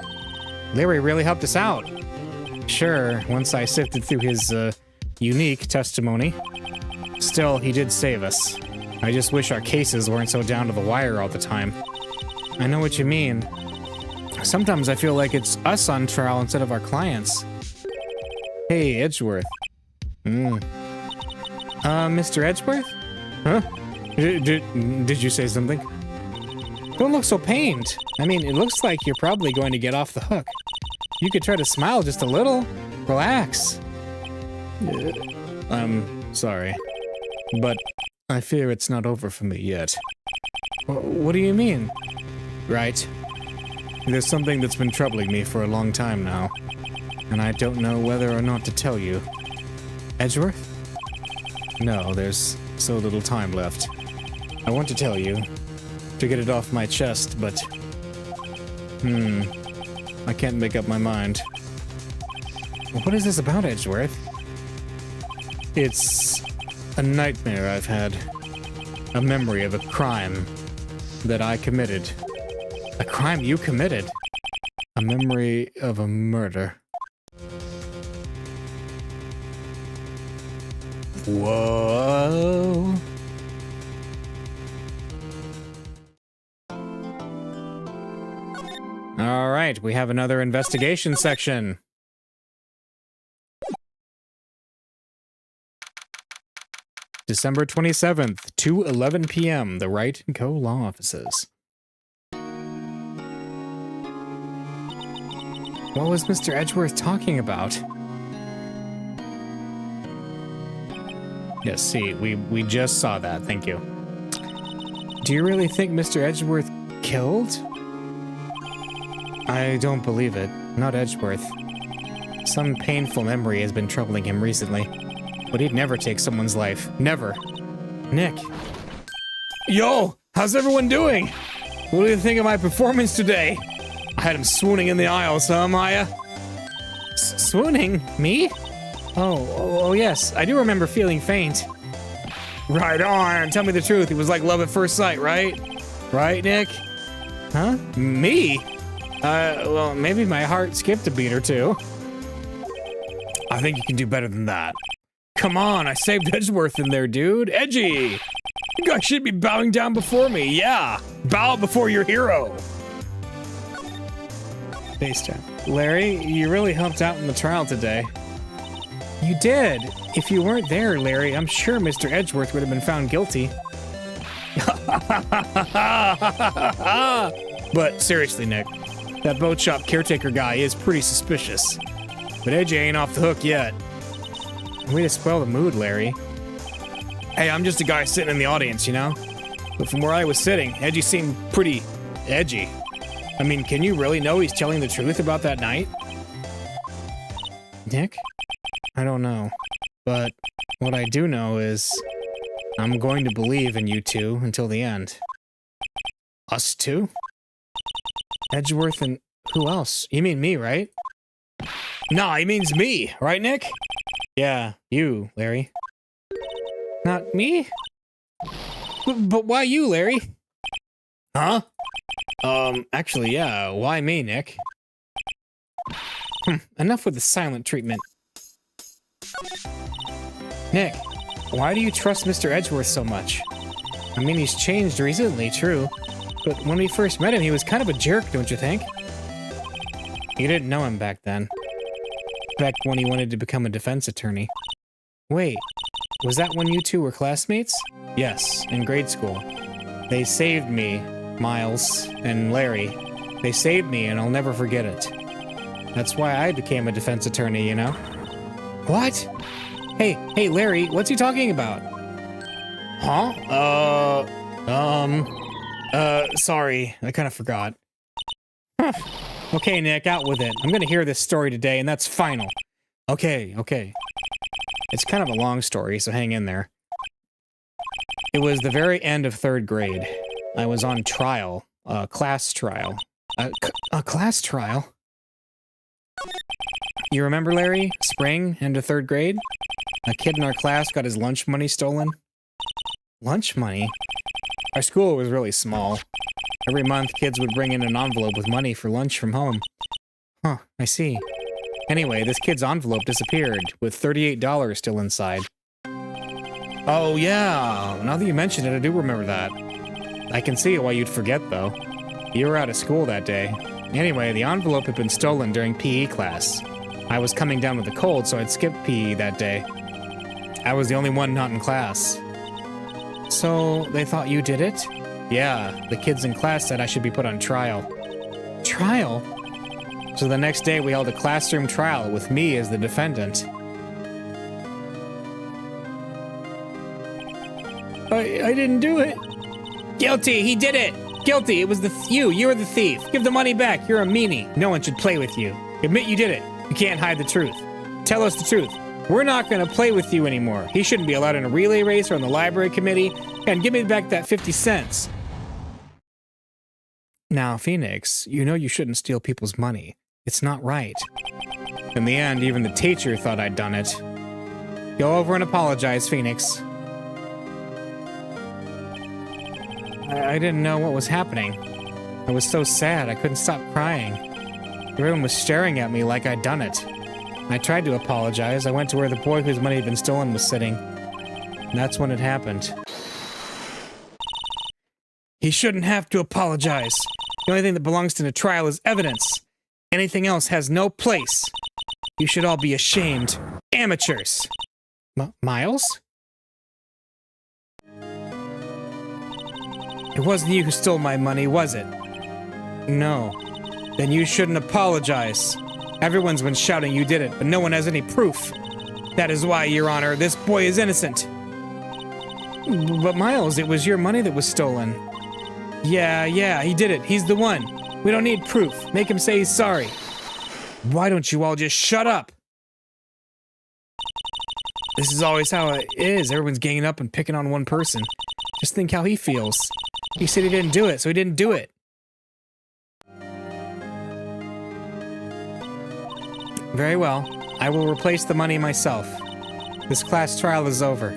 Larry really helped us out. Sure, once I sifted through his, unique testimony. Still, he did save us. I just wish our cases weren't so down to the wire all the time. I know what you mean. Sometimes I feel like it's us on trial instead of our clients. Hey, Edgeworth. Mr. Edgeworth? Huh? Did you say something? Don't look so pained. I mean, it looks like you're probably going to get off the hook. You could try to smile just a little. Relax. I'm sorry. But I fear it's not over for me yet. What do you mean? Right. There's something that's been troubling me for a long time now, and I don't know whether or not to tell you. Edgeworth? No, there's so little time left. I want to tell you, to get it off my chest, but... I can't make up my mind. What is this about, Edgeworth? It's a nightmare I've had. A memory of a crime that I committed. A crime you committed? A memory of a murder. Whoa. All right, we have another investigation section. December 27th, 2:11 p.m., the Wright & Co. Law Offices. What was Mr. Edgeworth talking about? Yes, see, we just saw that, thank you. Do you really think Mr. Edgeworth killed? I don't believe it. Not Edgeworth. Some painful memory has been troubling him recently. But he'd never take someone's life. Never. Nick. Yo, how's everyone doing? What do you think of my performance today? I had him swooning in the aisles, huh, Maya? Swooning? Me? Oh, yes. I do remember feeling faint. Right on. Tell me the truth. It was like love at first sight, right? Right, Nick? Huh? Me? Well, maybe my heart skipped a beat or two. I think you can do better than that. Come on, I saved Edgeworth in there, dude. Edgy! You guys should be bowing down before me, yeah! Bow before your hero! Base jump. Larry, you really helped out in the trial today. You did. If you weren't there, Larry, I'm sure Mr. Edgeworth would have been found guilty. But seriously, Nick, that boat shop caretaker guy is pretty suspicious. But Edgy ain't off the hook yet. Way to spoil the mood, Larry. Hey, I'm just a guy sitting in the audience, you know? But from where I was sitting, Edgy seemed pretty edgy. I mean, can you really know he's telling the truth about that night? Nick? I don't know. But what I do know is I'm going to believe in you two until the end. Us two? Edgeworth and who else? You mean me, right? Nah, he means me, right, Nick? Yeah, you, Larry. Not me? But why you, Larry? Huh? Actually, yeah, why me, Nick? Enough with the silent treatment. Nick, why do you trust Mr. Edgeworth so much? I mean, he's changed recently, true. But when we first met him, he was kind of a jerk, don't you think? You didn't know him back then. Back when he wanted to become a defense attorney. Wait, was that when you two were classmates? Yes, in grade school. They saved me, Miles and Larry. They saved me and I'll never forget it. That's why I became a defense attorney, you know? What? Hey, Larry, what's he talking about? Huh? Sorry, I kind of forgot. Okay, Nick, out with it. I'm gonna hear this story today, and that's final. Okay. It's kind of a long story, so hang in there. It was the very end of 3rd grade. I was on trial, a class trial. A class trial? You remember, Larry? Spring, end of 3rd grade? A kid in our class got his lunch money stolen. Lunch money? Our school was really small. Every month, kids would bring in an envelope with money for lunch from home. Huh, I see. Anyway, this kid's envelope disappeared, with $38 still inside. Oh, yeah. Now that you mention it, I do remember that. I can see why you'd forget, though. You were out of school that day. Anyway, the envelope had been stolen during PE class. I was coming down with a cold, so I'd skipped PE that day. I was the only one not in class. So, they thought you did it? Yeah, the kids in class said I should be put on trial. Trial? So the next day we held a classroom trial with me as the defendant. I didn't do it. Guilty, he did it. Guilty, it was you were the thief. Give the money back, you're a meanie. No one should play with you. Admit you did it. You can't hide the truth. Tell us the truth. We're not gonna play with you anymore. He shouldn't be allowed in a relay race or on the library committee. And give me back that 50 cents. Now, Phoenix, you know you shouldn't steal people's money. It's not right. In the end, even the teacher thought I'd done it. Go over and apologize, Phoenix. I didn't know what was happening. I was so sad I couldn't stop crying. Everyone was staring at me like I'd done it. I tried to apologize. I went to where the boy whose money had been stolen was sitting. And that's when it happened. He shouldn't have to apologize. The only thing that belongs in a trial is evidence. Anything else has no place. You should all be ashamed. Amateurs. Miles? It wasn't you who stole my money, was it? No. Then you shouldn't apologize. Everyone's been shouting you did it, but no one has any proof. That is why, Your Honor, this boy is innocent. But Miles, it was your money that was stolen. Yeah, he did it. He's the one. We don't need proof. Make him say he's sorry. Why don't you all just shut up? This is always how it is. Everyone's ganging up and picking on one person. Just think how he feels. He said he didn't do it, so he didn't do it. Very well. I will replace the money myself. This class trial is over.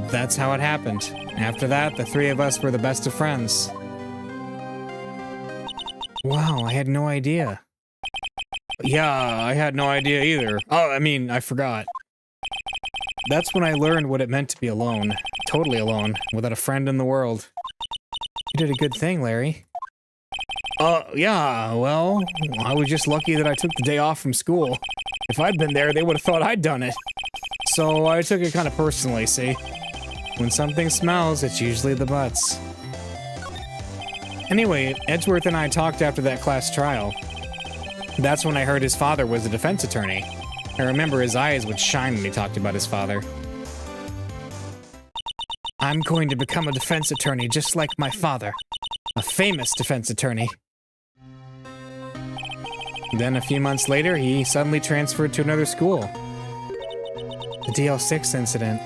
That's how it happened. After that, the three of us were the best of friends. Wow, I had no idea. Yeah, I had no idea either. Oh, I mean, I forgot. That's when I learned what it meant to be alone. Totally alone, without a friend in the world. You did a good thing, Larry. Yeah, well, I was just lucky that I took the day off from school. If I'd been there, they would have thought I'd done it. So I took it kind of personally, see? When something smells, it's usually the butts. Anyway, Edgeworth and I talked after that class trial. That's when I heard his father was a defense attorney. I remember his eyes would shine when he talked about his father. I'm going to become a defense attorney just like my father. A famous defense attorney. Then a few months later, he suddenly transferred to another school. The DL6 incident.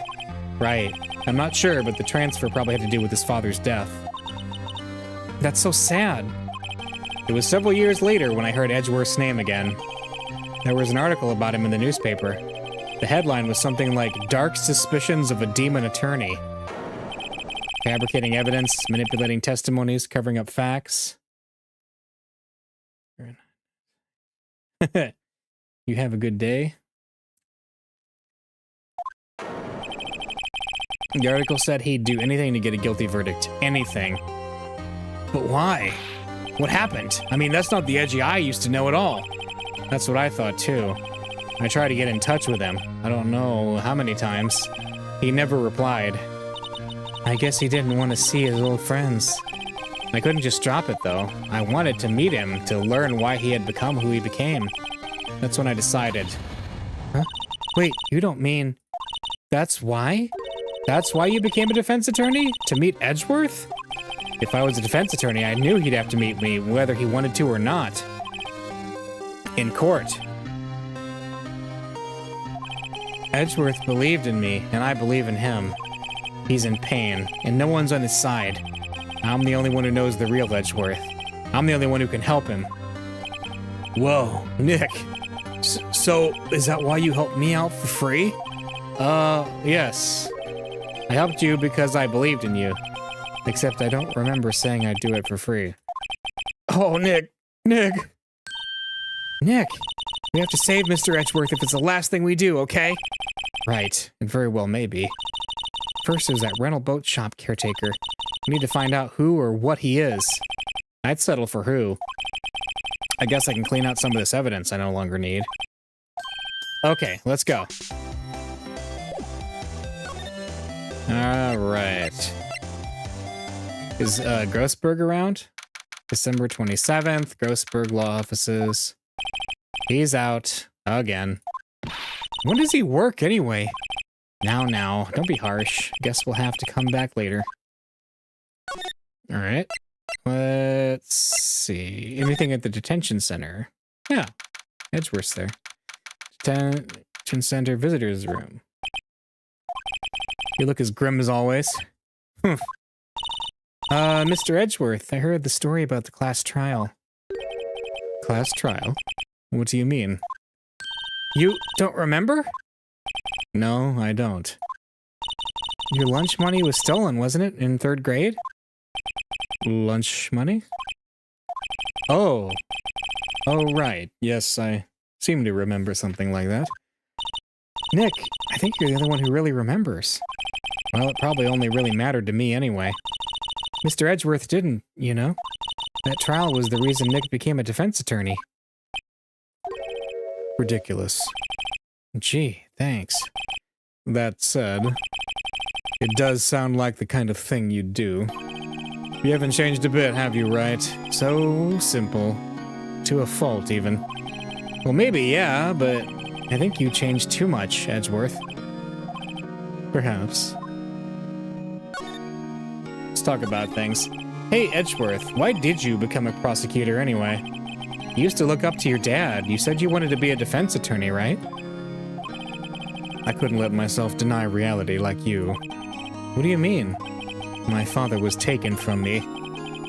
Right. I'm not sure, but the transfer probably had to do with his father's death. That's so sad. It was several years later when I heard Edgeworth's name again. There was an article about him in the newspaper. The headline was something like, "Dark Suspicions of a Demon Attorney." Fabricating evidence, manipulating testimonies, covering up facts. You have a good day. The article said he'd do anything to get a guilty verdict. Anything. But why? What happened? I mean, that's not the Edgy I used to know at all. That's what I thought, too. I tried to get in touch with him. I don't know how many times. He never replied. I guess he didn't want to see his old friends. I couldn't just drop it, though. I wanted to meet him, to learn why he had become who he became. That's when I decided. Huh? Wait, you don't mean... That's why? That's why you became a defense attorney? To meet Edgeworth? If I was a defense attorney, I knew he'd have to meet me, whether he wanted to or not. In court. Edgeworth believed in me, and I believe in him. He's in pain, and no one's on his side. I'm the only one who knows the real Edgeworth. I'm the only one who can help him. Whoa, Nick. So, is that why you helped me out for free? Yes. I helped you because I believed in you. Except I don't remember saying I'd do it for free. Oh, Nick. Nick, we have to save Mr. Edgeworth if it's the last thing we do, okay? Right, it very well may be. First, there's that rental boat shop caretaker. We need to find out who or what he is. I'd settle for who. I guess I can clean out some of this evidence I no longer need. Okay, let's go. Alright. Is Grossberg around? December 27th, Grossberg Law Offices. He's out. Again. When does he work anyway? Now, don't be harsh. Guess we'll have to come back later. Alright. Let's see. Anything at the detention center? Yeah. Edgeworth's there. Detention center visitors room. You look as grim as always. Mr. Edgeworth, I heard the story about the class trial. Class trial? What do you mean? You don't remember? No, I don't. Your lunch money was stolen, wasn't it, in 3rd grade? Lunch money? Oh. Oh, right. Yes, I seem to remember something like that. Nick, I think you're the only one who really remembers. Well, it probably only really mattered to me anyway. Mr. Edgeworth didn't, you know? That trial was the reason Nick became a defense attorney. Ridiculous. Gee, thanks. That said, it does sound like the kind of thing you'd do. You haven't changed a bit, have you, Wright? So simple. To a fault, even. Well, maybe, yeah, but I think you changed too much, Edgeworth. Perhaps. Let's talk about things. Hey, Edgeworth, why did you become a prosecutor anyway? You used to look up to your dad. You said you wanted to be a defense attorney, right? I couldn't let myself deny reality like you. What do you mean? My father was taken from me.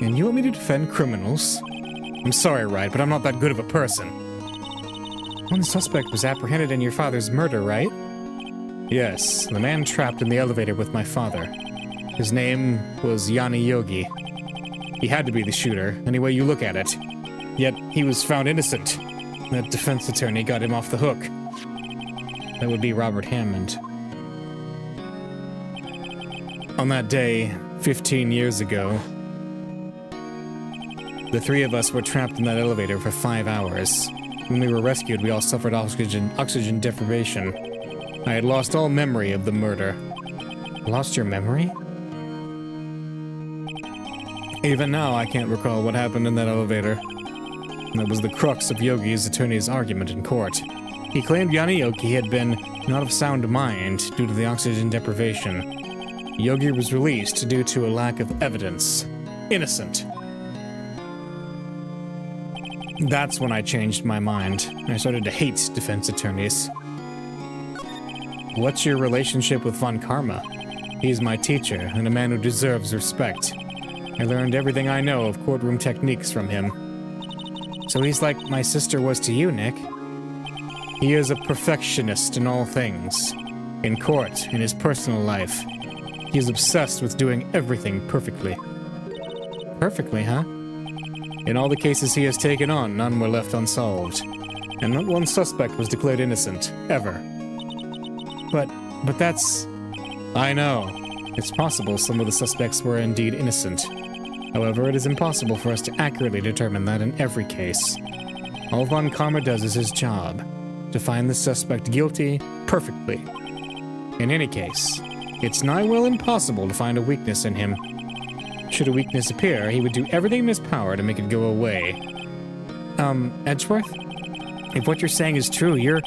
And you want me to defend criminals? I'm sorry, Wright, but I'm not that good of a person. One suspect was apprehended in your father's murder, right? Yes, the man trapped in the elevator with my father. His name was Yanni Yogi. He had to be the shooter, any way you look at it. Yet, he was found innocent. That defense attorney got him off the hook. That would be Robert Hammond. On that day, 15 years ago, the three of us were trapped in that elevator for 5 hours. When we were rescued, we all suffered oxygen deprivation. I had lost all memory of the murder. Lost your memory? Even now, I can't recall what happened in that elevator. That was the crux of Yogi's attorney's argument in court. He claimed Yanni Yogi had been not of sound mind due to the oxygen deprivation. Yogi was released due to a lack of evidence. Innocent. That's when I changed my mind. I started to hate defense attorneys. What's your relationship with Von Karma? He's my teacher, and a man who deserves respect. I learned everything I know of courtroom techniques from him. So he's like my sister was to you, Nick. He is a perfectionist in all things. In court, in his personal life. He is obsessed with doing everything perfectly. Perfectly, huh? In all the cases he has taken on, none were left unsolved. And not one suspect was declared innocent, ever. But that's... I know. It's possible some of the suspects were indeed innocent. However, it is impossible for us to accurately determine that in every case. All Von Karma does is his job, to find the suspect guilty perfectly. In any case, it's nigh well impossible to find a weakness in him. Should a weakness appear, he would do everything in his power to make it go away. Edgeworth? If what you're saying is true, you're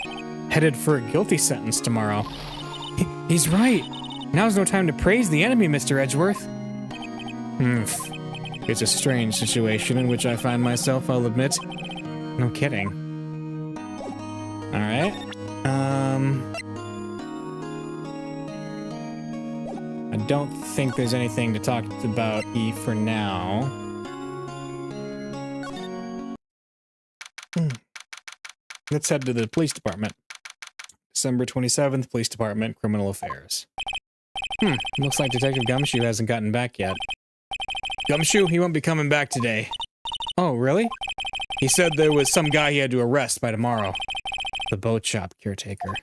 headed for a guilty sentence tomorrow. He's right. Now's no time to praise the enemy, Mr. Edgeworth. It's a strange situation in which I find myself, I'll admit. No kidding. Alright. I don't think there's anything to talk about for now. Let's head to the police department. December 27th, police department, criminal affairs. Looks like Detective Gumshoe hasn't gotten back yet. Gumshoe? He won't be coming back today. Oh, really? He said there was some guy he had to arrest by tomorrow. The boat shop caretaker.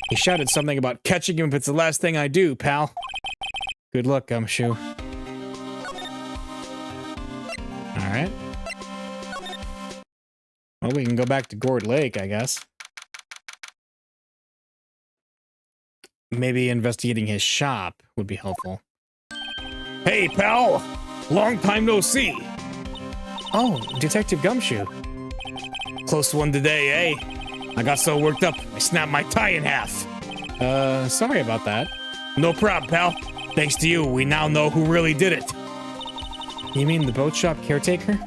He shouted something about catching him if it's the last thing I do, pal. Good luck, Gumshoe. Alright. Well, we can go back to Gourd Lake, I guess. Maybe investigating his shop would be helpful. Hey, pal! Long time no see! Oh, Detective Gumshoe. Close one today, eh? I got so worked up, I snapped my tie in half. Sorry about that. No problem, pal. Thanks to you, we now know who really did it. You mean the boat shop caretaker?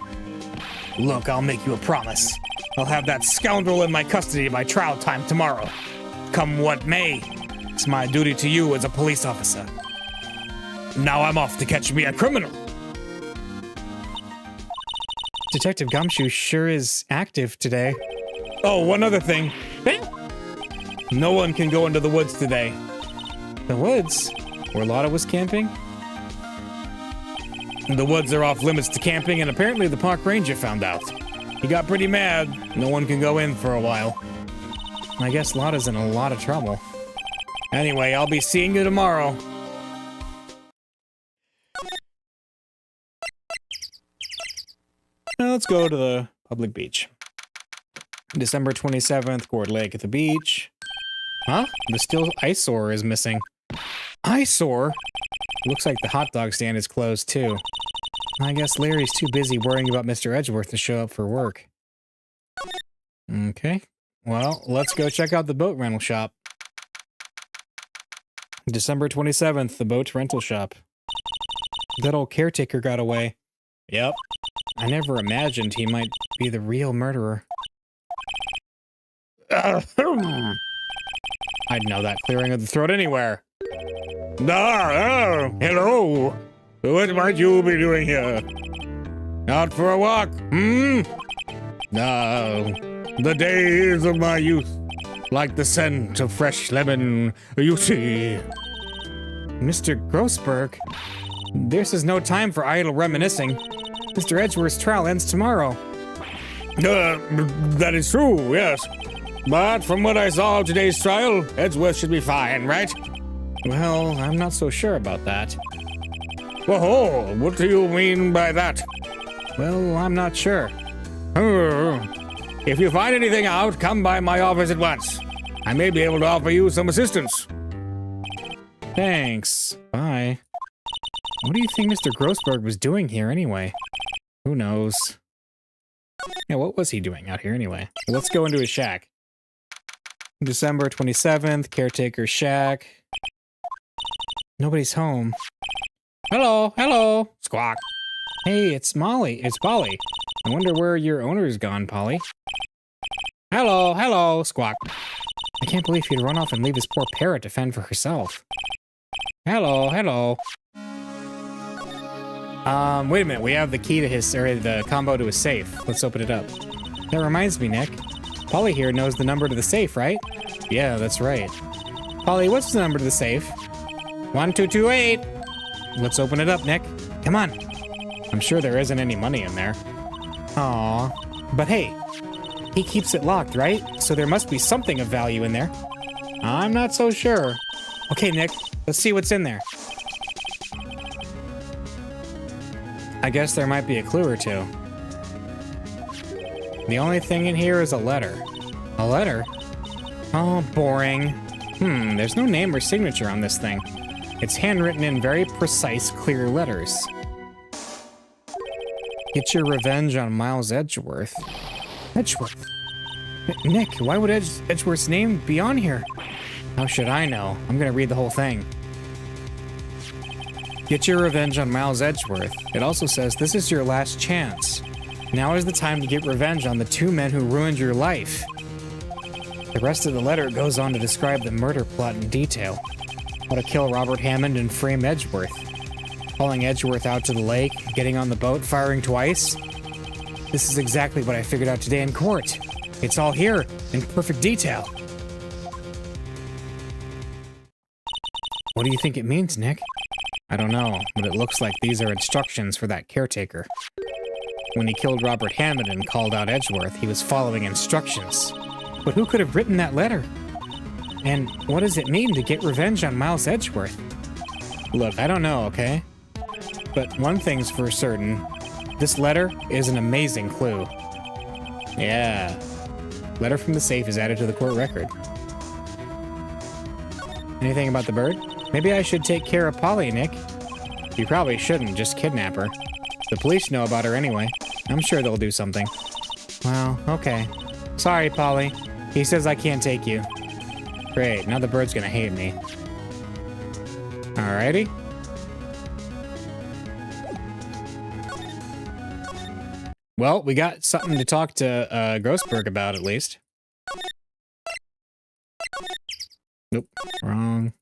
Look, I'll make you a promise. I'll have that scoundrel in my custody by trial time tomorrow. Come what may, it's my duty to you as a police officer. Now I'm off to catch me a criminal. Detective Gumshoe sure is active today. Oh, one other thing. No one can go into the woods today. The woods? Where Lotta was camping? The woods are off limits to camping, and apparently the park ranger found out. He got pretty mad. No one can go in for a while. I guess Lotta's in a lot of trouble. Anyway, I'll be seeing you tomorrow. Now let's go to the public beach. December 27th, Gourd Lake at the beach. Huh? The steel eyesore is missing. Eyesore? Looks like the hot dog stand is closed too. I guess Larry's too busy worrying about Mr. Edgeworth to show up for work. Okay. Well, let's go check out the boat rental shop. December 27th, the boat rental shop. That old caretaker got away. Yep. I never imagined he might be the real murderer. I'd know that clearing of the throat anywhere. Hello. What might you be doing here? Out for a walk, hmm? No, the days of my youth, like the scent of fresh lemon, you see. Mr. Grossberg, this is no time for idle reminiscing. Mr. Edgeworth's trial ends tomorrow. That is true, yes. But from what I saw of today's trial, Edgeworth should be fine, right? Well, I'm not so sure about that. Whoa, what do you mean by that? Well, I'm not sure. If you find anything out, come by my office at once. I may be able to offer you some assistance. Thanks. Bye. What do you think Mr. Grossberg was doing here anyway? Who knows? Yeah, what was he doing out here anyway? Let's go into his shack. December 27th, caretaker shack. Nobody's home. Hello, hello. Squawk. Hey, it's Molly. It's Polly. I wonder where your owner's gone, Polly. Hello, hello. Squawk. I can't believe he'd run off and leave his poor parrot to fend for herself. Hello, hello. Wait a minute. We have the key to his, or the combo to his safe. Let's open it up. That reminds me, Nick. Polly here knows the number to the safe, right? Yeah, that's right. Polly, what's the number to the safe? 1228. Let's open it up, Nick. Come on. I'm sure there isn't any money in there. Aw. But hey, he keeps it locked, right? So there must be something of value in there. I'm not so sure. Okay, Nick, let's see what's in there. I guess there might be a clue or two. The only thing in here is a letter. A letter? Oh, boring. There's no name or signature on this thing. It's handwritten in very precise, clear letters. Get your revenge on Miles Edgeworth. Edgeworth? Nick, why would Edgeworth's name be on here? How should I know? I'm gonna read the whole thing. Get your revenge on Miles Edgeworth. It also says this is your last chance. Now is the time to get revenge on the two men who ruined your life. The rest of the letter goes on to describe the murder plot in detail. How to kill Robert Hammond and frame Edgeworth. Hauling Edgeworth out to the lake, getting on the boat, firing twice. This is exactly what I figured out today in court. It's all here, in perfect detail. What do you think it means, Nick? I don't know, but it looks like these are instructions for that caretaker. When he killed Robert Hammond and called out Edgeworth, he was following instructions. But who could have written that letter? And what does it mean to get revenge on Miles Edgeworth? Look, I don't know, okay? But one thing's for certain. This letter is an amazing clue. Yeah. Letter from the safe is added to the court record. Anything about the bird? Maybe I should take care of Polly, Nick. You probably shouldn't, just kidnap her. The police know about her anyway. I'm sure they'll do something. Well, okay. Sorry, Polly. He says I can't take you. Great, now the bird's gonna hate me. Alrighty. Well, we got something to talk to Grossberg about, at least. Nope, wrong.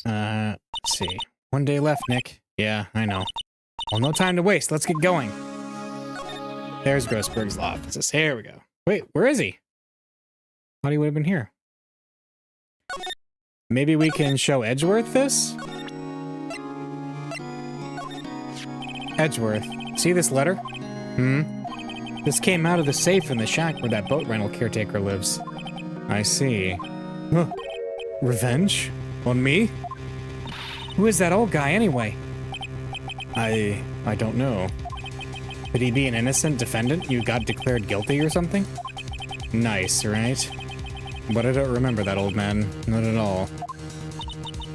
Let's see. One day left, Nick. Yeah, I know. Well, no time to waste. Let's get going. There's Grossberg's law offices. Here we go. Wait, where is he? Thought he would have been here. Maybe we can show Edgeworth this? Edgeworth, see this letter? This came out of the safe in the shack where that boat rental caretaker lives. I see. Huh. Revenge? On me? Who is that old guy anyway? I don't know. Could he be an innocent defendant you got declared guilty or something? Nice, right? But I don't remember that old man. Not at all.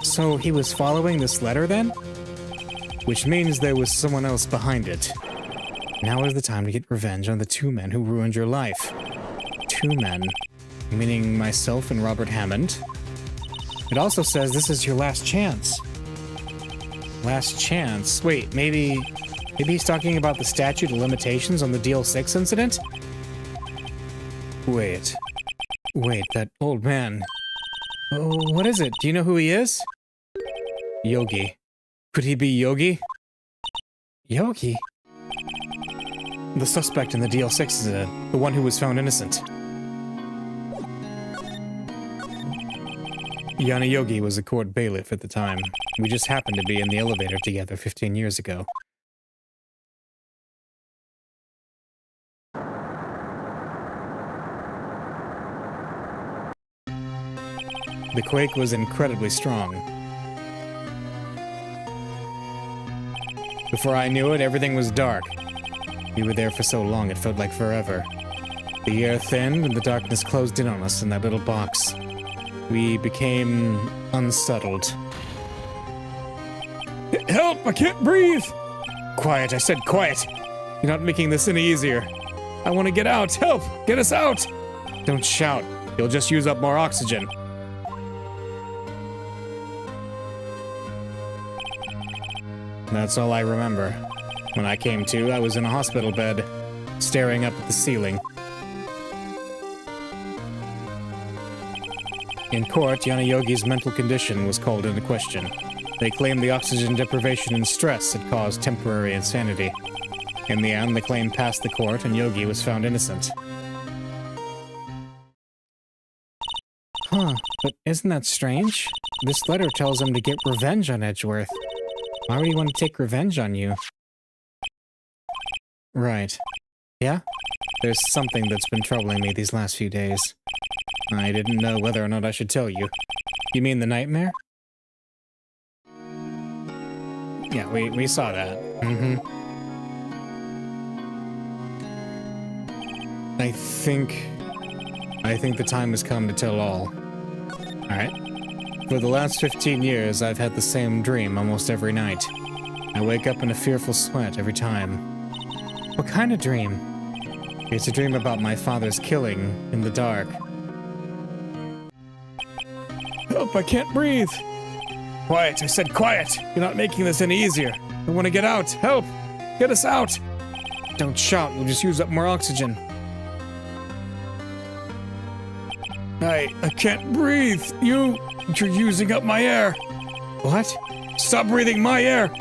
So he was following this letter then? which means there was someone else behind it. Now is the time to get revenge on the two men who ruined your life. Two men, meaning myself and Robert Hammond. It also says this is your last chance. Last chance? Wait, maybe he's talking about the statute of limitations on the DL6 incident? Wait, that old man. Oh, what is it? Do you know who he is? Yogi. Could he be Yogi? Yogi? The suspect in the DL6 incident, the one who was found innocent. Yana Yogi was a court bailiff at the time. We just happened to be in the elevator together 15 years ago. The quake was incredibly strong. Before I knew it, everything was dark. We were there for so long, it felt like forever. The air thinned and the darkness closed in on us in that little box. We became unsettled. Help! I can't breathe! Quiet, I said quiet! You're not making this any easier. I want to get out! Help! Get us out! Don't shout. You'll just use up more oxygen. That's all I remember. When I came to, I was in a hospital bed, staring up at the ceiling. In court, Yana Yogi's mental condition was called into question. They claimed the oxygen deprivation and stress had caused temporary insanity. In the end, the claim passed the court and Yogi was found innocent. Huh, but isn't that strange? This letter tells him to get revenge on Edgeworth. Why would he want to take revenge on you? Right. Yeah? There's something that's been troubling me these last few days. I didn't know whether or not I should tell you. You mean the nightmare? Yeah, we saw that. Mm-hmm. I think the time has come to tell all. Alright. For the last 15 years, I've had the same dream almost every night. I wake up in a fearful sweat every time. What kind of dream? It's a dream about my father's killing in the dark. Help! I can't breathe! Quiet! I said quiet! You're not making this any easier. I want to get out! Help! Get us out! Don't shout, we'll just use up more oxygen. I can't breathe! You're using up my air! What? Stop breathing my air!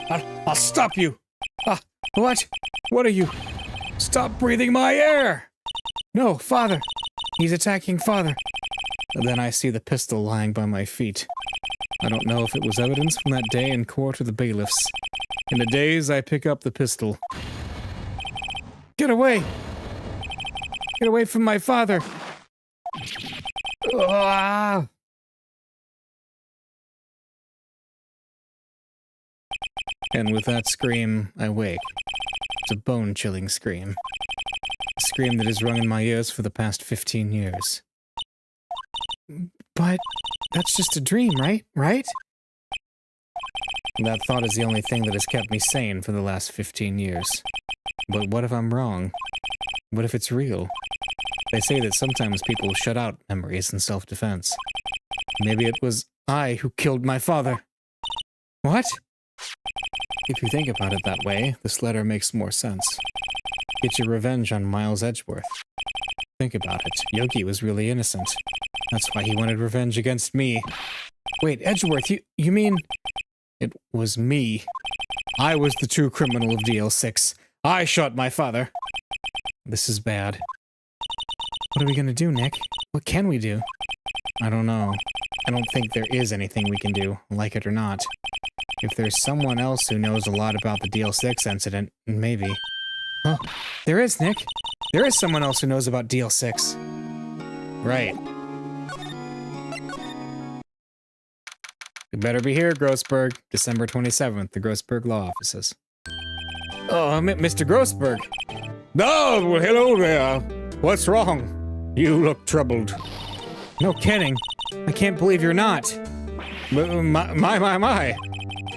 I'll stop you! What? What are you? Stop breathing my air! No, Father! He's attacking Father. And then I see the pistol lying by my feet. I don't know if it was evidence from that day in court or the bailiffs. In a daze, I pick up the pistol. Get away! Get away from my father! Ah! And with that scream, I wake. It's a bone-chilling scream. A scream that has rung in my ears for the past 15 years. But that's just a dream, right? Right? That thought is the only thing that has kept me sane for the last 15 years. But what if I'm wrong? What if it's real? They say that sometimes people shut out memories in self-defense. Maybe it was I who killed my father. What? If you think about it that way, this letter makes more sense. Get your revenge on Miles Edgeworth. Think about it. Yogi was really innocent. That's why he wanted revenge against me. Wait, Edgeworth, you mean... It was me. I was the true criminal of DL6. I shot my father. This is bad. What are we gonna do, Nick? What can we do? I don't know. I don't think there is anything we can do, like it or not. If there's someone else who knows a lot about the DL6 incident, maybe. Oh, there is, Nick. There is someone else who knows about DL6. Right. You better be here, Grossberg. December 27th, the Grossberg Law Offices. Oh, Mr. Grossberg. Oh, well, hello there. What's wrong? You look troubled. No kidding. I can't believe you're not. My.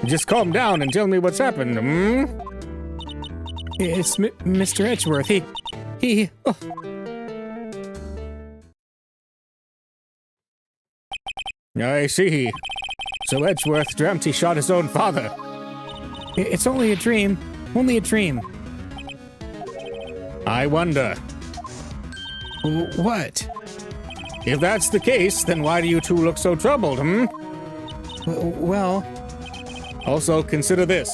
Just calm down and tell me what's happened, hmm? It's Mr. Edgeworth. He... Oh. I see. So Edgeworth dreamt he shot his own father. It's only a dream. Only a dream. I wonder. What? If that's the case, then why do you two look so troubled, hmm? Well... Also, consider this.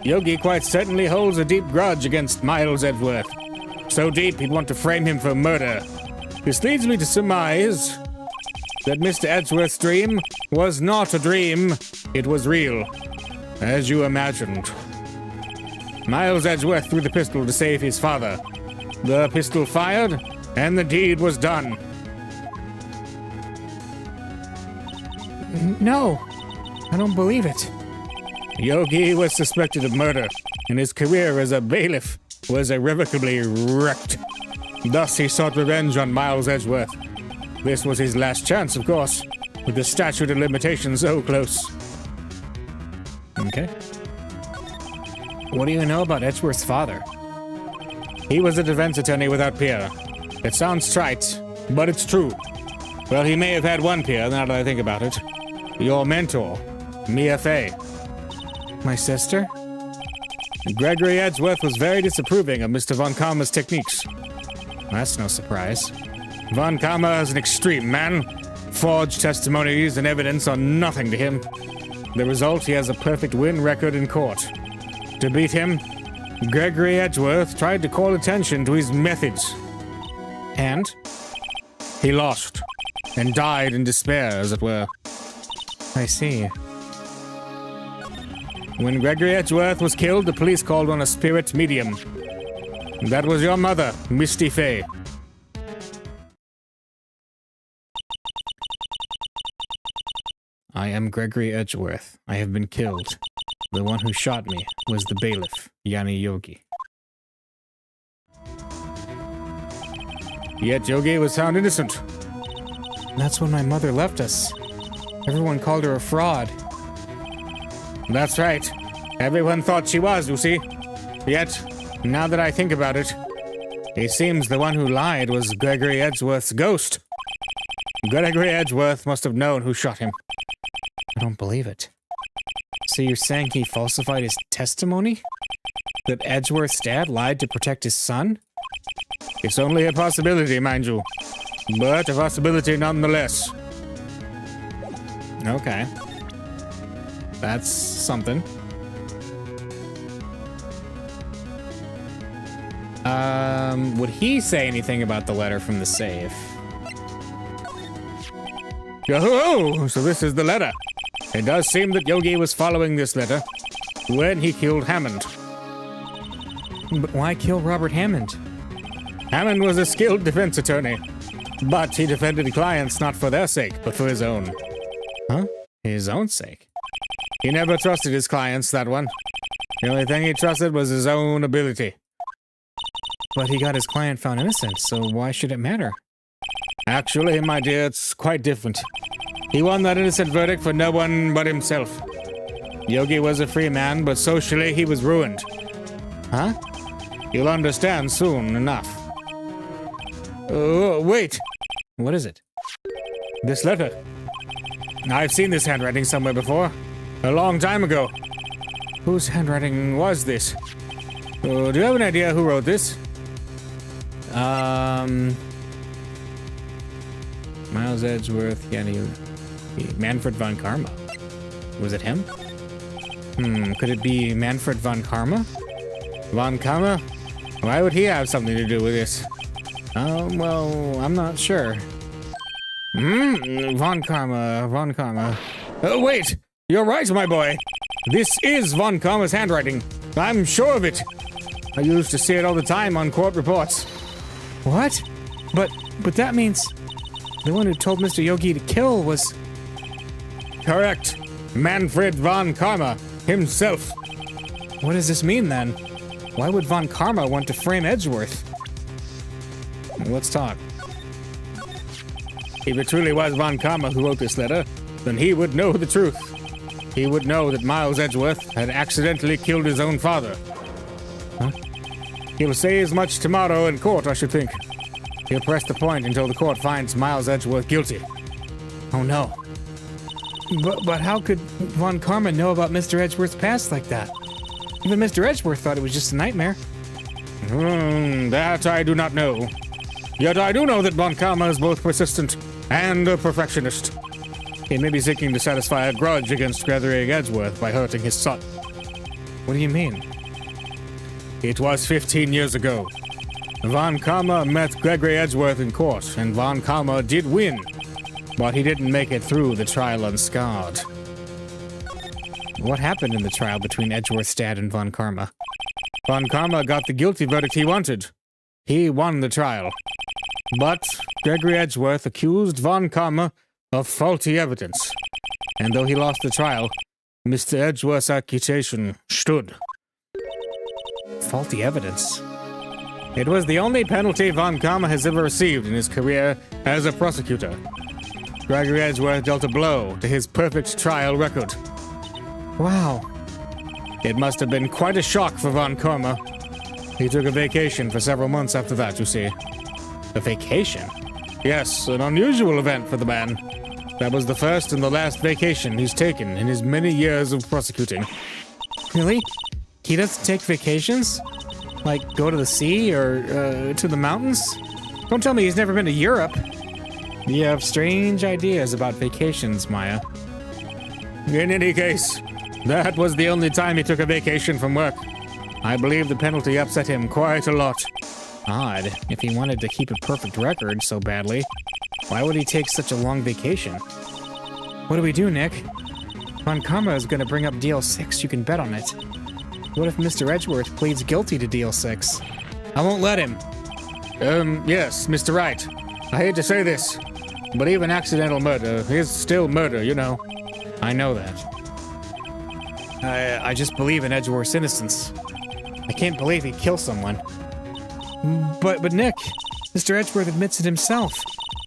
Yogi quite certainly holds a deep grudge against Miles Edgeworth. So deep, he'd want to frame him for murder. This leads me to surmise that Mr. Edgeworth's dream was not a dream, it was real, as you imagined. Miles Edgeworth threw the pistol to save his father. The pistol fired, and the deed was done. No, I don't believe it. Yogi was suspected of murder, and his career as a bailiff was irrevocably wrecked. Thus, he sought revenge on Miles Edgeworth. This was his last chance, of course, with the statute of limitations so close. Okay. What do you know about Edgeworth's father? He was a defense attorney without peer. It sounds trite, but it's true. Well, he may have had one peer, now that I think about it. Your mentor, Mia Fey. My sister? Gregory Edgeworth was very disapproving of Mr. Von Karma's techniques. That's no surprise. Von Karma is an extreme man. Forged testimonies and evidence are nothing to him. The result, he has a perfect win record in court. To beat him, Gregory Edgeworth tried to call attention to his methods. And? He lost, and died in despair, as it were. I see. When Gregory Edgeworth was killed, the police called on a spirit medium. That was your mother, Misty Fey. I am Gregory Edgeworth. I have been killed. The one who shot me was the bailiff, Yanni Yogi. Yet Yogi was found innocent. That's when my mother left us. Everyone called her a fraud. That's right. Everyone thought she was, you see. Yet, now that I think about it, it seems the one who lied was Gregory Edgeworth's ghost. Gregory Edgeworth must have known who shot him. I don't believe it. So you're saying he falsified his testimony? That Edgeworth's dad lied to protect his son? It's only a possibility, mind you. But a possibility nonetheless. Okay. That's something. Would he say anything about the letter from the safe? Oh, so this is the letter. It does seem that Yogi was following this letter when he killed Hammond. But why kill Robert Hammond? Hammond was a skilled defense attorney, but he defended clients not for their sake, but for his own. Huh? His own sake? He never trusted his clients, that one. The only thing he trusted was his own ability. But he got his client found innocent, so why should it matter? Actually, my dear, it's quite different. He won that innocent verdict for no one but himself. Yogi was a free man, but socially he was ruined. Huh? You'll understand soon enough. Wait! What is it? This letter. I've seen this handwriting somewhere before. A long time ago. Whose handwriting was this? Do you have an idea who wrote this? Miles Edgeworth, Yanni... Manfred von Karma. Was it him? Could it be Manfred von Karma? Von Karma? Why would he have something to do with this? Well, I'm not sure. Von Karma. Wait! You're right, my boy. This is Von Karma's handwriting. I'm sure of it. I used to see it all the time on court reports. What? But that means the one who told Mr. Yogi to kill was... Correct. Manfred von Karma himself. What does this mean, then? Why would von Karma want to frame Edgeworth? Let's talk. If it truly was von Karma who wrote this letter, then he would know the truth. he would know that Miles Edgeworth had accidentally killed his own father. Huh? He'll say as much tomorrow in court, I should think. He'll press the point until the court finds Miles Edgeworth guilty. Oh no. But how could Von Karma know about Mr. Edgeworth's past like that? Even Mr. Edgeworth thought it was just a nightmare. That I do not know. Yet I do know that Von Karma is both persistent and a perfectionist. He may be seeking to satisfy a grudge against Gregory Edgeworth by hurting his son. What do you mean? It was 15 years ago. Von Karma met Gregory Edgeworth in court, and Von Karma did win, but he didn't make it through the trial unscarred. What happened in the trial between Edgeworth's dad and Von Karma? Von Karma got the guilty verdict he wanted. He won the trial. But Gregory Edgeworth accused Von Karma of faulty evidence. And though he lost the trial, Mr. Edgeworth's accusation stood. Faulty evidence? It was the only penalty Von Karma has ever received in his career as a prosecutor. Gregory Edgeworth dealt a blow to his perfect trial record. Wow. It must have been quite a shock for Von Karma. He took a vacation for several months after that, you see. A vacation? Yes, an unusual event for the man. That was the first and the last vacation he's taken in his many years of prosecuting. Really? He doesn't take vacations? Like go to the sea or to the mountains? Don't tell me he's never been to Europe. You have strange ideas about vacations, Maya. In any case, that was the only time he took a vacation from work. I believe the penalty upset him quite a lot. Odd. If he wanted to keep a perfect record so badly, why would he take such a long vacation? What do we do, Nick? Von Karma is going to bring up Deal 6. You can bet on it. What if Mr. Edgeworth pleads guilty to Deal 6? I won't let him. Yes, Mr. Wright. I hate to say this, but even accidental murder is still murder, you know. I know that. I just believe in Edgeworth's innocence. I can't believe he'd kill someone. But Nick, Mr. Edgeworth admits it himself.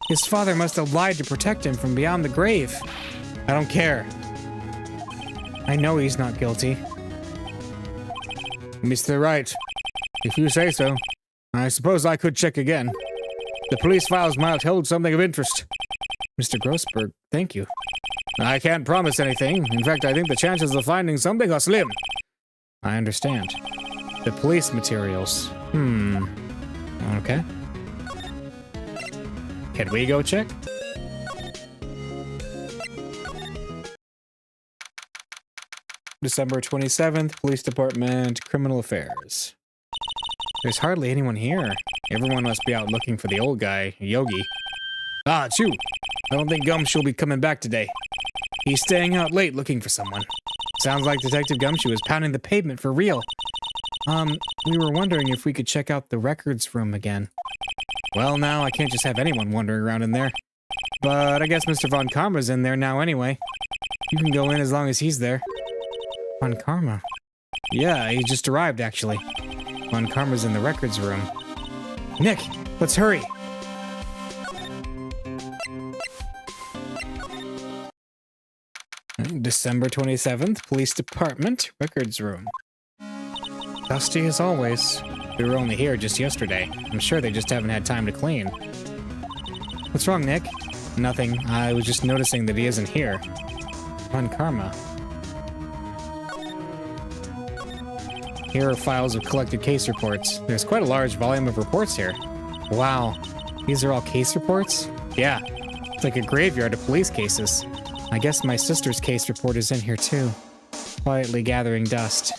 His father must have lied to protect him from beyond the grave. I don't care. I know he's not guilty. Mr. Wright, if you say so, I suppose I could check again. The police files might hold something of interest. Mr. Grossberg, thank you. I can't promise anything. In fact, I think the chances of finding something are slim. I understand. The police materials. Okay. Can we go check? December 27th, Police Department, Criminal Affairs. There's hardly anyone here. Everyone must be out looking for the old guy, Yogi. Ah, Chew! I don't think Gumshoe will be coming back today. He's staying out late looking for someone. Sounds like Detective Gumshoe is pounding the pavement for real. We were wondering if we could check out the records room again. Well, now I can't just have anyone wandering around in there. But I guess Mr. Von Karma's in there now anyway. You can go in as long as he's there. Von Karma? Yeah, he just arrived, actually. Von Karma's in the records room. Nick, let's hurry! December 27th, Police Department, records room. Dusty as always. We were only here just yesterday. I'm sure they just haven't had time to clean. What's wrong, Nick? Nothing. I was just noticing that he isn't here. Von Karma. Here are files of collected case reports. There's quite a large volume of reports here. Wow. These are all case reports? Yeah. It's like a graveyard of police cases. I guess my sister's case report is in here too. Quietly gathering dust.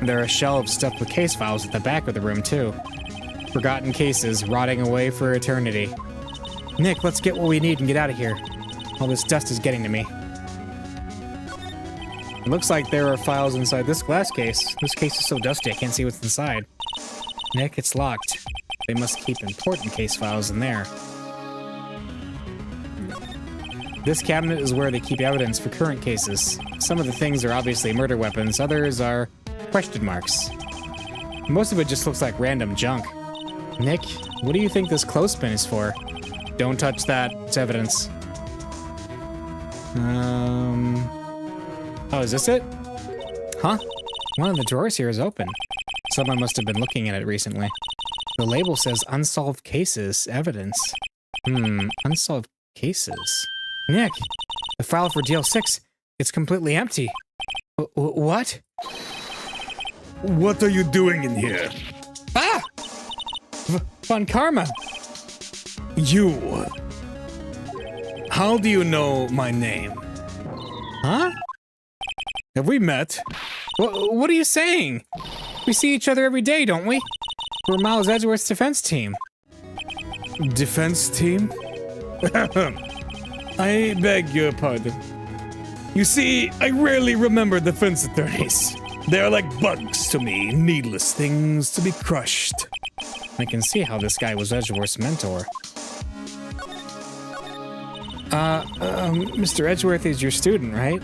There are shelves stuffed with case files at the back of the room too. Forgotten cases rotting away for eternity. Nick, let's get what we need and get out of here. All this dust is getting to me. It looks like there are files inside this glass case. This case is so dusty I can't see what's inside. Nick, it's locked. They must keep important case files in there. This cabinet is where they keep evidence for current cases. Some of the things are obviously murder weapons, others are question marks. Most of it just looks like random junk. Nick, what do you think this clothespin is for? Don't touch that. It's evidence. Oh, is this it? Huh? One of the drawers here is open. Someone must have been looking at it recently. The label says unsolved cases, evidence. Unsolved cases. Nick, the file for DL6, it's completely empty. What? What are you doing in here? Ah! Von Karma! You. How do you know my name? Huh? Have we met? What are you saying? We see each other every day, don't we? We're Miles Edgeworth's defense team. Defense team? I beg your pardon. You see, I rarely remember defense attorneys. They're like bugs to me, needless things to be crushed. I can see how this guy was Edgeworth's mentor. Mr. Edgeworth is your student, right?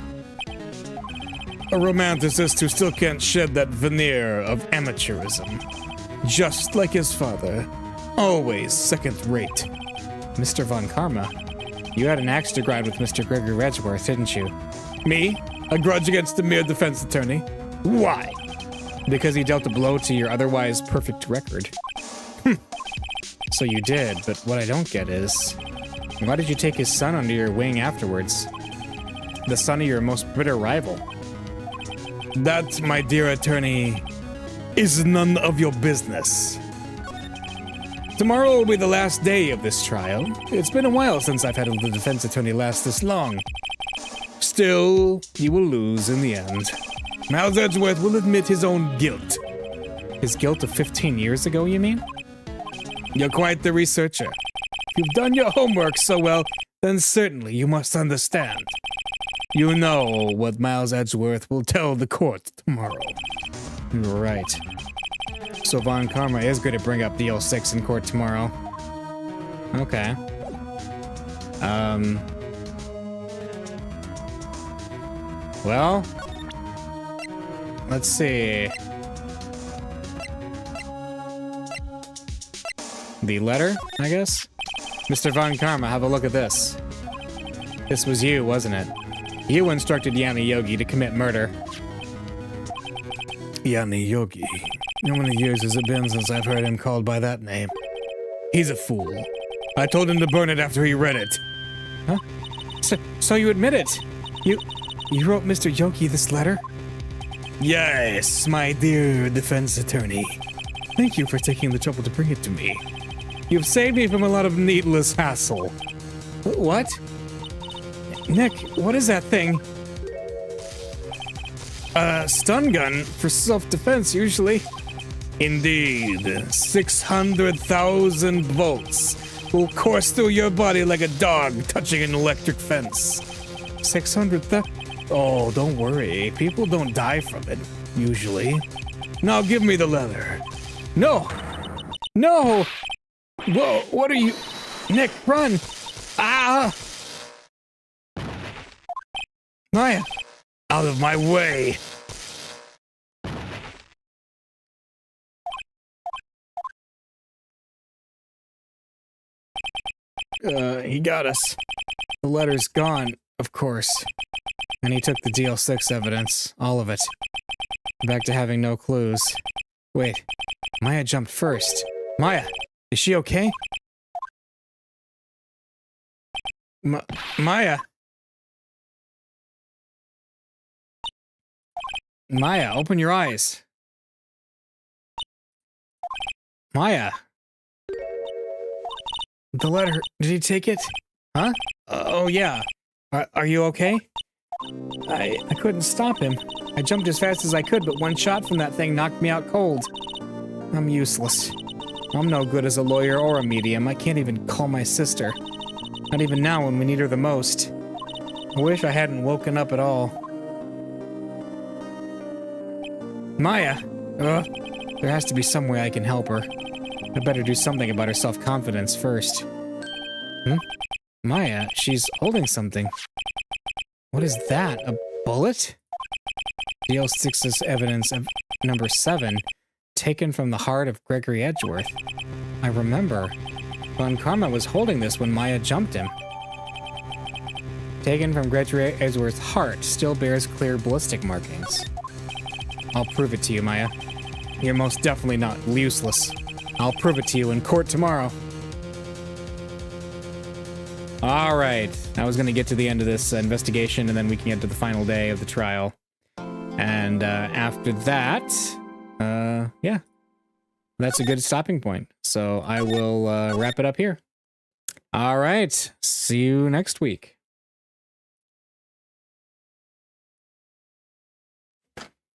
A romanticist who still can't shed that veneer of amateurism. Just like his father. Always second rate. Mr. Von Karma, you had an axe to grind with Mr. Gregory Edgeworth, didn't you? Me? A grudge against a mere defense attorney? Why? Because he dealt a blow to your otherwise perfect record. So you did, but what I don't get is, why did you take his son under your wing afterwards? The son of your most bitter rival. That, my dear attorney, is none of your business. Tomorrow will be the last day of this trial. It's been a while since I've had a defense attorney last this long. Still, you will lose in the end. Miles Edgeworth will admit his own guilt. His guilt of 15 years ago, you mean? You're quite the researcher. If you've done your homework so well, then certainly you must understand. You know what Miles Edgeworth will tell the court tomorrow. You're right. So Von Karma is going to bring up DL6 in court tomorrow. Okay. Well, let's see. The letter, I guess? Mr. Von Karma, have a look at this. This was you, wasn't it? You instructed Yanni Yogi to commit murder. Yanni Yogi. How many years has it been since I've heard him called by that name? He's a fool. I told him to burn it after he read it. Huh? So you admit it? You wrote Mr. Yogi this letter? Yes, my dear defense attorney. Thank you for taking the trouble to bring it to me. You've saved me from a lot of needless hassle. What? Nick, what is that thing? A stun gun for self-defense, usually. Indeed, 600,000 volts will course through your body like a dog touching an electric fence. 600,000? Oh, don't worry. People don't die from it, usually. Now give me the letter. No! No! Whoa, what are you... Nick, run! Ah! Maya, out of my way! He got us. The letter's gone, of course. And he took the DL6 evidence, all of it. Back to having no clues. Wait, Maya jumped first. Maya, is she okay? Maya? Maya, open your eyes. Maya. The letter, did he take it? Huh? Oh, yeah. Are you okay? I couldn't stop him. I jumped as fast as I could, but one shot from that thing knocked me out cold. I'm useless. I'm no good as a lawyer or a medium. I can't even call my sister. Not even now when we need her the most. I wish I hadn't woken up at all. Maya! There has to be some way I can help her. I better do something about her self-confidence first. Maya, she's holding something. What is that? A bullet? DL6's evidence of number 7, taken from the heart of Gregory Edgeworth. I remember. Von Karma was holding this when Maya jumped him. taken from Gretchen Edgeworth's heart still bears clear ballistic markings. I'll prove it to you, Maya. You're most definitely not useless. I'll prove it to you in court tomorrow. All right. I was going to get to the end of this investigation, and then we can get to the final day of the trial. And after that, yeah, that's a good stopping point. So I will wrap it up here. All right. See you next week.